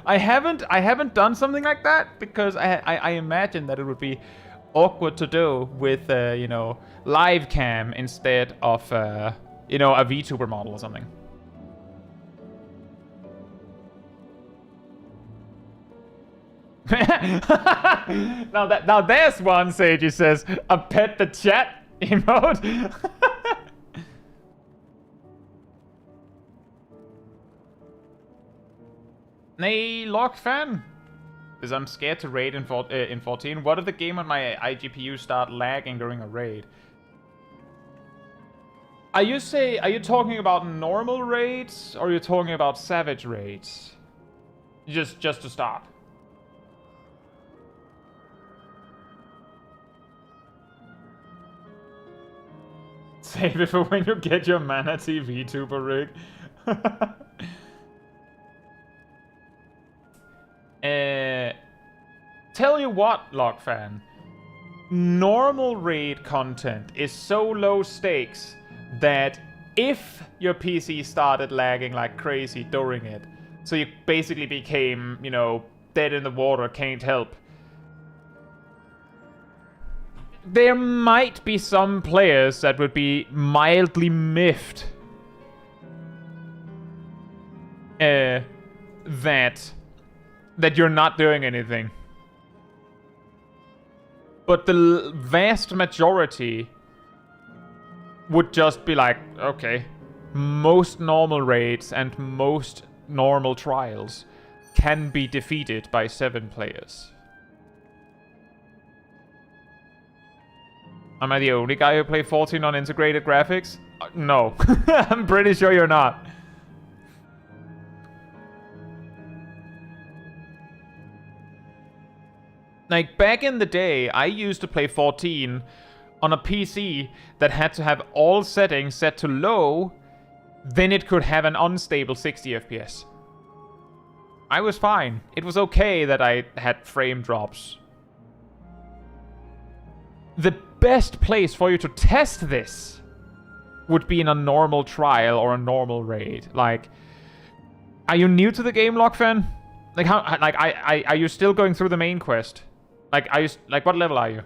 I haven't done something like that because I imagine that it would be awkward to do with you know, live cam instead of you know, a VTuber model or something. now there's one, Seiji says, a pet the chat emote. Nay, Lock fan. Because I'm scared to raid in 14. What if the game on my iGPU start lagging during a raid? Are you talking about normal raids, or are you talking about savage raids? Just to start. Save it for when you get your manatee VTuber rig. Tell you what, Lockfan. Normal raid content is so low stakes that if your PC started lagging like crazy during it, so you basically became, you know, dead in the water, can't help, there might be some players that would be mildly miffed. that you're not doing anything. But the vast majority would just be like, okay, most normal raids and most normal trials can be defeated by 7 players. Am I the only guy who played 14 on integrated graphics? No. I'm pretty sure you're not. Like, back in the day, I used to play 14 on a PC that had to have all settings set to low, then it could have an unstable 60 FPS. I was fine. It was okay that I had frame drops. The best place for you to test this would be in a normal trial or a normal raid. Like, are you new to the game, Lockfan? Like, how? Like, are you still going through the main quest? Like, are you, like, what level are you?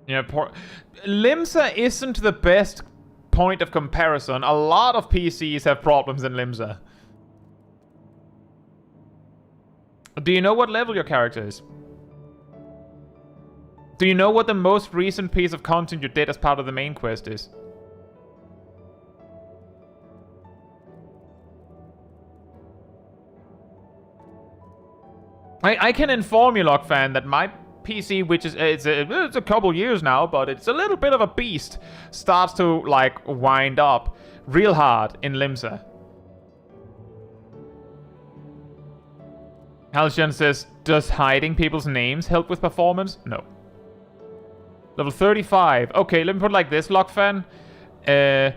Yeah, Limsa isn't the best point of comparison. A lot of PCs have problems in Limsa. Do you know what level your character is? Do you know what the most recent piece of content you did as part of the main quest is? I can inform you, Lockfan, that my PC, which is it's a couple years now, but it's a little bit of a beast, starts to like wind up real hard in Limsa. Halcyon says, does hiding people's names help with performance? No. Level 35. Okay, let me put it like this, Lockfan. There's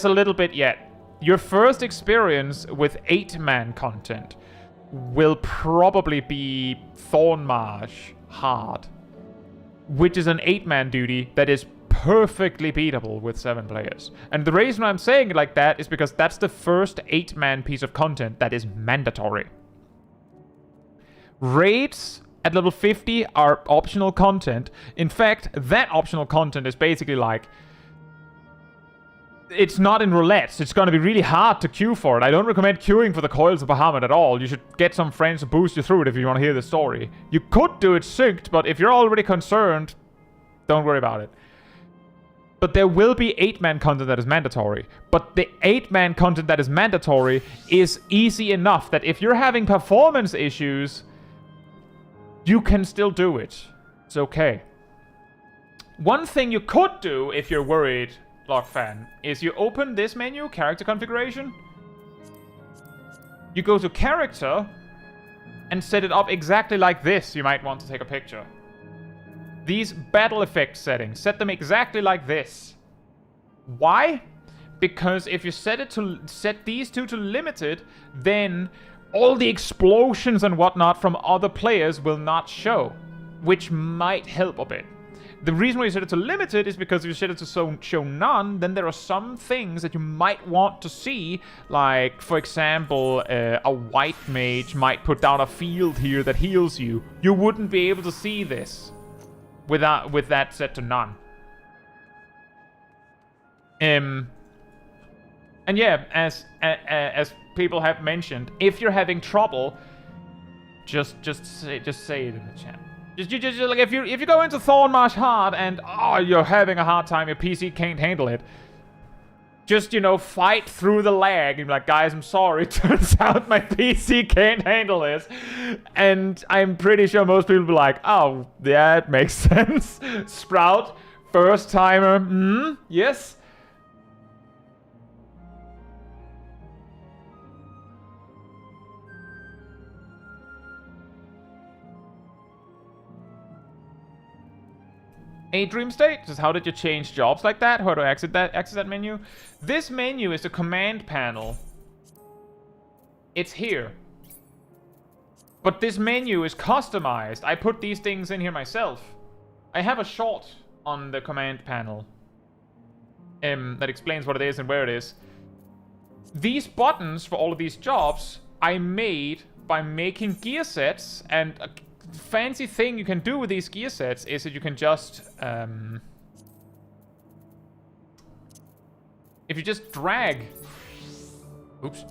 a little bit yet. Your first experience with 8-man content will probably be Thornmarsh hard, which is an 8-man duty that is perfectly beatable with 7 players. And the reason I'm saying it like that is because that's the first 8-man piece of content that is mandatory. Raids at level 50 are optional content. In fact, that optional content is basically like, it's not in roulettes. It's going to be really hard to queue for it. I don't recommend queuing for the Coils of Bahamut at all. You should get some friends to boost you through it if you want to hear the story. You could do it synced, but if you're already concerned, don't worry about it. But there will be 8-man content that is mandatory. But the 8-man content that is mandatory is easy enough that if you're having performance issues, you can still do it. It's okay. One thing you could do if you're worried, Lockfan, is you open this menu, character configuration. You go to character and set it up exactly like this. You might want to take a picture. These battle effect settings, set them exactly like this. Why? Because if you set these two to limited, then all the explosions and whatnot from other players will not show, which might help a bit. The reason why you set it to limited is because if you set it to show none, then there are some things that you might want to see, like, for example, a white mage might put down a field here that heals you. You wouldn't be able to see this with that set to none. And yeah, as people have mentioned, if you're having trouble, just say it in the chat. Just like if you go into Thornmarsh hard and you're having a hard time, your PC can't handle it. Just, fight through the lag and be like, guys, I'm sorry. Turns out my PC can't handle this. And I'm pretty sure most people will be like, oh, yeah, it makes sense. Sprout, first timer, yes. A dream state? Just how did you change jobs like that? How do I exit that menu? This menu is the command panel. It's here. But this menu is customized. I put these things in here myself. I have a short on the command panel that explains what it is and where it is. these buttons for all of these jobs I made by making gear sets, and a fancy thing you can do with these gear sets is that you can just if you just drag, oops,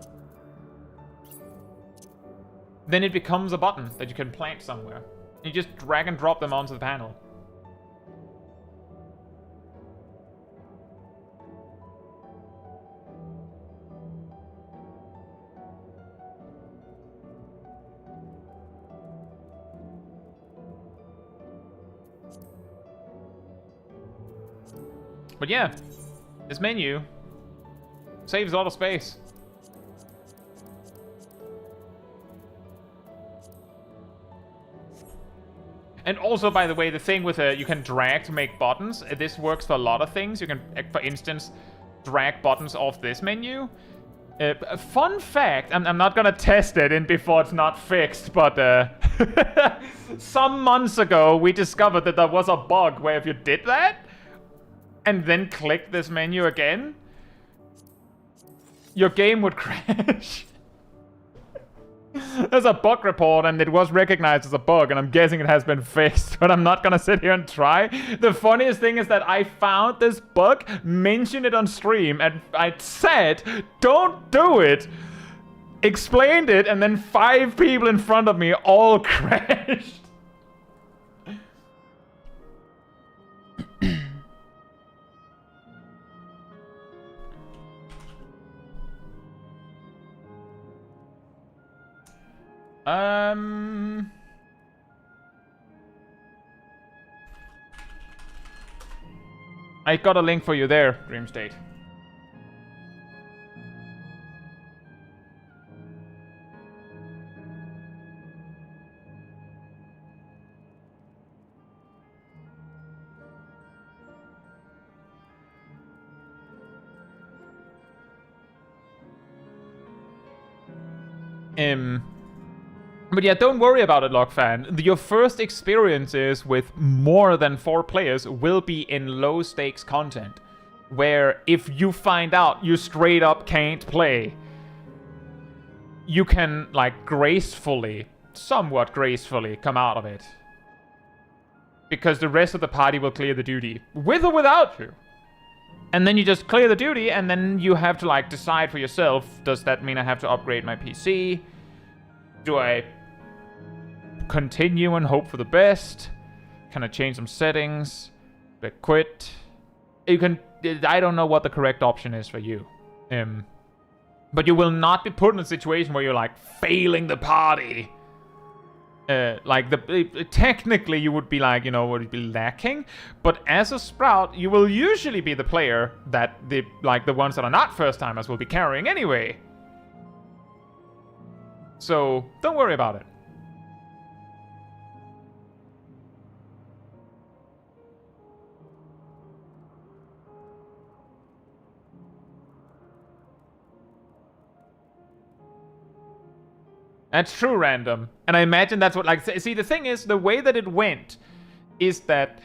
then it becomes a button that you can plant somewhere. You just drag and drop them onto the panel. But yeah, this menu saves a lot of space. And also, by the way, the thing with you can drag to make buttons, this works for a lot of things. You can, for instance, drag buttons off this menu. Fun fact, I'm not gonna test it in before it's not fixed, but some months ago we discovered that there was a bug where if you did that and then click this menu again, your game would crash. There's a bug report and it was recognized as a bug, and I'm guessing it has been fixed, but I'm not gonna sit here and try. The funniest thing is that I found this bug, mentioned it on stream, and I said, don't do it, explained it, and then 5 people in front of me all crashed. I got a link for you there, Dream State. But yeah, don't worry about it, Logfan. Your first experiences with more than 4 players will be in low-stakes content, where if you find out you straight up can't play, you can, like, gracefully, somewhat gracefully, come out of it. Because the rest of the party will clear the duty, with or without you. And then you just clear the duty, and then you have to, like, decide for yourself, does that mean I have to upgrade my PC? Do I continue and hope for the best? Can I change some settings? Do I quit? You can... I don't know what the correct option is for you. But you will not be put in a situation where you're, like, failing the party. Technically you would be, like, you know, would be lacking. But as a Sprout, you will usually be the player that the ones that are not first-timers will be carrying anyway. So, don't worry about it. That's true, Random. And I imagine that's what, like, see, the thing is, the way that it went is that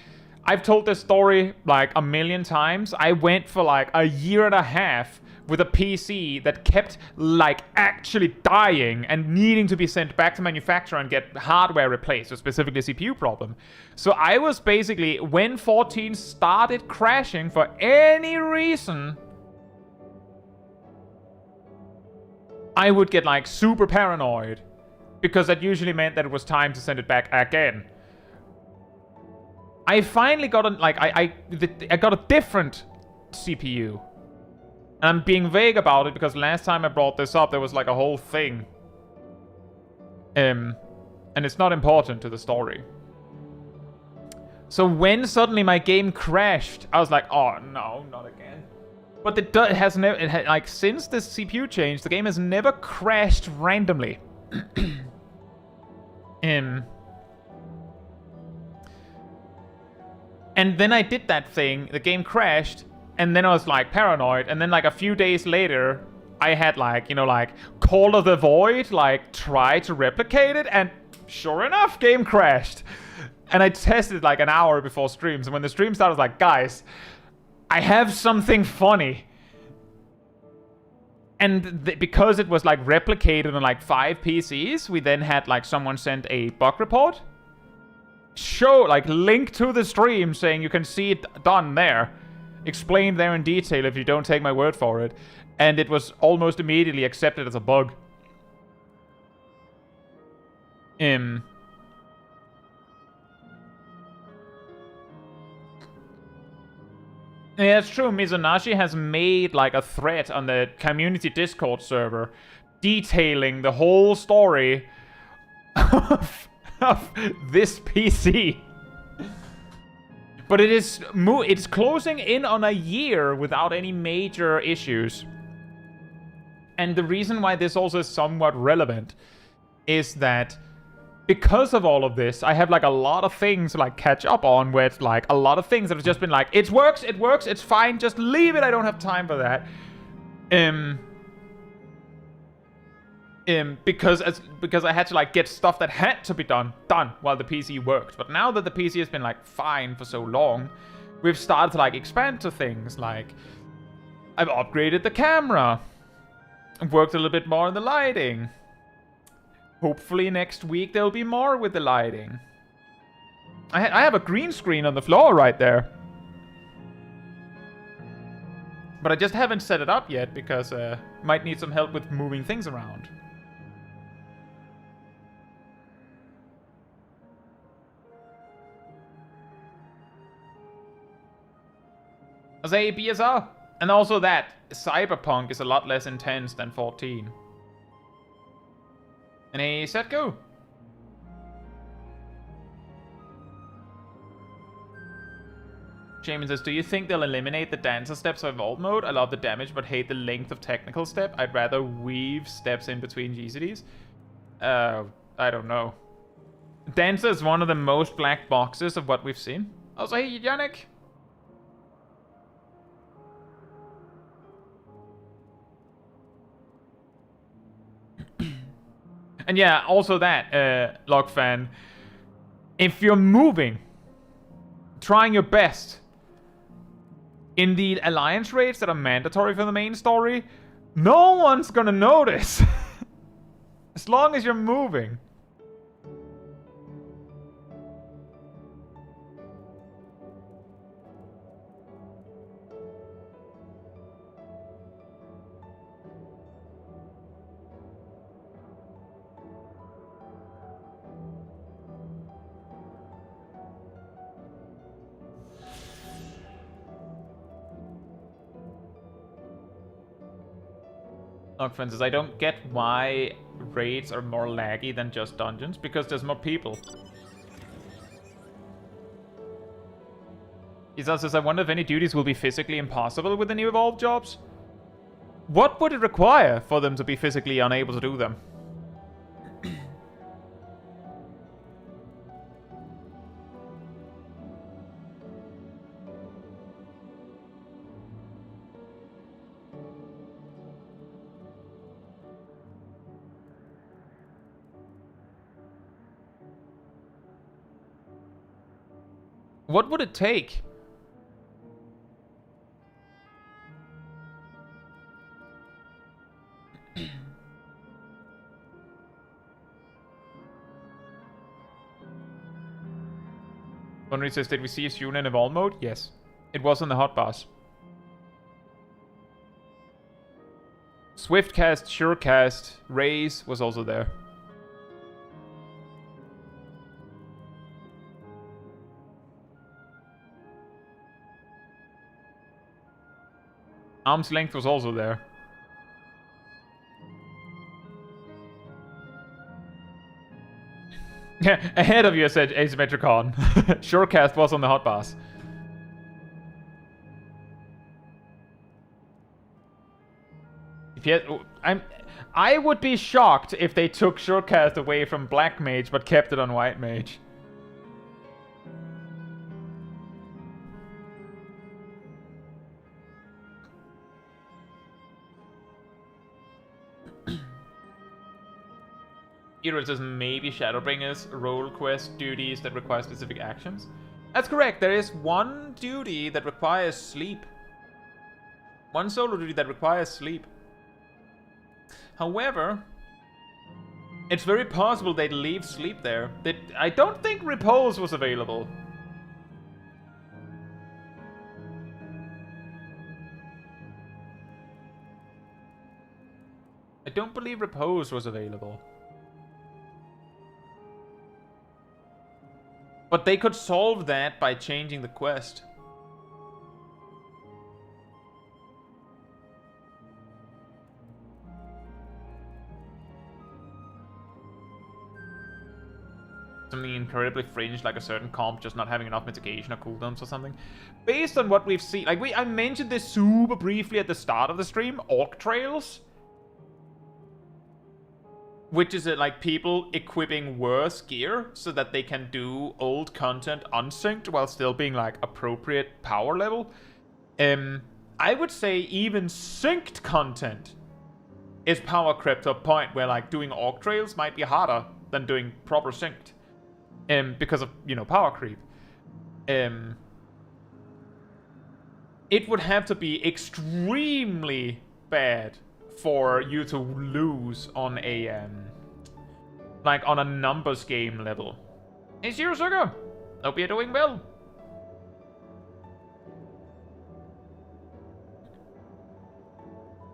I've told this story, like, a million times. I went for, like, a year and a half with a PC that kept, like, actually dying and needing to be sent back to manufacturer and get hardware replaced, so specifically a CPU problem. So I was basically, when 14 started crashing for any reason, I would get, like, super paranoid, because that usually meant that it was time to send it back again. I finally got I got a different CPU. And I'm being vague about it because last time I brought this up, there was, like, a whole thing. And it's not important to the story. So when suddenly my game crashed, I was like, oh no, not again. But it has never, like, since this CPU change, the game has never crashed randomly. And then I did that thing, the game crashed, and then I was, like, paranoid, and then, like, a few days later, I had, like, you know, like, Call of the Void, like, try to replicate it, and sure enough, game crashed. And I tested, like, an hour before streams, and when the stream started, I was like, guys, I have something funny. And because it was like replicated on like 5 PCs, we then had like someone send a bug report. Show, like, link to the stream saying you can see it done there. Explained there in detail if you don't take my word for it. And it was almost immediately accepted as a bug. Yeah, it's true. Mizunashi has made like a thread on the community Discord server detailing the whole story of this PC. But it's closing in on a year without any major issues. And the reason why this also is somewhat relevant is that because of all of this, I have like a lot of things to like catch up on with like a lot of things that have just been like, it works, it's fine, just leave it, I don't have time for that. Because I had to like get stuff that had to be done while the PC worked. But now that the PC has been like fine for so long, we've started to like expand to things like I've upgraded the camera, worked a little bit more on the lighting. Hopefully next week there'll be more with the lighting. I have a green screen on the floor right there. But I just haven't set it up yet because might need some help with moving things around. I say BSR. And also that Cyberpunk is a lot less intense than 14. And a set go. Shaman says, do you think they'll eliminate the dancer steps of Evolve mode? I love the damage, but hate the length of technical step. I'd rather weave steps in between GCDs. I don't know. Dancer is one of the most black boxes of what we've seen. Also, hey, Yannick. And yeah, also that, Log fan. If you're moving, trying your best in the alliance raids that are mandatory for the main story, no one's gonna notice. As long as you're moving. Look, for instance, I don't get why raids are more laggy than just dungeons, because there's more people. Isa says, I wonder if any duties will be physically impossible with the new Evolved jobs? What would it require for them to be physically unable to do them? What would it take? Henry says, did we see Asuna in Evolve mode? Yes. It was in the hotbars. Swiftcast, Surecast, Raze was also there. Arm's Length was also there. Yeah, ahead of you, said Asymmetricon. Surecast was on the hotbars. I would be shocked if they took Surecast away from Black Mage but kept it on White Mage. It says maybe Shadowbringers role quest duties that require specific actions. That's correct. There is one duty that requires sleep. One solo duty that requires sleep. However, it's very possible they'd leave sleep there. I don't think repose was available. I don't believe repose was available. But they could solve that by changing the quest. Something incredibly fringe, like a certain comp just not having enough mitigation or cooldowns or something. Based on what we've seen, like I mentioned this super briefly at the start of the stream, Dawntrails. Which is like people equipping worse gear so that they can do old content unsynced while still being like appropriate power level. I would say even synced content is power crept to a point where like doing Dawntrails might be harder than doing proper synced. Because of, you know, power creep. It would have to be extremely bad for you to lose on a like on a numbers game level. Hey Zero Sugar, hope you're doing well.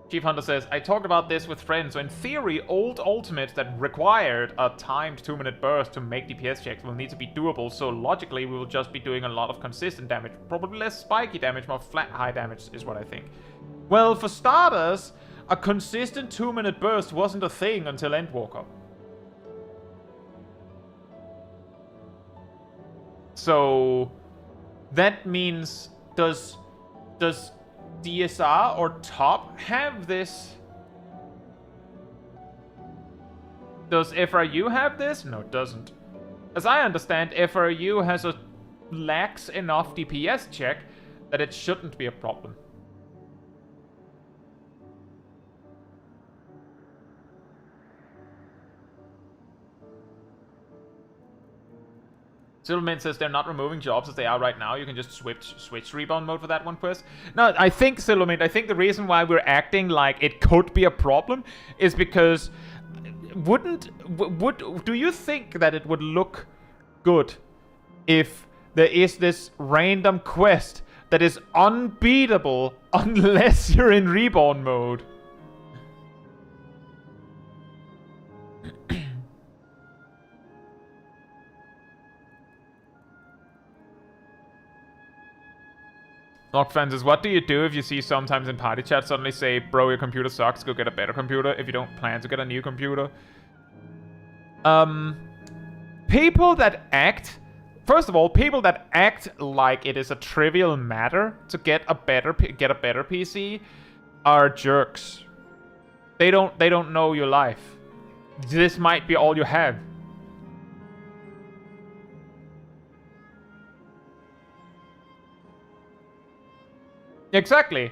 Chief Hunter says, I talked about this with friends, so in theory, old ultimates that required a timed 2-minute burst to make DPS checks will need to be doable, so logically we will just be doing a lot of consistent damage. Probably less spiky damage, more flat high damage is what I think. Well, for starters, a consistent 2-minute burst wasn't a thing until Endwalker. So that means does DSR or Top have this? Does FRU have this? No, it doesn't. As I understand, FRU has a lacks enough DPS check that it shouldn't be a problem. Silverman says they're not removing jobs as they are right now. You can just switch rebound mode for that one quest. No, I think, Silverman, I think the reason why we're acting like it could be a problem is because do you think that it would look good if there is this random quest that is unbeatable unless you're in reborn mode? Lockfan says, what do you do if you see sometimes in party chat suddenly say, bro, your computer sucks, go get a better computer if you don't plan to get a new computer? People that act... First of all, people that act like it is a trivial matter to get a better PC are jerks. They don't know your life. This might be all you have. Exactly.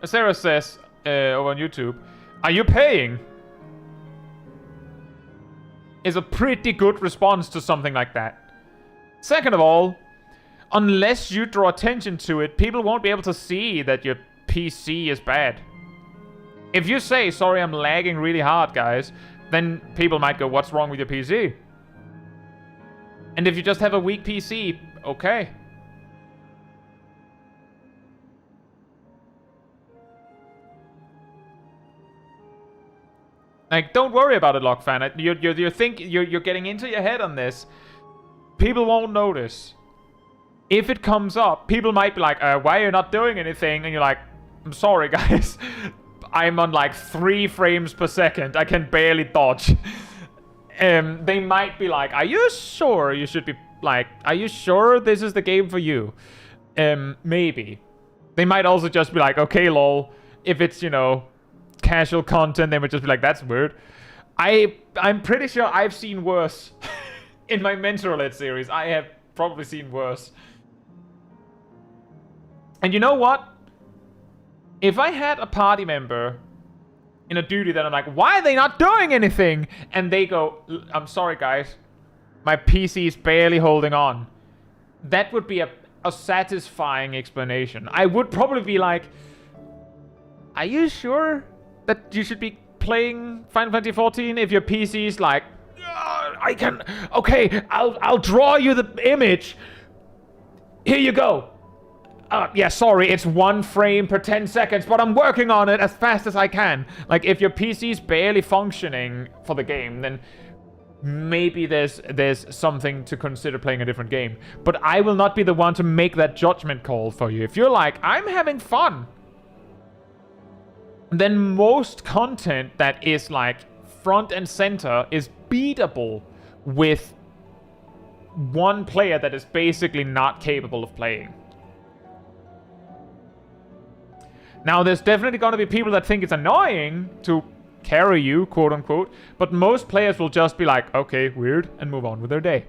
Sarah says over on YouTube, are you paying? Is a pretty good response to something like that. Second of all, unless you draw attention to it, people won't be able to see that your PC is bad. If you say, sorry, I'm lagging really hard, guys, then people might go, what's wrong with your PC? And if you just have a weak PC, okay. Like, don't worry about it, Lockfan. You're getting into your head on this. People won't notice. If it comes up, people might be like, why are you not doing anything? And you're like, I'm sorry, guys. I'm on like 3 frames per second. I can barely dodge. They might be like, are you sure you should be, like, are you sure this is the game for you? Maybe. They might also just be like, okay, lol. If it's, you know, casual content, they would just be like, that's weird. I'm pretty sure I've seen worse. In my Mentor Roulette series, I have probably seen worse. And you know what? If I had a party member in a duty that I'm like, why are they not doing anything? And they go, I'm sorry, guys. My PC is barely holding on. That would be a satisfying explanation. I would probably be like, are you sure that you should be playing Final Fantasy 14 if your PC's like, I can, okay, I'll draw you the image. Here you go. Yeah, sorry, it's 1 frame per 10 seconds, but I'm working on it as fast as I can. Like, if your PC's barely functioning for the game, then maybe there's something to consider playing a different game. But I will not be the one to make that judgment call for you. If you're like, I'm having fun, then most content that is like front and center is beatable with one player that is basically not capable of playing. Now, there's definitely going to be people that think it's annoying to carry you, quote unquote, but most players will just be like, okay, weird, and move on with their day.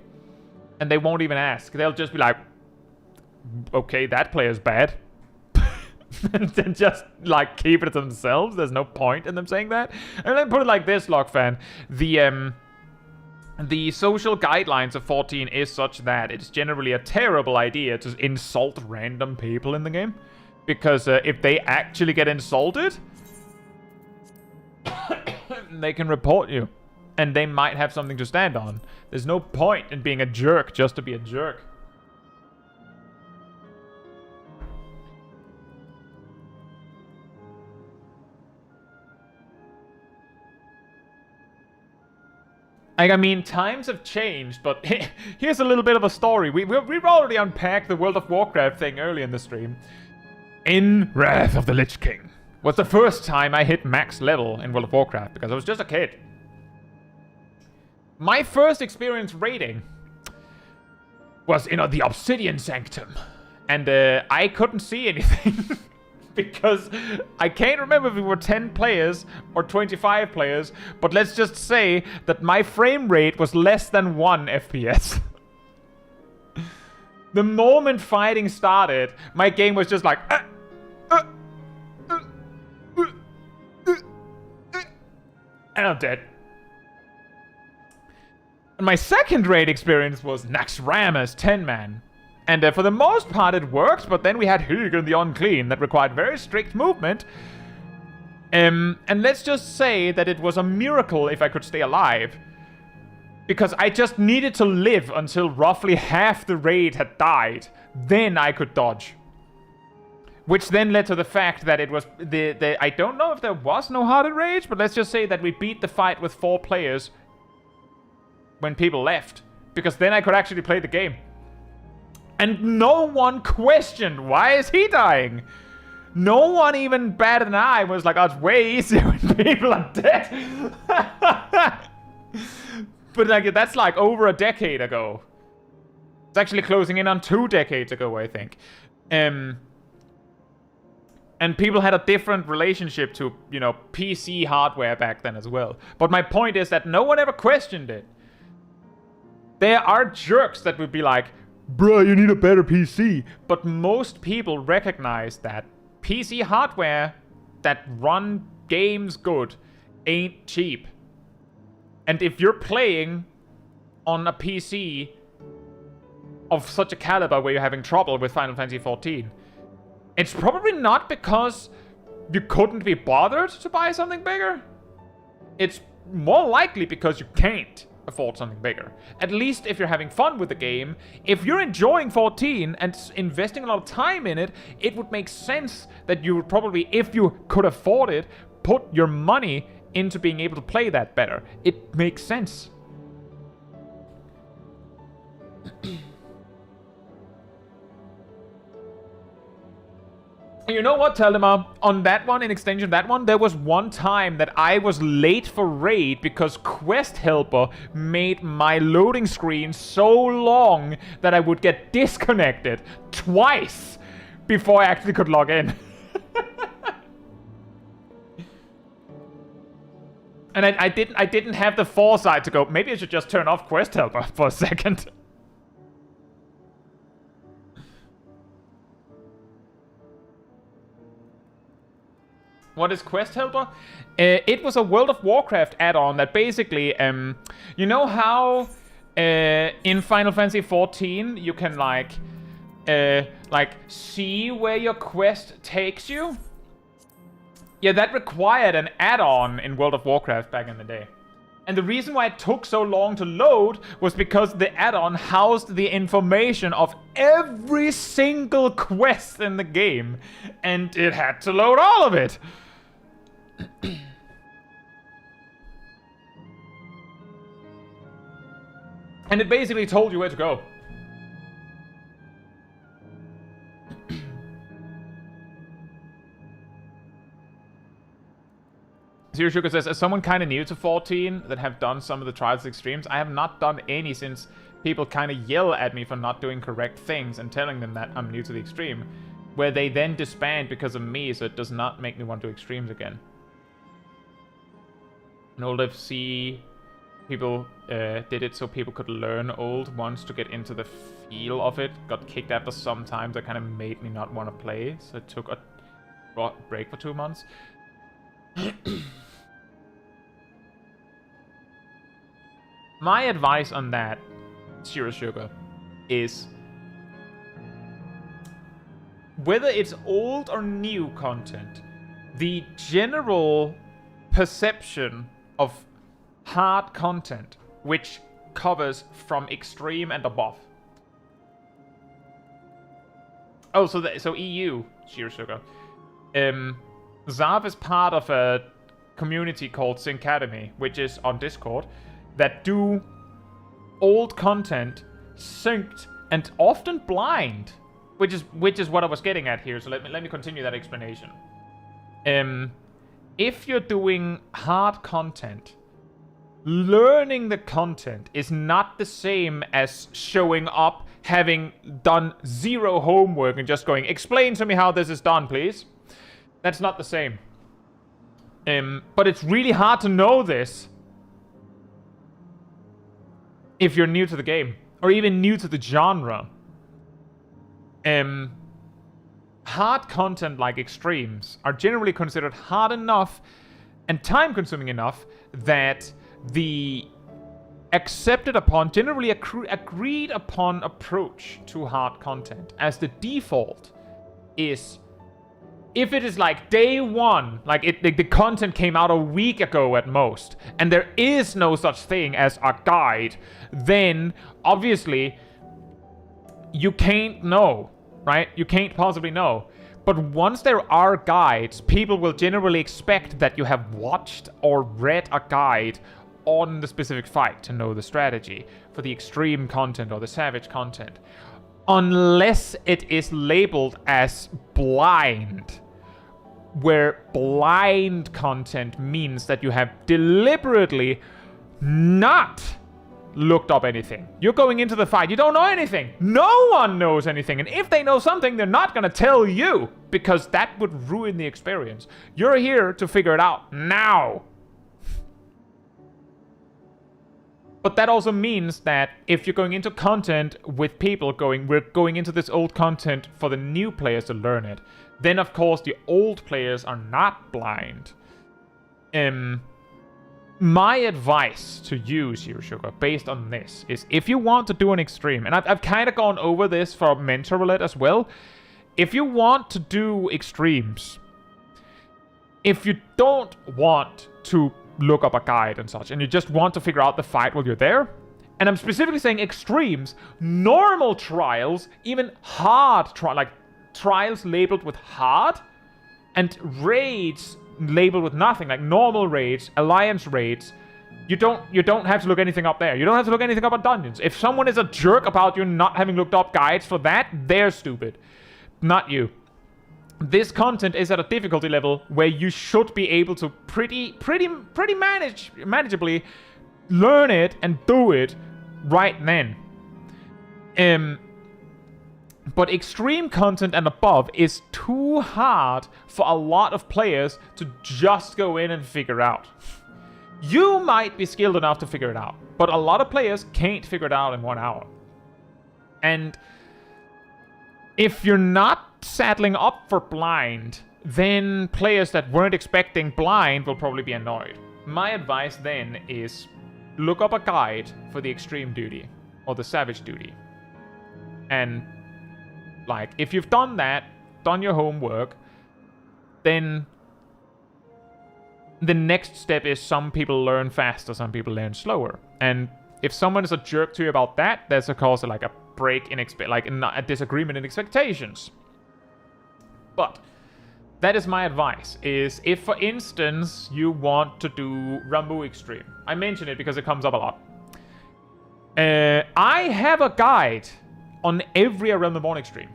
And they won't even ask. They'll just be like, okay, that player's bad. And then just, like, keep it to themselves. There's no point in them saying that. And let me put it like this, Logfan. The social guidelines of 14 is such that it's generally a terrible idea to insult random people in the game. Because if they actually get insulted, they can report you. And they might have something to stand on. There's no point in being a jerk just to be a jerk. Like, I mean, times have changed, but here's a little bit of a story. We've already unpacked the World of Warcraft thing early in the stream. In Wrath of the Lich King was the first time I hit max level in World of Warcraft, because I was just a kid. My first experience raiding was in the Obsidian Sanctum. And I couldn't see anything. Because I can't remember if we were 10 players or 25 players, but let's just say that my frame rate was less than 1 FPS. The moment fighting started, my game was just like, and I'm dead. And my second raid experience was Naxxramas 10-man. And for the most part it worked, but then we had Hilgen the Unclean that required very strict movement. And let's just say that it was a miracle if I could stay alive. Because I just needed to live until roughly half the raid had died. Then I could dodge. Which then led to the fact that it was I don't know if there was no hardened rage, but let's just say that we beat the fight with 4 players when people left. Because then I could actually play the game. And no one questioned, why is he dying? No one even batted an eye was like, oh, it's way easier when people are dead. But like, that's like over a decade ago. It's actually closing in on 2 decades ago, I think. And people had a different relationship to, you know, PC hardware back then as well. But my point is that no one ever questioned it. There are jerks that would be like, bruh, you need a better PC. But most people recognize that PC hardware that run games good ain't cheap. And if you're playing on a PC of such a caliber where you're having trouble with Final Fantasy 14, it's probably not because you couldn't be bothered to buy something bigger. It's more likely because you can't afford something bigger. At least if you're having fun with the game. If you're enjoying 14 and investing a lot of time in it, it would make sense that you would probably, if you could afford it, put your money into being able to play that better. It makes sense. You know what, Teldemar? On that one, in extension of that one, there was one time that I was late for raid because Quest Helper made my loading screen so long that I would get disconnected twice before I actually could log in. And I didn't have the foresight to go, maybe I should just turn off Quest Helper for a second. What is Quest Helper? It was a World of Warcraft add-on that basically, you know how in Final Fantasy 14 you can like see where your quest takes you? Yeah, that required an add-on in World of Warcraft back in the day. And the reason why it took so long to load was because the add-on housed the information of every single quest in the game. And it had to load all of it. And it basically told you where to go. Zero Sugar says, as someone kind of new to 14 that have done some of the Trials Extremes, I have not done any since people kind of yell at me for not doing correct things and telling them that I'm new to the Extreme, where they then disband because of me, so it does not make me want to do Extremes again. An old FC people did it so people could learn old ones to get into the feel of it. Got kicked after some time, that kind of made me not want to play, so it took a break for 2 months. My advice on that, Zero Sugar, is whether it's old or new content, the general perception of hard content, which covers from extreme and above. Oh, so EU, Zero Sugar. Zav is part of a community called Syncademy, which is on Discord, that do old content synced and often blind, which is what I was getting at here. So let me continue that explanation. If you're doing hard content, learning the content is not the same as showing up, having done zero homework and just going, explain to me how this is done, please. That's not the same. But it's really hard to know this if you're new to the game, or even new to the genre. Hard content like Extremes are generally considered hard enough and time-consuming enough that the accepted upon, generally agreed upon approach to hard content as the default is, if it is like day one, like the content came out a week ago at most, and there is no such thing as a guide, then obviously you can't know, right? You can't possibly know. But once there are guides, people will generally expect that you have watched or read a guide on the specific fight to know the strategy for the extreme content or the savage content. Unless it is labeled as blind, where blind content means that you have deliberately not looked up anything. You're going into the fight, you don't know anything. No one knows anything. And if they know something, they're not going to tell you, because that would ruin the experience. You're here to figure it out now. But that also means that if you're going into content with people we're going into this old content for the new players to learn it, then of course the old players are not blind. My advice to you, Zero Sugar, based on this, is if you want to do an extreme, and I've kind of gone over this for Mentor Roulette as well, if you want to do extremes, if you don't want to look up a guide and such, and you just want to figure out the fight while you're there, and I'm specifically saying extremes, normal trials, even hard trials labeled with hard, and raids labeled with nothing, like normal raids, alliance raids, you don't have to look anything up there. You don't have to look anything up on dungeons. If someone is a jerk about you not having looked up guides for that, they're stupid, not you. This content is at a difficulty level where you should be able to pretty manageably learn it and do it right then. But extreme content and above is too hard for a lot of players to just go in and figure out. You might be skilled enough to figure it out, but a lot of players can't figure it out in 1 hour. And if you're not saddling up for blind, then players that weren't expecting blind will probably be annoyed. My advice then is look up a guide for the extreme duty or the savage duty. And like, if you've done that, done your homework, then the next step is some people learn faster, some people learn slower. And if someone is a jerk to you about that, there's of course like a break in a disagreement in expectations. But that is my advice, is if for instance you want to do Rambo Extreme. I mention it because it comes up a lot. I have a guide on every Around the Born Extreme.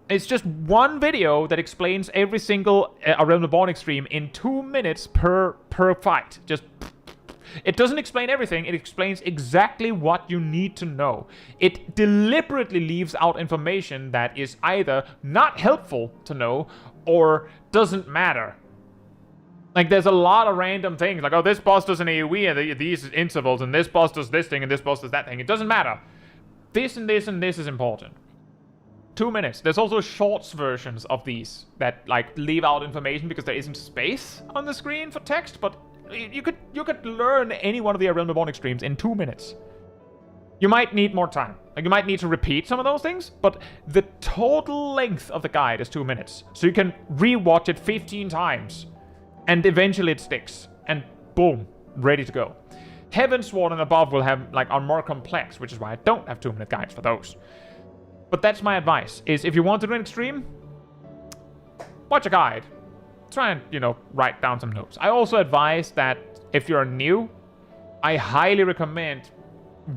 It's just one video that explains every single Around the Born Extreme in 2 minutes per fight. Just, it doesn't explain everything, it explains exactly what you need to know. It deliberately leaves out information that is either not helpful to know or doesn't matter. Like, there's a lot of random things, like, oh, this boss does an AoE at these intervals, and this boss does this thing, and this boss does that thing. It doesn't matter. This and this and this is important. 2 minutes. There's also shorts versions of these that, like, leave out information because there isn't space on the screen for text, but you could learn any one of the Around the Born Extremes in 2 minutes. You might need more time. Like, you might need to repeat some of those things, but the total length of the guide is 2 minutes. So you can rewatch it 15 times. And eventually it sticks. And boom, ready to go. Heavensward and above will have, like, are more complex, which is why I don't have 2-minute guides for those. But that's my advice, is if you want to do an extreme, watch a guide. Try and, you know, write down some notes. I also advise that if you're new, I highly recommend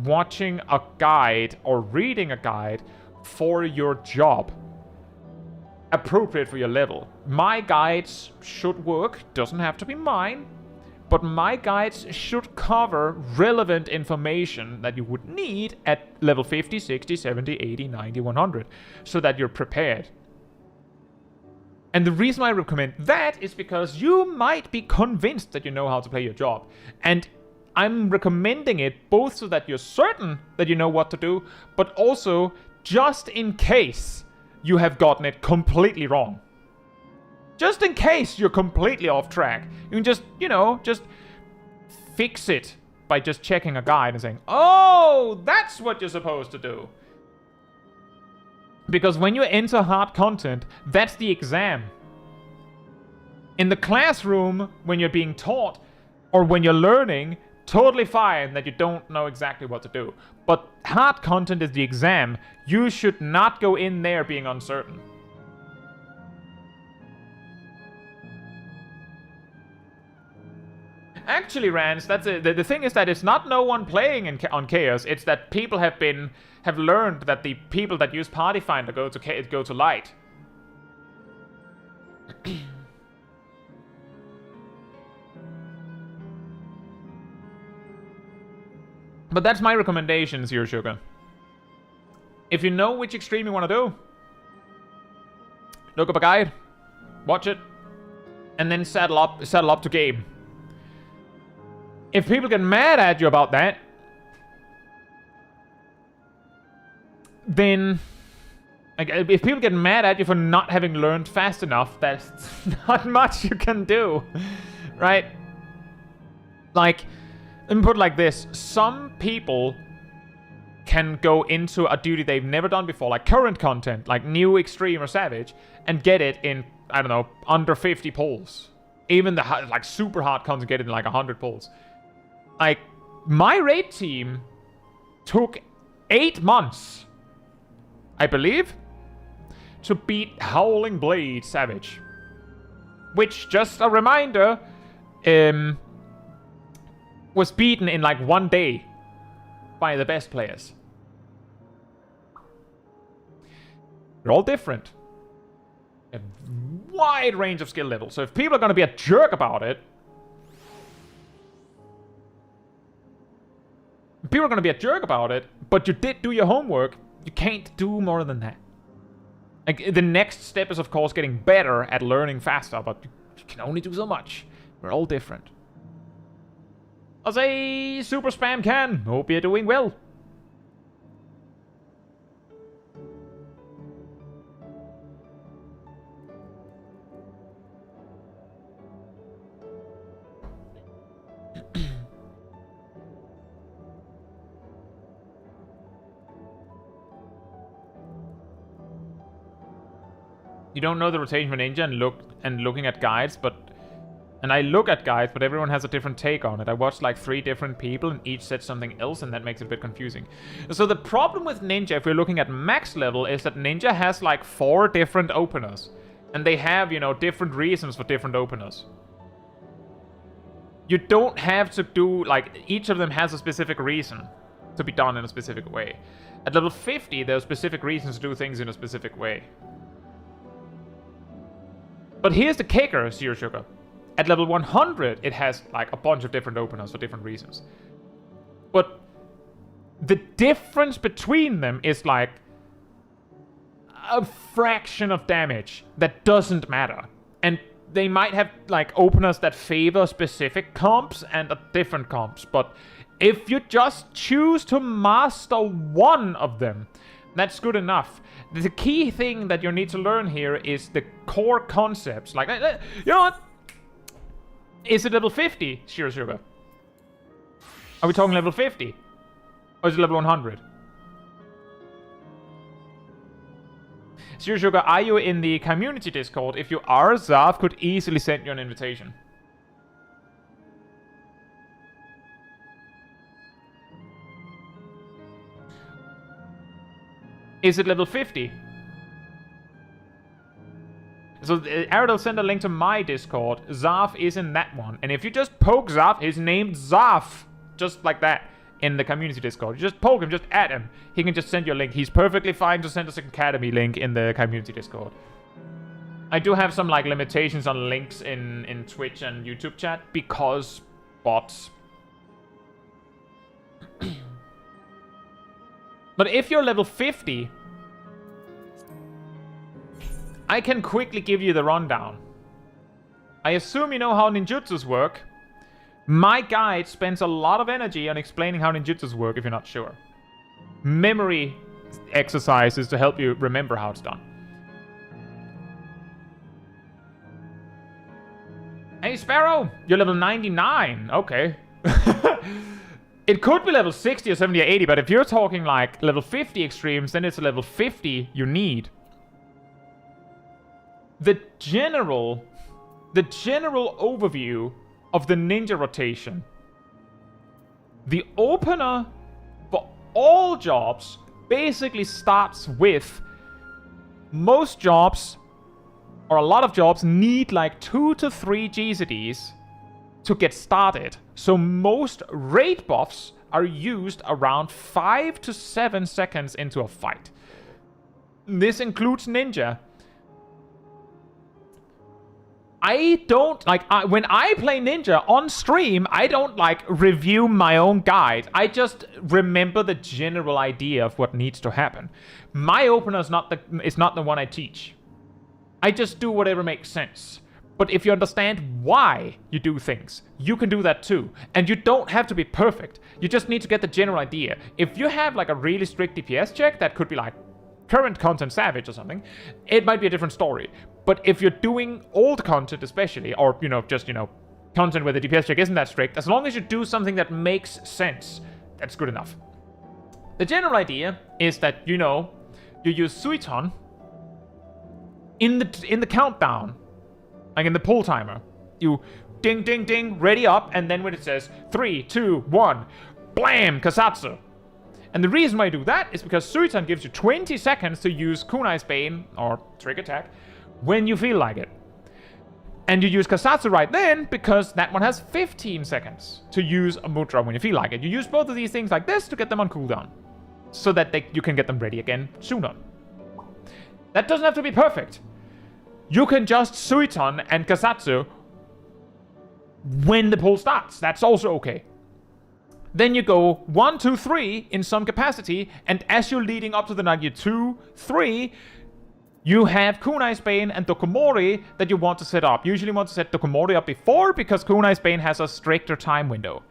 watching a guide or reading a guide for your job. Appropriate for your level. My guides should work, doesn't have to be mine, but my guides should cover relevant information that you would need at level 50, 60, 70, 80, 90, 100, so that you're prepared. And the reason I recommend that is because you might be convinced that you know how to play your job. And I'm recommending it both so that you're certain that you know what to do, but also just in case you have gotten it completely wrong. Just in case you're completely off track. You can just, you know, just fix it by just checking a guide and saying, oh, that's what you're supposed to do. Because when you enter hard content, that's the exam. In the classroom, when you're being taught, or when you're learning, totally fine that you don't know exactly what to do. But hard content is the exam. You should not go in there being uncertain. Actually, Rance, that's the thing is that it's not no one playing on Chaos. It's that people have learned that the people that use Party Finder go to light. But that's my recommendation, Zero Sugar. If you know which extreme you want to do, look up a guide, watch it, and then saddle up to game. If people get mad at you about that, then, like, if people get mad at you for not having learned fast enough, there's not much you can do, right? Like, let me put it like this. Some people can go into a duty they've never done before, like current content, like new, extreme, or savage, and get it in, I don't know, under 50 pulls. Even the, like, super hard content, get it in, like, 100 pulls. Like, my raid team took 8 months, I believe, to beat Howling Blade Savage. Which, just a reminder, was beaten in like 1 day by the best players. They're all different. A wide range of skill levels. So if people are going to be a jerk about it, but you did do your homework, you can't do more than that. Like, the next step is, of course, getting better at learning faster, but you can only do so much. We're all different. I'll say Super Spam Can. Hope you're doing well. You don't know the rotation for Ninja and looking at guides, but And I look at guides, but everyone has a different take on it. I watched like 3 different people and each said something else, and that makes it a bit confusing. So the problem with Ninja, if we're looking at max level, is that Ninja has like 4 different openers. And they have, you know, different reasons for different openers. You don't have to do, like, each of them has a specific reason to be done in a specific way. At level 50, there are specific reasons to do things in a specific way. But here's the kicker, Zero Sugar. At level 100, it has like a bunch of different openers for different reasons. But the difference between them is like a fraction of damage that doesn't matter. And they might have like openers that favor specific comps and different comps. But if you just choose to master one of them, that's good enough. The key thing that you need to learn here is the core concepts. Like, you know what? Is it level 50, Zero Sugar? Are we talking level 50? Or is it level 100? Zero Sugar, are you in the community Discord? If you are, Zav could easily send you an invitation. Is it level 50? So Aradel sent a link to my Discord. Zav is in that one. And if you just poke Zav, his name's Zav. Just like that. In the community Discord. You just poke him, just add him. He can just send you a link. He's perfectly fine to send us an Academy link in the community Discord. I do have some like limitations on links in Twitch and YouTube chat because bots. But if you're level 50, I can quickly give you the rundown. I assume you know how ninjutsus work. My guide spends a lot of energy on explaining how ninjutsus work if you're not sure. Memory exercises to help you remember how it's done. Hey Sparrow, you're level 99. Okay. It could be level 60 or 70 or 80, but if you're talking like level 50 extremes, then it's a level 50 you need. The general overview of the ninja rotation. The opener for all jobs basically starts with most jobs, or a lot of jobs, need like 2 to 3 GZDs to get started. So most raid buffs are used around 5 to 7 seconds into a fight. This includes ninja. I don't, like, when I play ninja on stream, I don't, like, review my own guide. I just remember the general idea of what needs to happen. My opener is not the one I teach. I just do whatever makes sense. But if you understand why you do things, you can do that too. And you don't have to be perfect. You just need to get the general idea. If you have, like, a really strict DPS check, that could be, like, current content savage or something, it might be a different story. But if you're doing old content especially, or, you know, just, you know, content where the DPS check isn't that strict, as long as you do something that makes sense, that's good enough. The general idea is that, you know, you use Suiton in the countdown, like in the pull timer. You ding, ding, ding, ready up, and then when it says 3, 2, 1, blam, Caetsu. And the reason why I do that is because Suiton gives you 20 seconds to use Kunai's Bane, or Trick Attack, when you feel like it. And you use Caetsu right then, because that one has 15 seconds to use a Mudra when you feel like it. You use both of these things like this to get them on cooldown, so that you can get them ready again sooner. That doesn't have to be perfect. You can just Suiton and Caetsu when the pull starts. That's also okay. Then you go 1, 2, 3 in some capacity, and as you're leading up to the Nagi 2, 3, you have Kunai's Bane and Dokomori that you want to set up. Usually you want to set Dokomori up before, because Kunai's Bane has a stricter time window.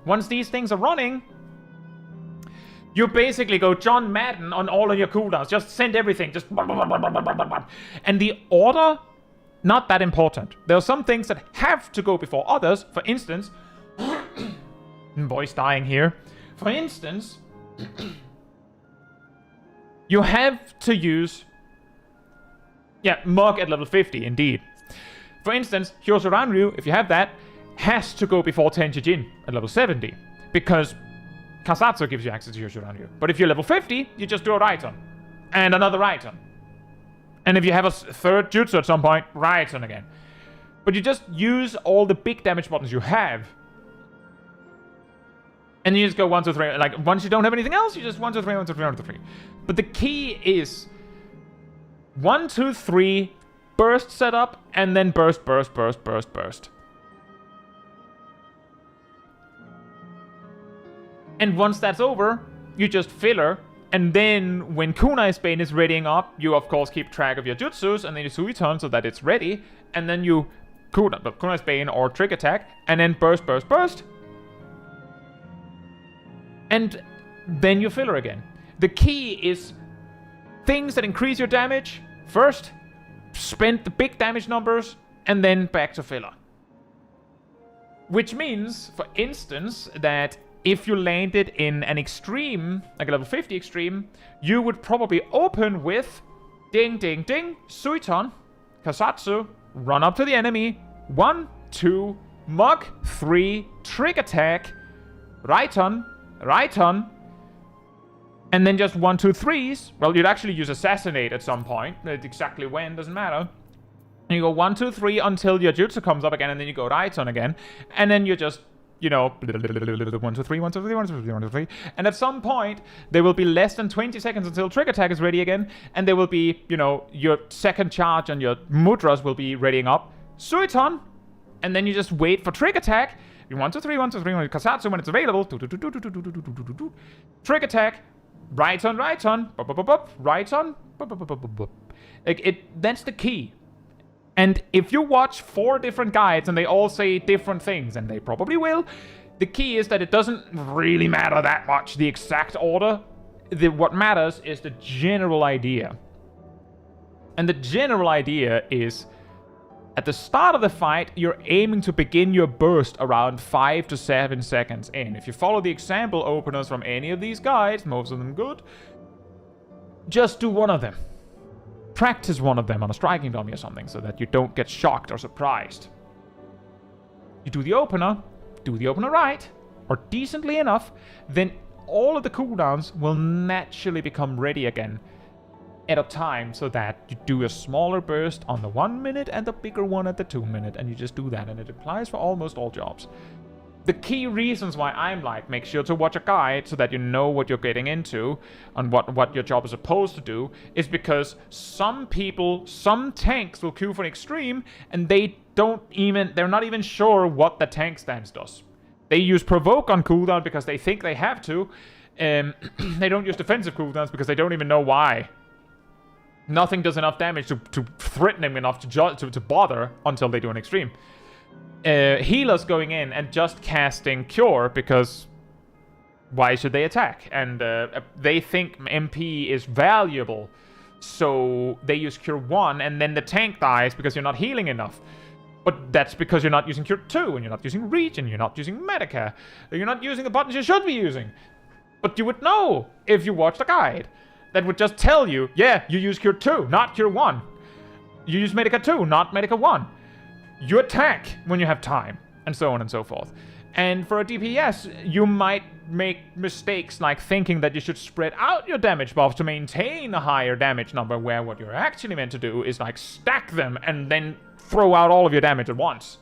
Once these things are running, you basically go John Madden on all of your cooldowns. Just send everything. Just... And the order, not that important. There are some things that have to go before others. For instance... voice dying here. For instance... you have to use... Yeah, Mug at level 50, indeed. For instance, Hyosuranryu, if you have that, has to go before Tenjijin at level 70. Because Kasatsu gives you access to Hyosuranryu. But if you're level 50, you just do a Raiton. And another Raiton. And if you have a third jutsu at some point, Raiton again. But you just use all the big damage buttons you have. And you just go 1, 2, 3. Like, once you don't have anything else, you just 1, 2, 3, 1, 2, 3, 1, 2, 3. But the key is 1, 2, 3, burst setup, and then burst, burst, burst, burst, burst. And once that's over, you just filler. And then when Kunai's Bane is readying up, you of course keep track of your jutsus, and then you Suiton so that it's ready. And then you Kunai's Bane or Trick Attack, and then burst, burst, burst. And then you filler again. The key is things that increase your damage. First, spend the big damage numbers, and then back to filler. Which means, for instance, that if you landed in an extreme, like a level 50 extreme, you would probably open with ding, ding, ding, Suiton, Kasatsu, run up to the enemy, 1, 2, Mug, 3, Trick Attack, Raiton, Raiton, and then just 1, 2, 3s. Well, you'd actually use Assassinate at some point. Exactly when, doesn't matter. And you go 1, 2, 3 until your jutsu comes up again, and then you go Raiton again. And then you just, you know, 1, 2, 3, 1, 2, 3, 1, 2, 3, 1, 2, 3. And at some point, there will be less than 20 seconds until Trick Attack is ready again. And there will be, you know, your second charge and your mudras will be readying up. Suiton. And then you just wait for Trick Attack. 1, 2, 3, 1, 2, 3, Kasatsu when it's available. Trick Attack. Raiton, Raiton. Raiton. Like, that's the key. And if you watch 4 different guides and they all say different things, and they probably will, the key is that it doesn't really matter that much, the exact order. What matters is the general idea. And the general idea is, at the start of the fight, you're aiming to begin your burst around 5 to 7 seconds in. If you follow the example openers from any of these guides, most of them good, just do one of them. Practice one of them on a striking dummy or something so that you don't get shocked or surprised. You do the opener right, or decently enough, then all of the cooldowns will naturally become ready again at a time so that you do a smaller burst on the 1 minute and the bigger one at the 2 minute, and you just do that, and it applies for almost all jobs. The key reasons why I'm like, make sure to watch a guide so that you know what you're getting into and what your job is supposed to do, is because some people, some tanks will queue for an extreme and they're not even sure what the tank stance does. They use provoke on cooldown because they think they have to. They don't use defensive cooldowns because they don't even know why. Nothing does enough damage to threaten them enough to bother until they do an extreme. Healers going in and just casting Cure because why should they attack? And they think MP is valuable, so they use Cure 1 and then the tank dies because you're not healing enough. But that's because you're not using Cure 2 and you're not using Reach and you're not using Medicare. You're not using the buttons you should be using. But you would know if you watched a guide that would just tell you, yeah, you use Cure 2, not Cure 1. You use Medica 2, not Medica 1. You attack when you have time, and so on and so forth. And for a DPS, you might make mistakes like thinking that you should spread out your damage buffs to maintain a higher damage number, where what you're actually meant to do is like stack them and then throw out all of your damage at once.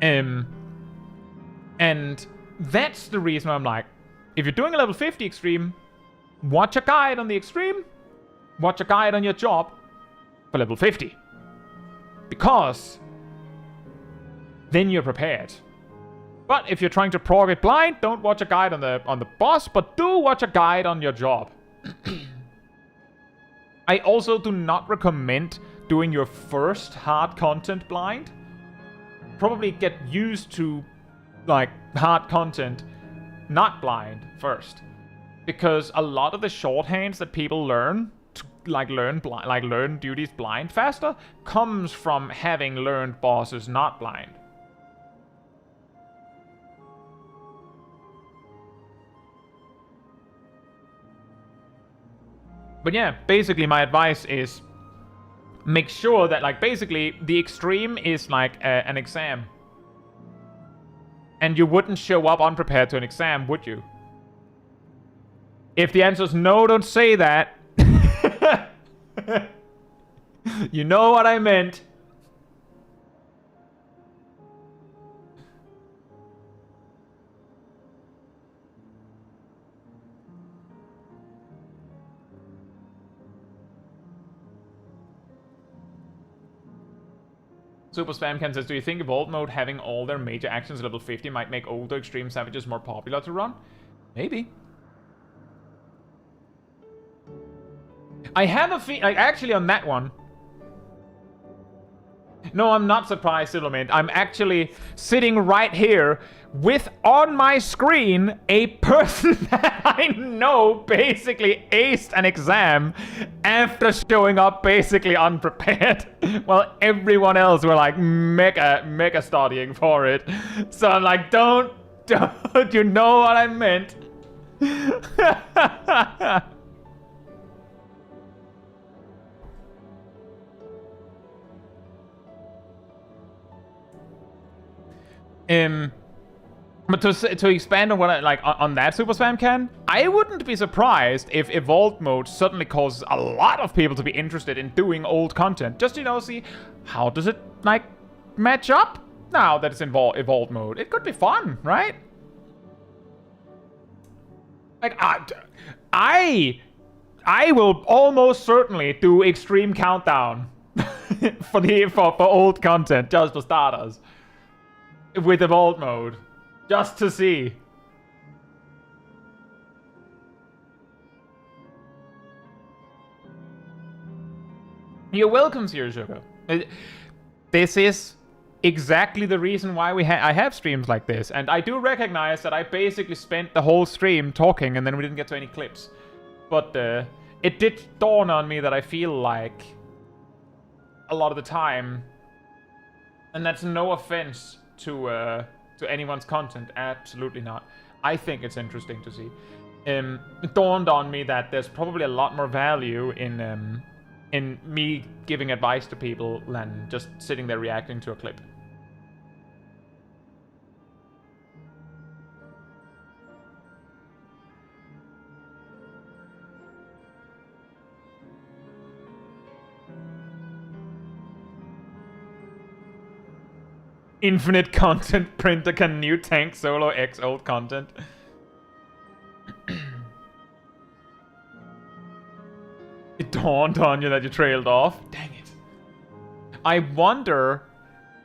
And that's the reason why I'm like, if you're doing a level 50 extreme, watch a guide on the extreme, watch a guide on your job for level 50. Because then you're prepared. But if you're trying to prog it blind, don't watch a guide on the boss, but do watch a guide on your job. I also do not recommend doing your first hard content blind. Probably get used to like hard content not blind first, because a lot of the shorthands that people learn to learn duties blind faster comes from having learned bosses not blind. But yeah, basically my advice is make sure that, like, basically the extreme is like an exam. And you wouldn't show up unprepared to an exam, would you? If the answer is no, don't say that. You know what I meant. Super Spamcan says, do you think Evolved Mode having all their major actions level 50 might make older Extreme Savages more popular to run? Maybe. I have a feel, like, actually on that one. No, I'm not surprised, Silvermint. I'm actually sitting right here with, on my screen, a person that I know basically aced an exam after showing up basically unprepared, while everyone else were like mega studying for it. So I'm like, don't you know what I meant? But to expand on what I like on that Super Spam can, I wouldn't be surprised if Evolved Mode suddenly causes a lot of people to be interested in doing old content. Just, you know, see how does it like match up now that it's in Evolved Mode. It could be fun, right? Like I will almost certainly do Extreme Countdown for old content just for starters. With Evolved Mode. Just to see. You're welcome, Zero Sugar. This is exactly the reason why I have streams like this. And I do recognize that I basically spent the whole stream talking and then we didn't get to any clips. But it did dawn on me that I feel like a lot of the time, and that's no offense to anyone's content, absolutely not. I think it's interesting to see. It dawned on me that there's probably a lot more value in me giving advice to people than just sitting there reacting to a clip. Infinite content printer can new tank solo X old content. It dawned on you that you trailed off. Dang it. I wonder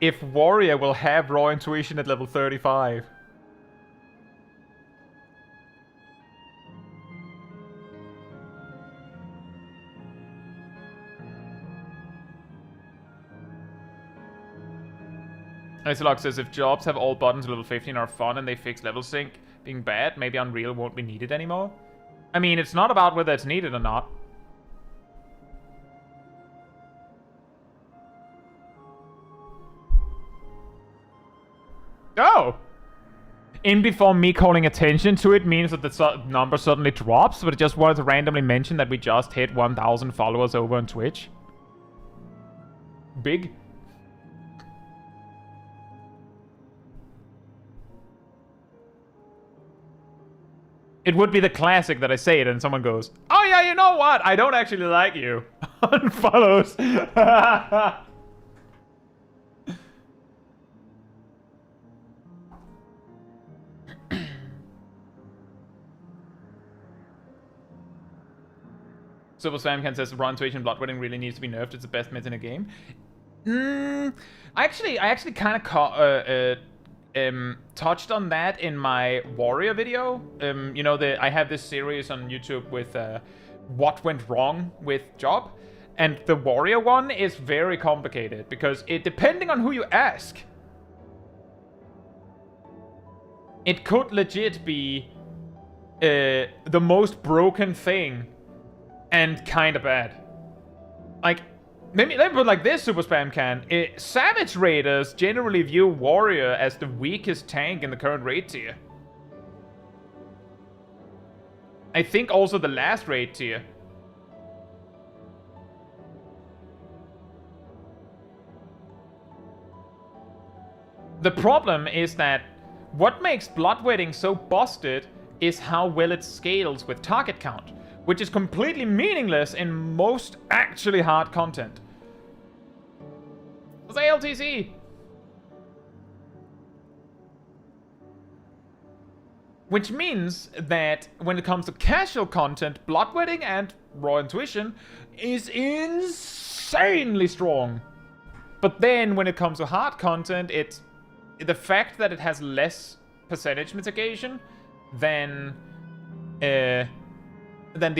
if Warrior will have raw intuition at level 35. Isolog says, if jobs have all buttons level 15 are fun and they fix level sync being bad, maybe Unreal won't be needed anymore. I mean, it's not about whether it's needed or not. Oh! In before me calling attention to it means that the number suddenly drops, but it just wanted to randomly mention that we just hit 1,000 followers over on Twitch. Big. It would be the classic that I say it and someone goes, oh yeah, you know what? I don't actually like you. Unfollows. Super Spamcan says, Raw Intuition Bloodwedding really needs to be nerfed. It's the best meta in a game. I actually kind of touched on that in my Warrior video. You know, I have this series on YouTube with what went wrong with Job, and the Warrior one is very complicated because depending on who you ask, it could legit be the most broken thing and kind of bad. Like, let me put it like this, Super Spam can. Savage Raiders generally view Warrior as the weakest tank in the current raid tier. I think also the last raid tier. The problem is that what makes Bloodwetting so busted is how well it scales with target count, which is completely meaningless in most actually hard content. What's ALTC? Which means that when it comes to casual content, Bloodwetting and Raw Intuition is insanely strong. But then when it comes to hard content, it's the fact that it has less percentage mitigation than the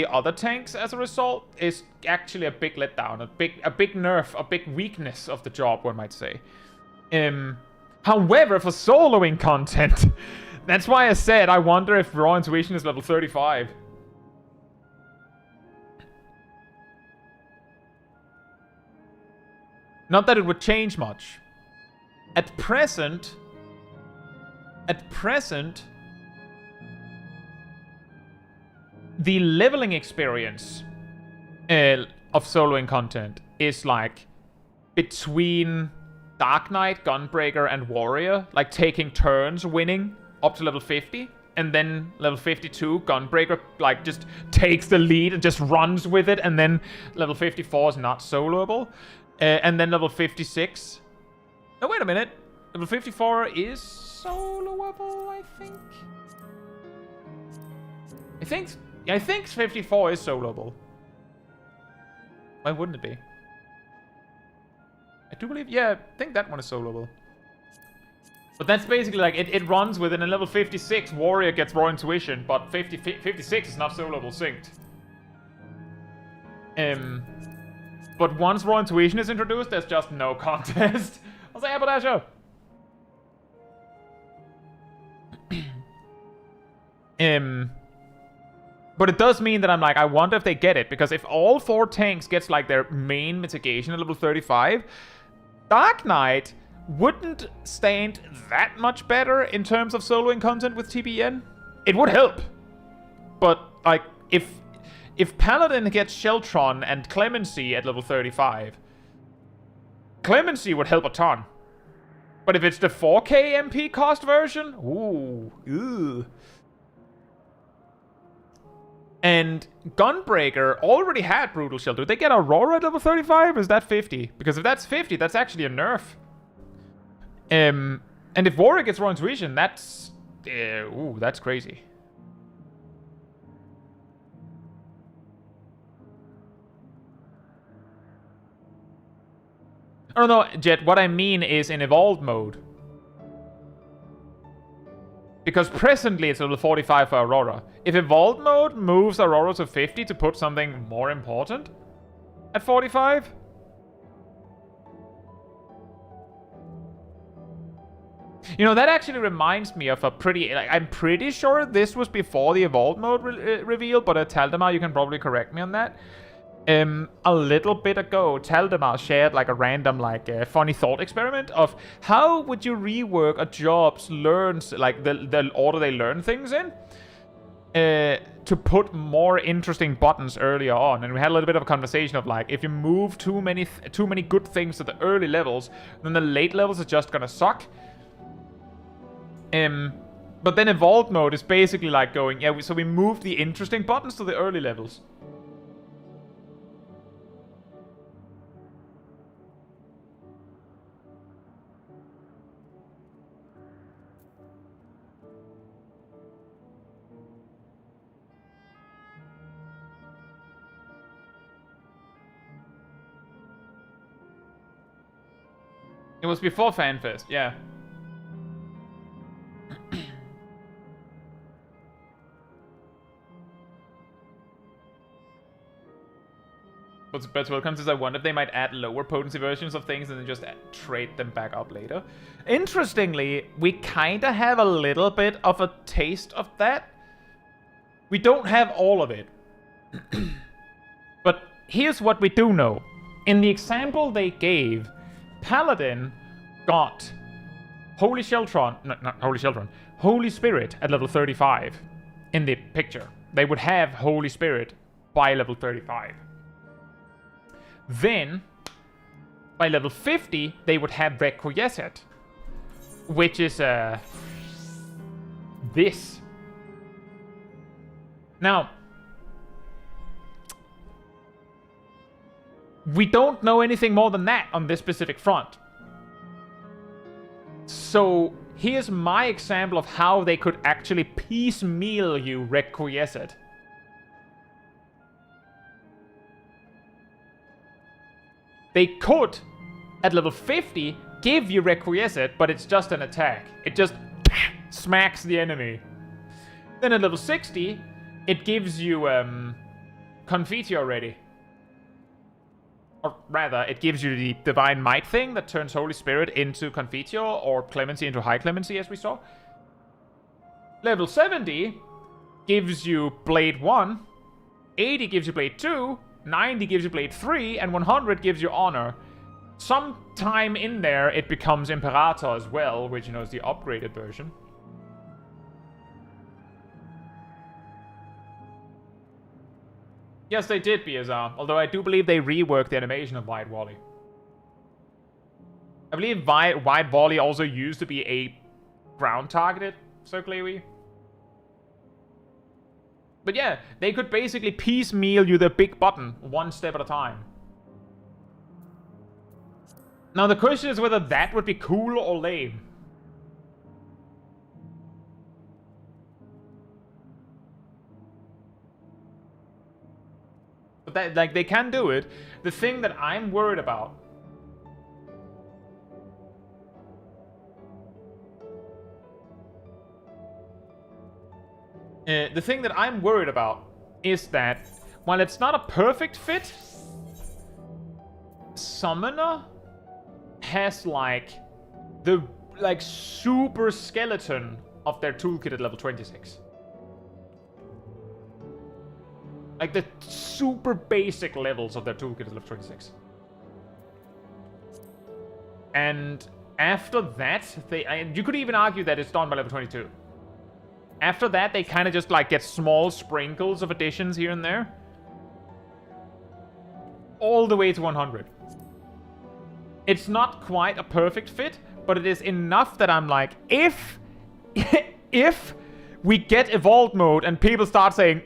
other tanks as a result is actually a big letdown, a big nerf, a big weakness of the job, one might say. However, for soloing content, that's why I said I wonder if Raw Intuition is level 35. Not that it would change much. At present, the leveling experience of soloing content is like between Dark Knight, Gunbreaker, and Warrior, like taking turns winning up to level 50, and then level 52, Gunbreaker like just takes the lead and just runs with it, and then level 54 is not soloable, and then level 56. No, wait a minute. Level 54 is soloable, I think. I think 54 is soloable. Why wouldn't it be? I do believe, yeah, I think that one is soloable. But that's basically like, it runs within a level 56, Warrior gets Raw Intuition, but 56 is not soloable synced. But once Raw Intuition is introduced, there's just no contest. I'll say Haberdasher. But it does mean that I'm like, I wonder if they get it, because if all 4 tanks gets like their main mitigation at level 35, Dark Knight wouldn't stand that much better in terms of soloing content with TBN. It would help. But like, if Paladin gets Sheltron and Clemency at level 35, Clemency would help a ton. But if it's the 4k MP cost version, ooh. And Gunbreaker already had Brutal Shell. Do they get Aurora at level 35? Or is that 50? Because if that's 50, that's actually a nerf. And if Warrior gets Raw Intuition, that's... that's crazy. I don't know, Jet. What I mean is in Evolved mode. Because presently it's level 45 for Aurora. If Evolved mode moves Aurora to 50 to put something more important at 45... You know, that actually reminds me of a pretty... Like, I'm pretty sure this was before the Evolved mode reveal, but Taldemar, you can probably correct me on that. A little bit ago, Taldemar shared like a random funny thought experiment of how would you rework a job's learns, like the order they learn things in, to put more interesting buttons earlier on. And we had a little bit of a conversation of like, if you move too many good things to the early levels, then the late levels are just gonna suck. But then Evolved mode is basically like going, yeah, so we moved the interesting buttons to the early levels. It was before FanFest, yeah. What's best welcome is I wonder if they might add lower potency versions of things and then just trade them back up later. Interestingly, we kinda have a little bit of a taste of that. We don't have all of it. But here's what we do know. In the example they gave, Paladin got Holy Sheltron, not Holy Sheltron, Holy Spirit at level 35 in the picture. They would have Holy Spirit by level 35. Then, by level 50, they would have Requiescat. which is this. Now, we don't know anything more than that on this specific front. So here's my example of how they could actually piecemeal you Requiesced. They could, at level 50, give you Requiesced, but it's just an attack. It just smacks the enemy. Then at level 60, it gives you Confiteor already. Or rather, it gives you the Divine Might thing that turns Holy Spirit into Confiteor, or Clemency into High Clemency, as we saw. Level 70 gives you Blade 1, 80 gives you Blade 2, 90 gives you Blade 3, and 100 gives you Honor. Sometime in there, it becomes Imperator as well, which, you know, is the upgraded version. Yes, they did, BSR. Although I do believe they reworked the animation of White Wally. I believe White Wally also used to be a ground-targeted Circle AoE. But yeah, they could basically piecemeal you the big button, one step at a time. Now the question is whether that would be cool or lame. But that, like, they can do it. The thing that I'm worried about is that while it's not a perfect fit, Summoner has the super skeleton of their toolkit at level 26. Like the super basic levels of their toolkit at level 26. And after that, you could even argue that it's done by level 22. After that, they kind of just get small sprinkles of additions here and there. All the way to 100. It's not quite a perfect fit, but it is enough that I'm like, if we get Evolved mode and people start saying,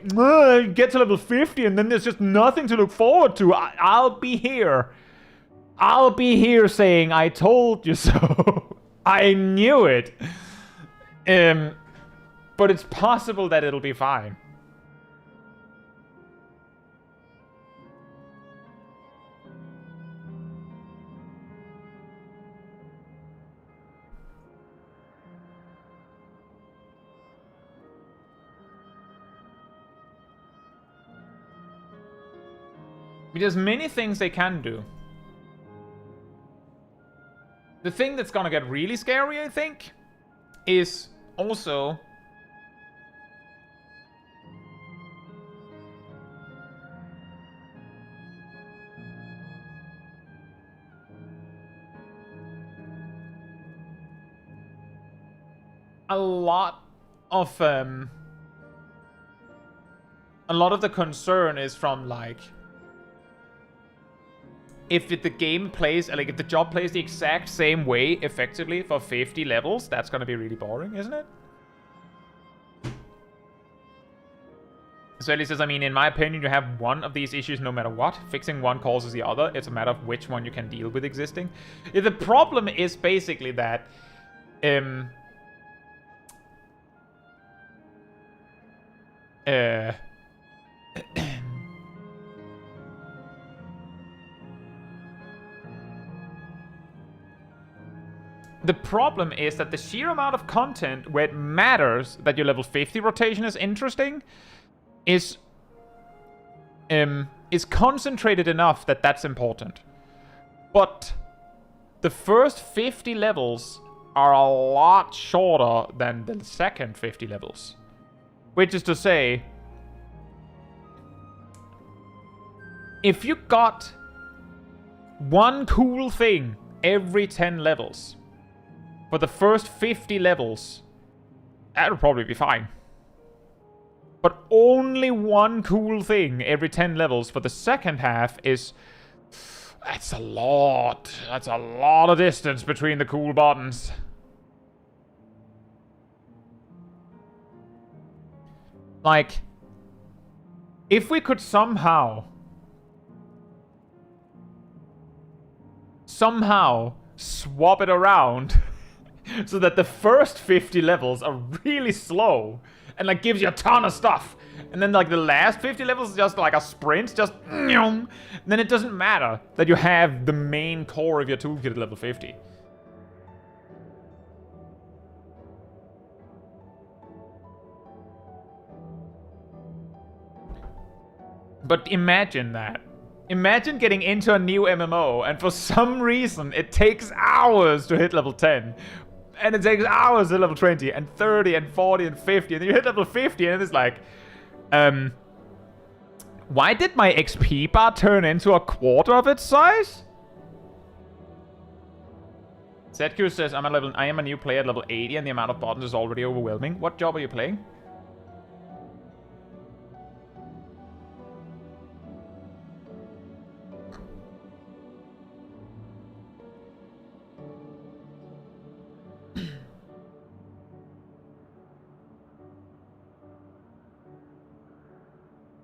get to level 50 and then there's just nothing to look forward to, I'll be here. I'll be here saying, I told you so. I knew it. But it's possible that it'll be fine. There's many things they can do. The thing that's gonna get really scary, I think, is also a lot of the concern is from if the game plays, if the job plays the exact same way effectively for 50 levels, that's gonna be really boring, isn't it? So Ellie says, I mean, in my opinion, you have one of these issues no matter what. Fixing one causes the other. It's a matter of which one you can deal with existing. The problem is basically that the problem is that the sheer amount of content where it matters that your level 50 rotation is interesting is concentrated enough that that's important. But the first 50 levels are a lot shorter than the second 50 levels. Which is to say, if you got one cool thing every 10 levels, for the first 50 levels, that would probably be fine. But only one cool thing every 10 levels for the second half is... That's a lot. That's a lot of distance between the cool buttons. Like, if we could somehow swap it around so that the first 50 levels are really slow and like gives you a ton of stuff, and then like the last 50 levels is just like a sprint, just then it doesn't matter that you have the main core of your toolkit at level 50. But imagine that. Imagine getting into a new MMO and for some reason it takes hours to hit level 10. And it takes hours to level 20 and 30 and 40 and 50. And then you hit level 50 and it's like, why did my XP bar turn into a quarter of its size? ZQ says, I am a new player at level 80 and the amount of buttons is already overwhelming. What job are you playing?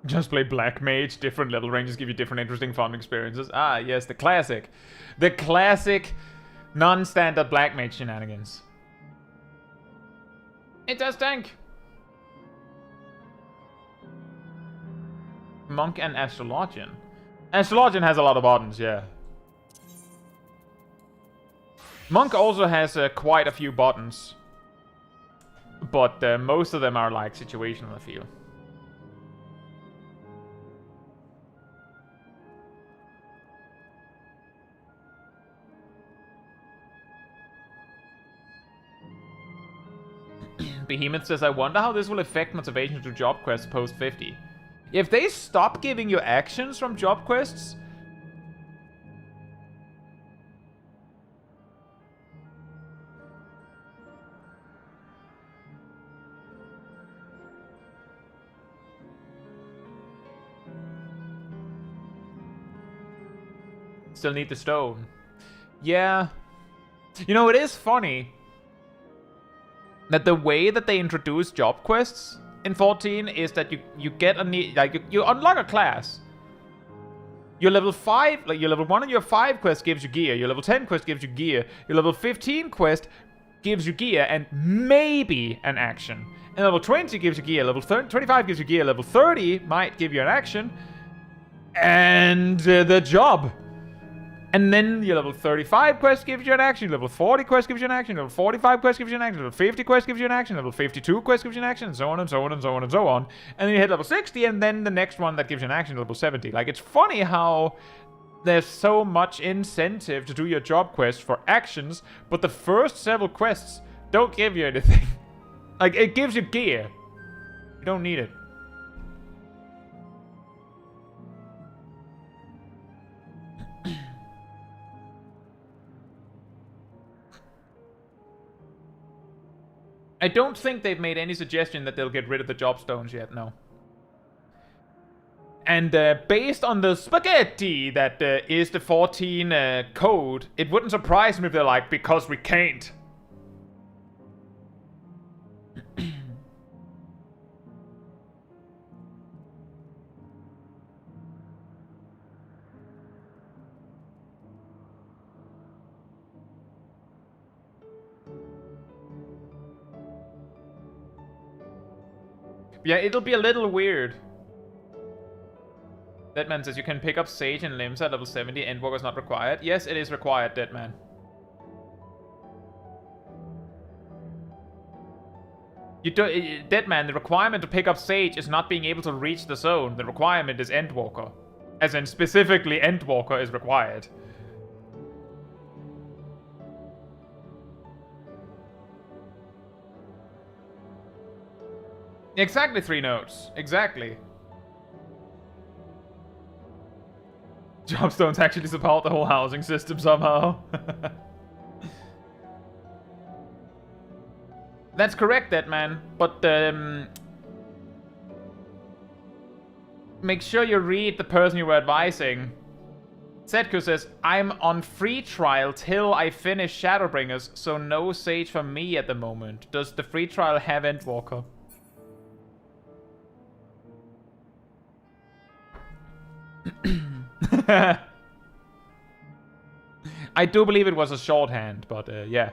Just play Black Mage. Different level ranges give you different interesting fun experiences. Ah, yes, the classic. The classic non-standard Black Mage shenanigans. It does tank. Monk and Astrologian. Astrologian has a lot of buttons, yeah. Monk also has quite a few buttons. But most of them are like situational, I feel. Behemoth says, I wonder how this will affect motivation to do job quests post 50. If they stop giving you actions from job quests... Still need the stone. Yeah. You know, it is funny that the way that they introduce job quests in 14 is that you get a you unlock a class. Your level 5, like your level 1 and your 5 quest gives you gear. Your level 10 quest gives you gear. Your level 15 quest gives you gear and maybe an action. And level 20 gives you gear. Level 25 gives you gear. Level 30 might give you an action. And the job. And then your level 35 quest gives you an action, level 40 quest gives you an action, level 45 quest gives you an action, level 50 quest gives you an action, level 52 quest gives you an action, and so on and so on and so on and so on. And then you hit level 60, and then the next one that gives you an action, level 70. Like, it's funny how there's so much incentive to do your job quest for actions, but the first several quests don't give you anything. Like, it gives you gear. You don't need it. I don't think they've made any suggestion that they'll get rid of the job stones yet, no. And based on the spaghetti that is the 14 code, it wouldn't surprise me if they're like, because we can't. Yeah, it'll be a little weird. Deadman says you can pick up Sage and Limbs at level 70. Endwalker is not required. Yes, it is required, Deadman. Deadman, the requirement to pick up Sage is not being able to reach the zone. The requirement is Endwalker. As in, specifically, Endwalker is required. Exactly 3 nodes. Exactly. Jobstones actually support the whole housing system somehow. That's correct, Deadman. But make sure you read the person you were advising. Zetku says, I'm on free trial till I finish Shadowbringers, so no Sage for me at the moment. Does the free trial have Endwalker? I do believe it was a shorthand, but yeah.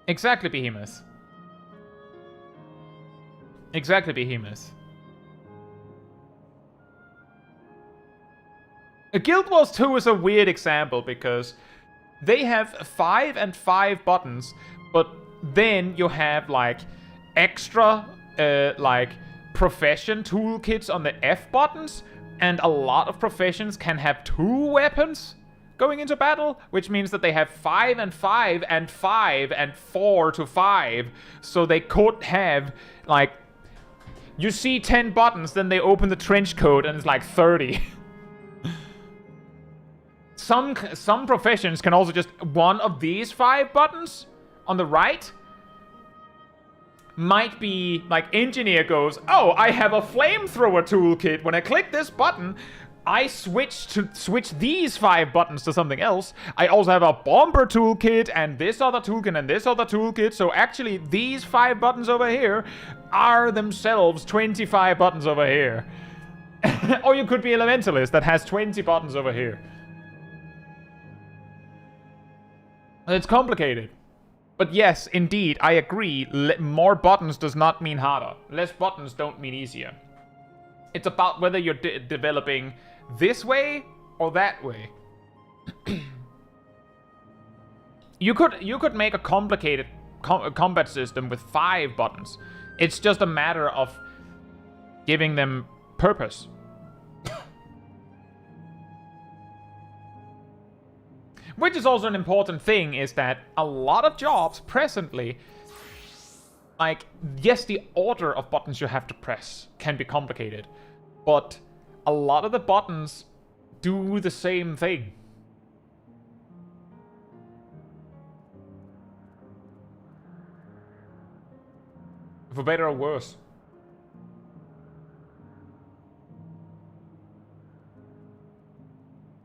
Exactly, Behemoth. Exactly, Behemoth. Guild Wars 2 is a weird example because they have 5 and 5 buttons, but then you have like extra like profession toolkits on the F buttons, and a lot of professions can have 2 weapons going into battle, which means that they have 5 and 5 and 5 and 4 to 5. So they could have, like, you see 10 buttons, then they open the trench coat and it's like 30. Some professions can also just, one of these 5 buttons on the right might be, like, engineer goes, oh, I have a flamethrower toolkit. When I click this button, I switch these 5 buttons to something else. I also have a bomber toolkit and this other toolkit and this other toolkit. So actually, these 5 buttons over here are themselves 25 buttons over here. Or you could be Elementalist that has 20 buttons over here. It's complicated. But yes, indeed, I agree. More buttons does not mean harder. Less buttons don't mean easier. It's about whether you're developing this way or that way. You could make a complicated combat system with 5 buttons. It's just a matter of giving them purpose. Which is also an important thing, is that a lot of jobs presently, like, yes, the order of buttons you have to press can be complicated, but a lot of the buttons do the same thing. For better or worse.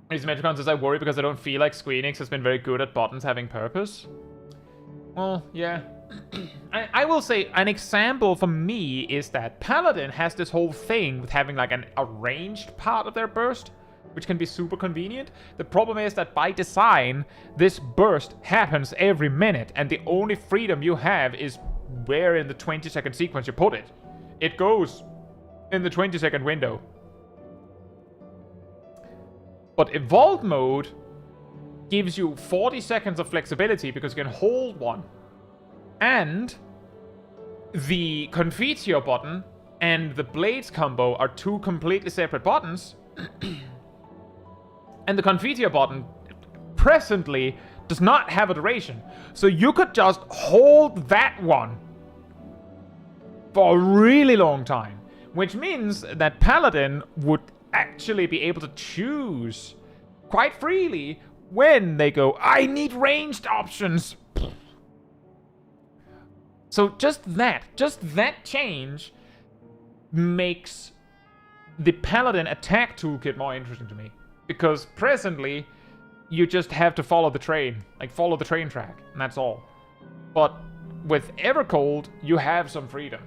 These Metricon says, I worry because I don't feel like Squeenix has been very good at buttons having purpose. Well, yeah. I will say an example for me is that Paladin has this whole thing with having like an arranged part of their burst, which can be super convenient. The problem is that by design, this burst happens every minute, and the only freedom you have is where in the 20-second sequence you put it. It goes in the 20-second window. But Evolved mode gives you 40 seconds of flexibility because you can hold one. And the Confiteor button and the Blades combo are 2 completely separate buttons. And the Confiteor button presently does not have a duration. So you could just hold that one for a really long time. Which means that Paladin would actually be able to choose quite freely when they go, I need ranged options. So just that change makes the Paladin attack toolkit more interesting to me. Because presently, you just have to follow the train. Like, follow the train track, and that's all. But with Evercold, you have some freedom.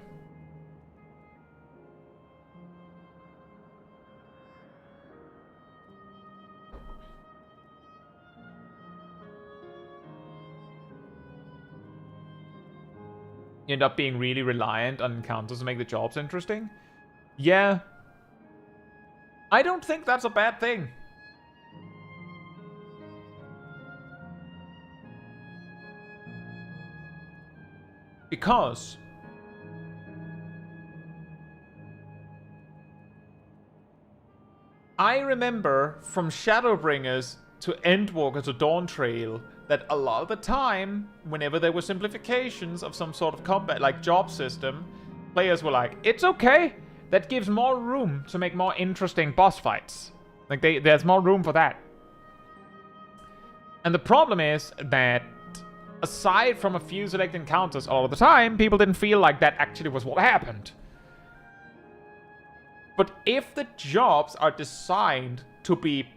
You end up being really reliant on encounters to make the jobs interesting. Yeah. I don't think that's a bad thing. Because I remember from Shadowbringers to Endwalker to Dawntrail that a lot of the time, whenever there were simplifications of some sort of combat, like job system, players were like, it's okay, that gives more room to make more interesting boss fights. Like, there's more room for that. And the problem is that, aside from a few select encounters all of the time, people didn't feel like that actually was what happened. But if the jobs are designed to be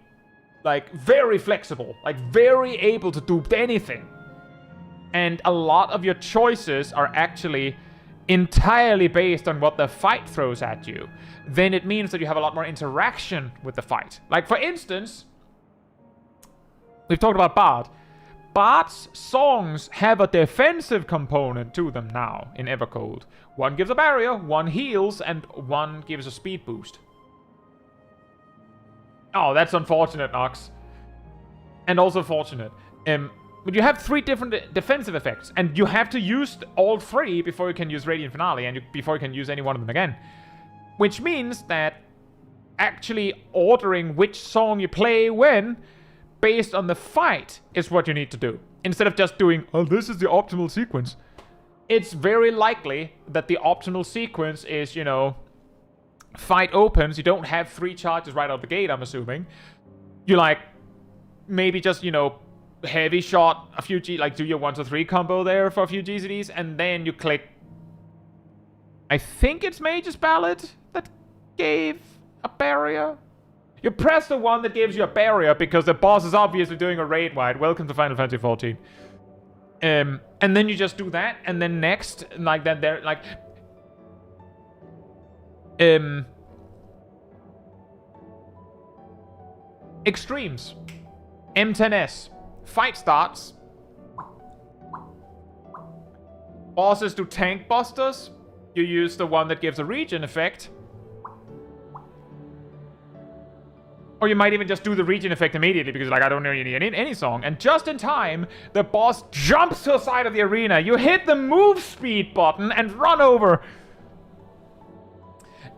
Like, very flexible. Like, very able to do anything. And a lot of your choices are actually entirely based on what the fight throws at you. Then it means that you have a lot more interaction with the fight. Like, for instance, we've talked about Bard. Bard's songs have a defensive component to them now in Evercold. One gives a barrier, one heals, and one gives a speed boost. Oh, that's unfortunate, Nox. And also fortunate. But you have 3 different defensive effects, and you have to use all 3 before you can use Radiant Finale, and before you can use any one of them again. Which means that actually ordering which song you play when, based on the fight, is what you need to do. Instead of just doing, oh, this is the optimal sequence. It's very likely that the optimal sequence is, you know, fight opens, you don't have 3 charges right out the gate, I'm assuming. You, like, maybe just, you know, heavy shot a few like do your 1 to 3 combo there for a few GCDs, and then you click, I think it's Mage's Ballad that gave a barrier. You press the one that gives you a barrier because the boss is obviously doing a raid wide. Welcome to Final Fantasy XIV. And then you just do that, and then next, like that, there, like, extremes, M10S, fight starts. Bosses do tank busters. You use the one that gives a regen effect. Or you might even just do the regen effect immediately because, like, I don't know you need any song. And just in time, the boss jumps to the side of the arena. You hit the move speed button and run over.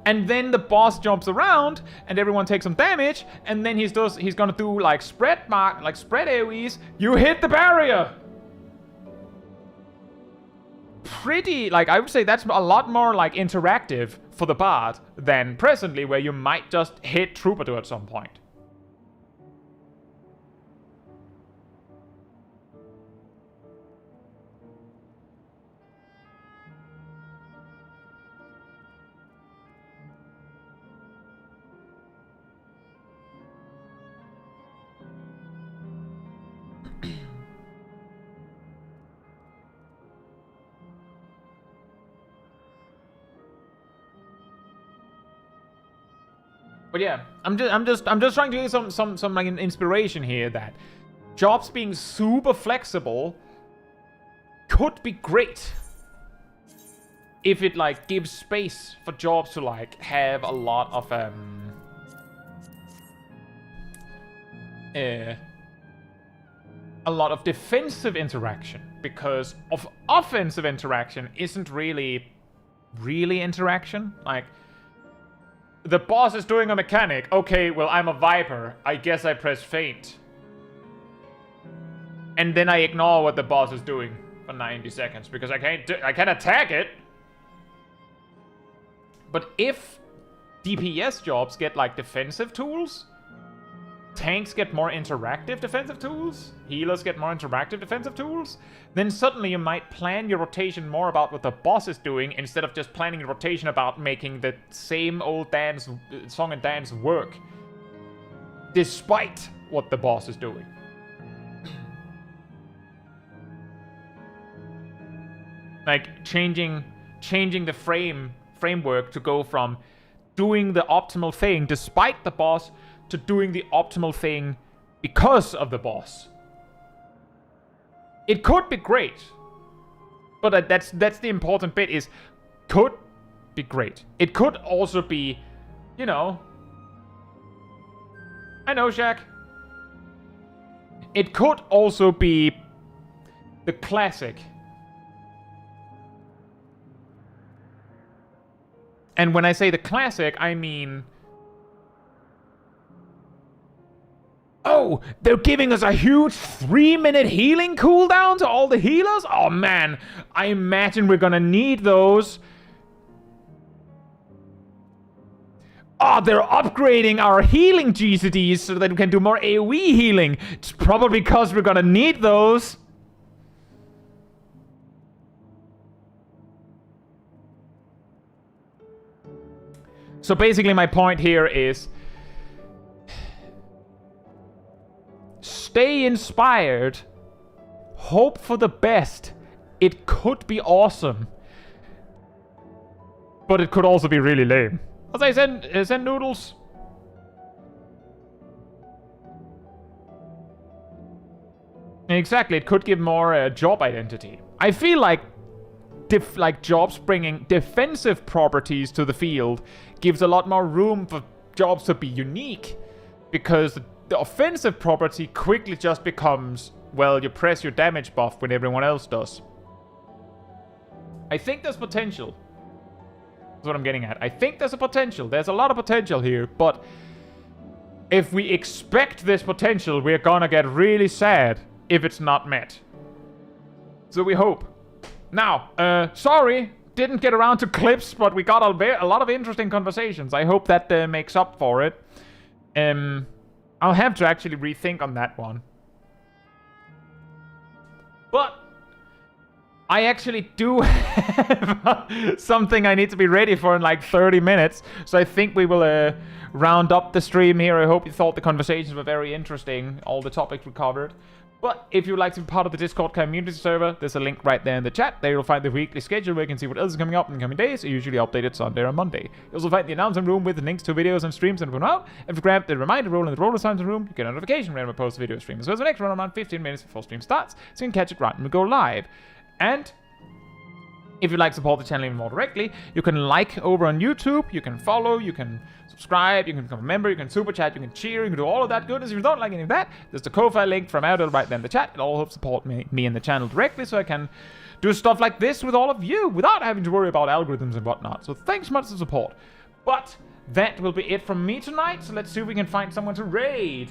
And then the boss jumps around and everyone takes some damage. And then he's gonna do like spread AoEs. You hit the barrier. Pretty, like, I would say that's a lot more like interactive for the Bard than presently, where you might just hit Troubadour at some point. But yeah, I'm just trying to give some like an inspiration here that jobs being super flexible could be great if it like gives space for jobs to like have a lot of defensive interaction, because of offensive interaction isn't really interaction. Like, the boss is doing a mechanic. Okay, well, I'm a Viper. I guess I press feint. And then I ignore what the boss is doing for 90 seconds because I can't attack it. But if DPS jobs get like defensive tools, tanks get more interactive defensive tools, healers get more interactive defensive tools, then suddenly you might plan your rotation more about what the boss is doing instead of just planning your rotation about making the same old song and dance work despite what the boss is doing. Like changing the framework to go from doing the optimal thing despite the boss to doing the optimal thing because of the boss. It could be great, but that's the important bit, is could be great. It could also be, you know, I know, Shaq. It could also be the classic. And when I say the classic, I mean, oh, they're giving us a huge 3-minute healing cooldown to all the healers? Oh man, I imagine we're gonna need those. Oh, they're upgrading our healing GCDs so that we can do more AoE healing. It's probably because we're gonna need those. So basically my point here is, stay inspired, hope for the best. It could be awesome, but it could also be really lame. As I send noodles. Exactly, it could give more job identity. I feel like jobs bringing defensive properties to the field gives a lot more room for jobs to be unique, because the offensive property quickly just becomes, well, you press your damage buff when everyone else does. I think there's potential. That's what I'm getting at. I think there's a potential. There's a lot of potential here, but if we expect this potential, we're gonna get really sad if it's not met. So we hope. Now, sorry, didn't get around to clips, but we got a lot of interesting conversations. I hope that makes up for it. I'll have to actually rethink on that one. But I actually do have something I need to be ready for in like 30 minutes. So I think we will round up the stream here. I hope you thought the conversations were very interesting, all the topics we covered. But if you'd like to be part of the Discord community server, there's a link right there in the chat. There you'll find the weekly schedule where you can see what else is coming up in the coming days. I usually update it Sunday or Monday. You'll also find the announcement room with the links to videos and streams and out. And if you grab the reminder roll in the roller announcement room, you get a notification whenever I post a video stream. So it's the next one around 15 minutes before stream starts, so you can catch it right when we go live. And if you'd like to support the channel even more directly, you can like over on YouTube, you can follow, you can subscribe, you can become a member, you can super chat, you can cheer, you can do all of that goodness. If you don't like any of that, there's the Ko-Fi link from Adel right there in the chat. It'll all help support me and the channel directly, so I can do stuff like this with all of you without having to worry about algorithms and whatnot. So thanks so much for the support. But that will be it from me tonight, so let's see if we can find someone to raid.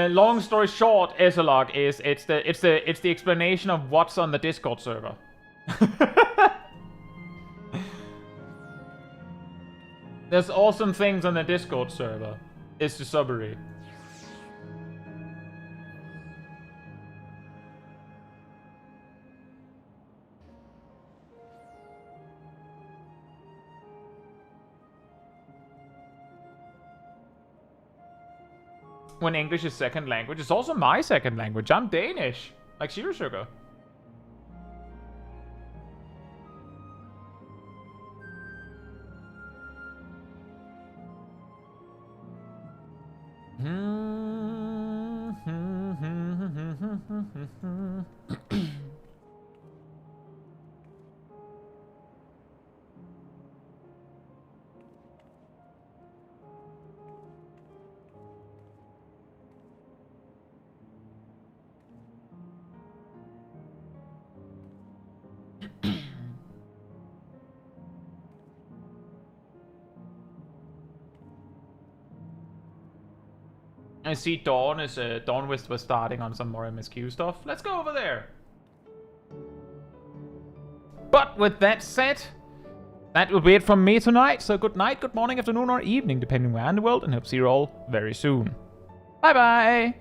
Long story short, Esolog is it's the explanation of what's on the Discord server. There's awesome things on the Discord server. It's the summary. When English is second language, it's also my second language. I'm Danish, like Zero Sugar. I see Dawn was starting on some more MSQ stuff. Let's go over there. But with that said, that will be it from me tonight. So good night, good morning, afternoon, or evening, depending where in the world, and hope to see you all very soon. Bye bye.